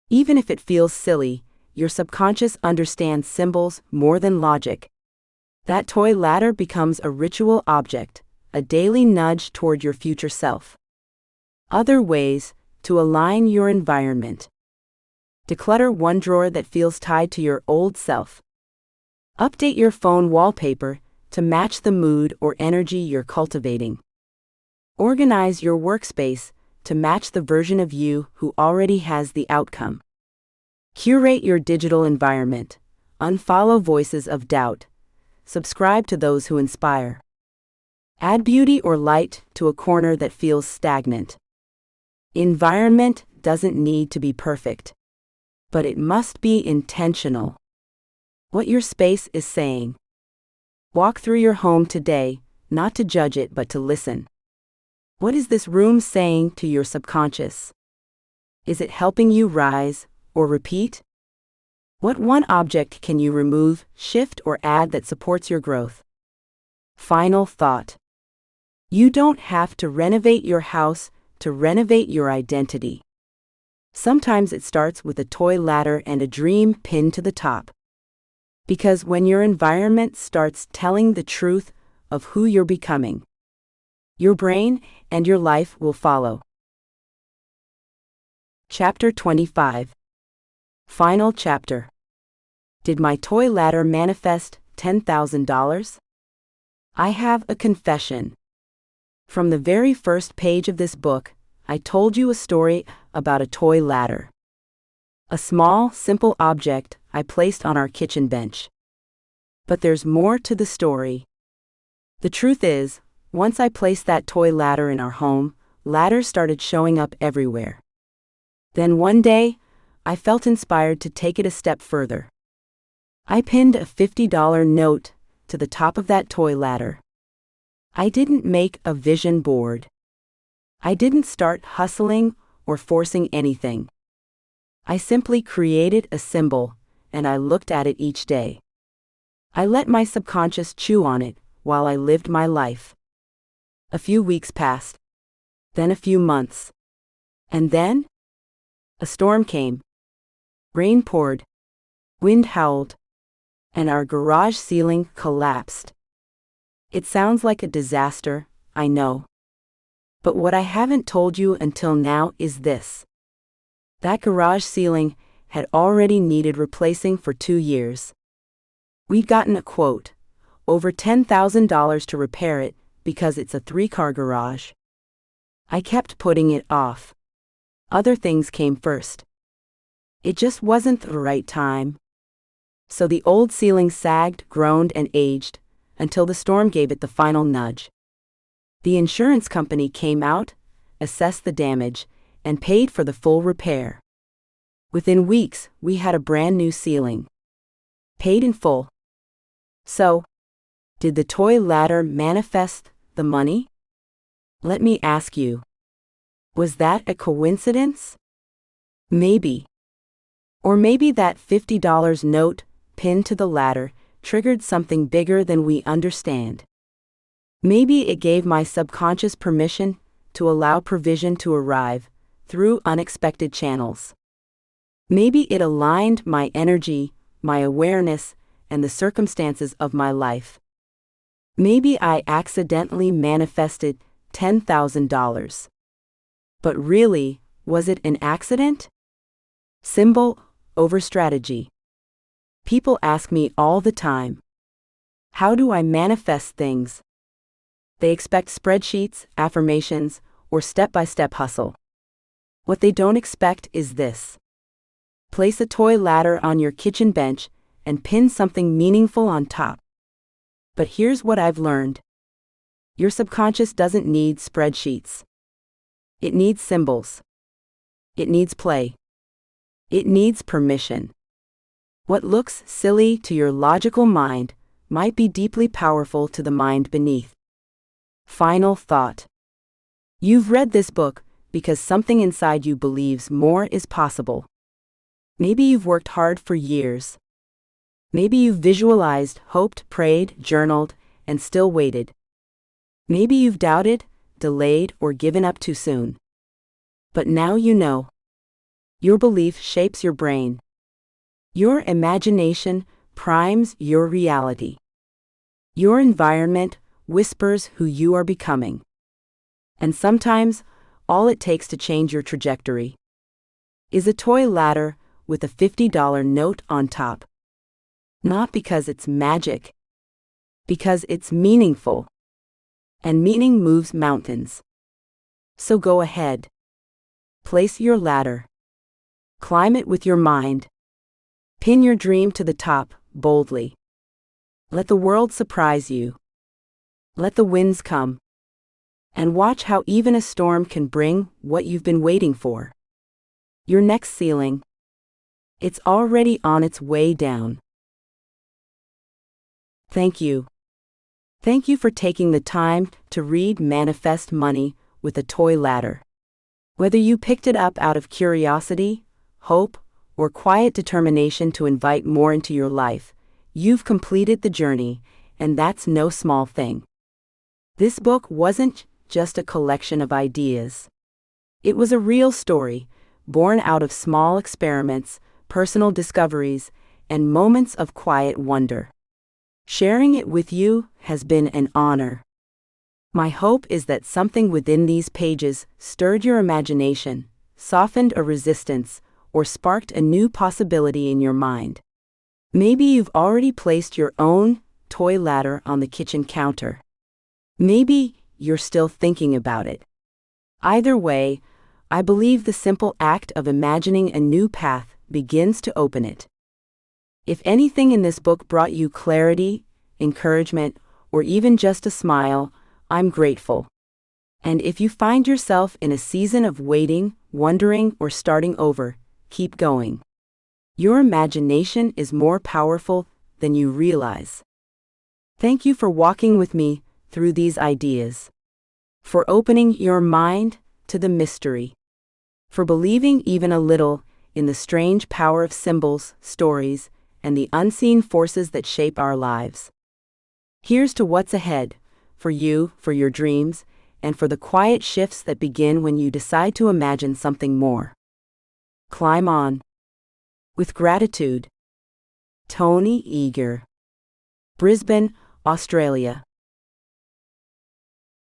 Even if it feels silly, your subconscious understands symbols more than logic. That toy ladder becomes a ritual object, a daily nudge toward your future self. Other ways to align your environment. Declutter one drawer that feels tied to your old self. Update your phone wallpaper to match the mood or energy you're cultivating. Organize your workspace to match the version of you who already has the outcome. Curate your digital environment. Unfollow voices of doubt. Subscribe to those who inspire. Add beauty or light to a corner that feels stagnant. Environment doesn't need to be perfect, but it must be intentional. What your space is saying. Walk through your home today, not to judge it but to listen. What is this room saying to your subconscious? Is it helping you rise or repeat? What one object can you remove, shift, or add that supports your growth? Final thought. You don't have to renovate your house to renovate your identity. Sometimes it starts with a toy ladder and a dream pinned to the top. Because when your environment starts telling the truth of who you're becoming, your brain and your life will follow. Chapter 25. Final chapter. Did my toy ladder manifest $10,000? I have a confession. From the very first page of this book, I told you a story about a toy ladder. A small, simple object I placed on our kitchen bench. But there's more to the story. The truth is, once I placed that toy ladder in our home, ladders started showing up everywhere. Then one day, I felt inspired to take it a step further. I pinned a $50 note to the top of that toy ladder. I didn't make a vision board. I didn't start hustling or forcing anything. I simply created a symbol, and I looked at it each day. I let my subconscious chew on it while I lived my life. A few weeks passed, then a few months, and then a storm came. Rain poured, wind howled, and our garage ceiling collapsed. It sounds like a disaster, I know. But what I haven't told you until now is this. That garage ceiling had already needed replacing for 2 years. We'd gotten a quote, over $10,000 to repair it because it's a 3-car garage. I kept putting it off. Other things came first. It just wasn't the right time. So the old ceiling sagged, groaned, and aged, until the storm gave it the final nudge. The insurance company came out, assessed the damage, and paid for the full repair. Within weeks, we had a brand new ceiling. Paid in full. So, did the toy ladder manifest the money? Let me ask you. Was that a coincidence? Maybe. Or maybe that $50 note pinned to the ladder triggered something bigger than we understand. Maybe it gave my subconscious permission to allow provision to arrive through unexpected channels. Maybe it aligned my energy, my awareness, and the circumstances of my life. Maybe I accidentally manifested $10,000. But really, was it an accident? Symbol over strategy. People ask me all the time, how do I manifest things? They expect spreadsheets, affirmations, or step-by-step hustle. What they don't expect is this. Place a toy ladder on your kitchen bench and pin something meaningful on top. But here's what I've learned. Your subconscious doesn't need spreadsheets. It needs symbols. It needs play. It needs permission. What looks silly to your logical mind might be deeply powerful to the mind beneath. Final thought. You've read this book because something inside you believes more is possible. Maybe you've worked hard for years. Maybe you've visualized, hoped, prayed, journaled, and still waited. Maybe you've doubted, delayed, or given up too soon. But now you know. Your belief shapes your brain. Your imagination primes your reality. Your environment whispers who you are becoming. And sometimes, all it takes to change your trajectory is a toy ladder with a $50 note on top. Not because it's magic, because it's meaningful. And meaning moves mountains. So go ahead. Place your ladder. Climb it with your mind. Pin your dream to the top, boldly. Let the world surprise you. Let the winds come. And watch how even a storm can bring what you've been waiting for. Your next ceiling. It's already on its way down. Thank you. Thank you for taking the time to read Manifest Money with a Toy Ladder. Whether you picked it up out of curiosity, hope, or quiet determination to invite more into your life, you've completed the journey, and that's no small thing. This book wasn't just a collection of ideas. It was a real story, born out of small experiments, personal discoveries, and moments of quiet wonder. Sharing it with you has been an honor. My hope is that something within these pages stirred your imagination, softened a resistance, or sparked a new possibility in your mind. Maybe you've already placed your own toy ladder on the kitchen counter. Maybe you're still thinking about it. Either way, I believe the simple act of imagining a new path begins to open it. If anything in this book brought you clarity, encouragement, or even just a smile, I'm grateful. And if you find yourself in a season of waiting, wondering, or starting over, keep going. Your imagination is more powerful than you realize. Thank you for walking with me through these ideas, for opening your mind to the mystery, for believing even a little in the strange power of symbols, stories, and the unseen forces that shape our lives. Here's to what's ahead, for you, for your dreams, and for the quiet shifts that begin when you decide to imagine something more. Climb on. With gratitude. Tony Egar. Brisbane, Australia.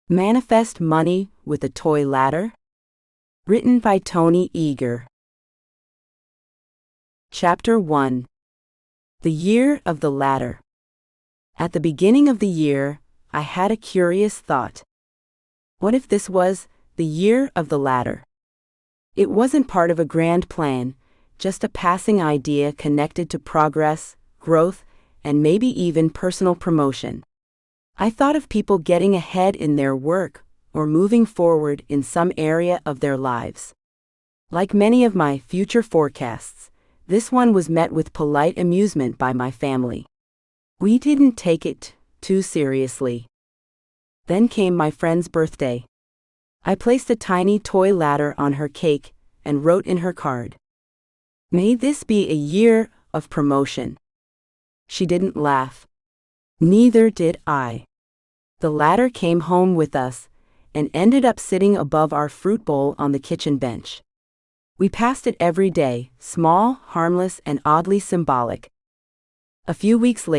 Manifest Money with a Toy Ladder? Written by Tony Egar. Chapter 1. The Year of the Ladder. At the beginning of the year, I had a curious thought. What if this was the year of the ladder? It wasn't part of a grand plan, just a passing idea connected to progress, growth, and maybe even personal promotion. I thought of people getting ahead in their work or moving forward in some area of their lives. Like many of my future forecasts, this one was met with polite amusement by my family. We didn't take it too seriously. Then came my friend's birthday. I placed a tiny toy ladder on her cake and wrote in her card, "May this be a year of promotion." She didn't laugh. Neither did I. The ladder came home with us and ended up sitting above our fruit bowl on the kitchen bench. We passed it every day, small, harmless, and oddly symbolic. A few weeks later,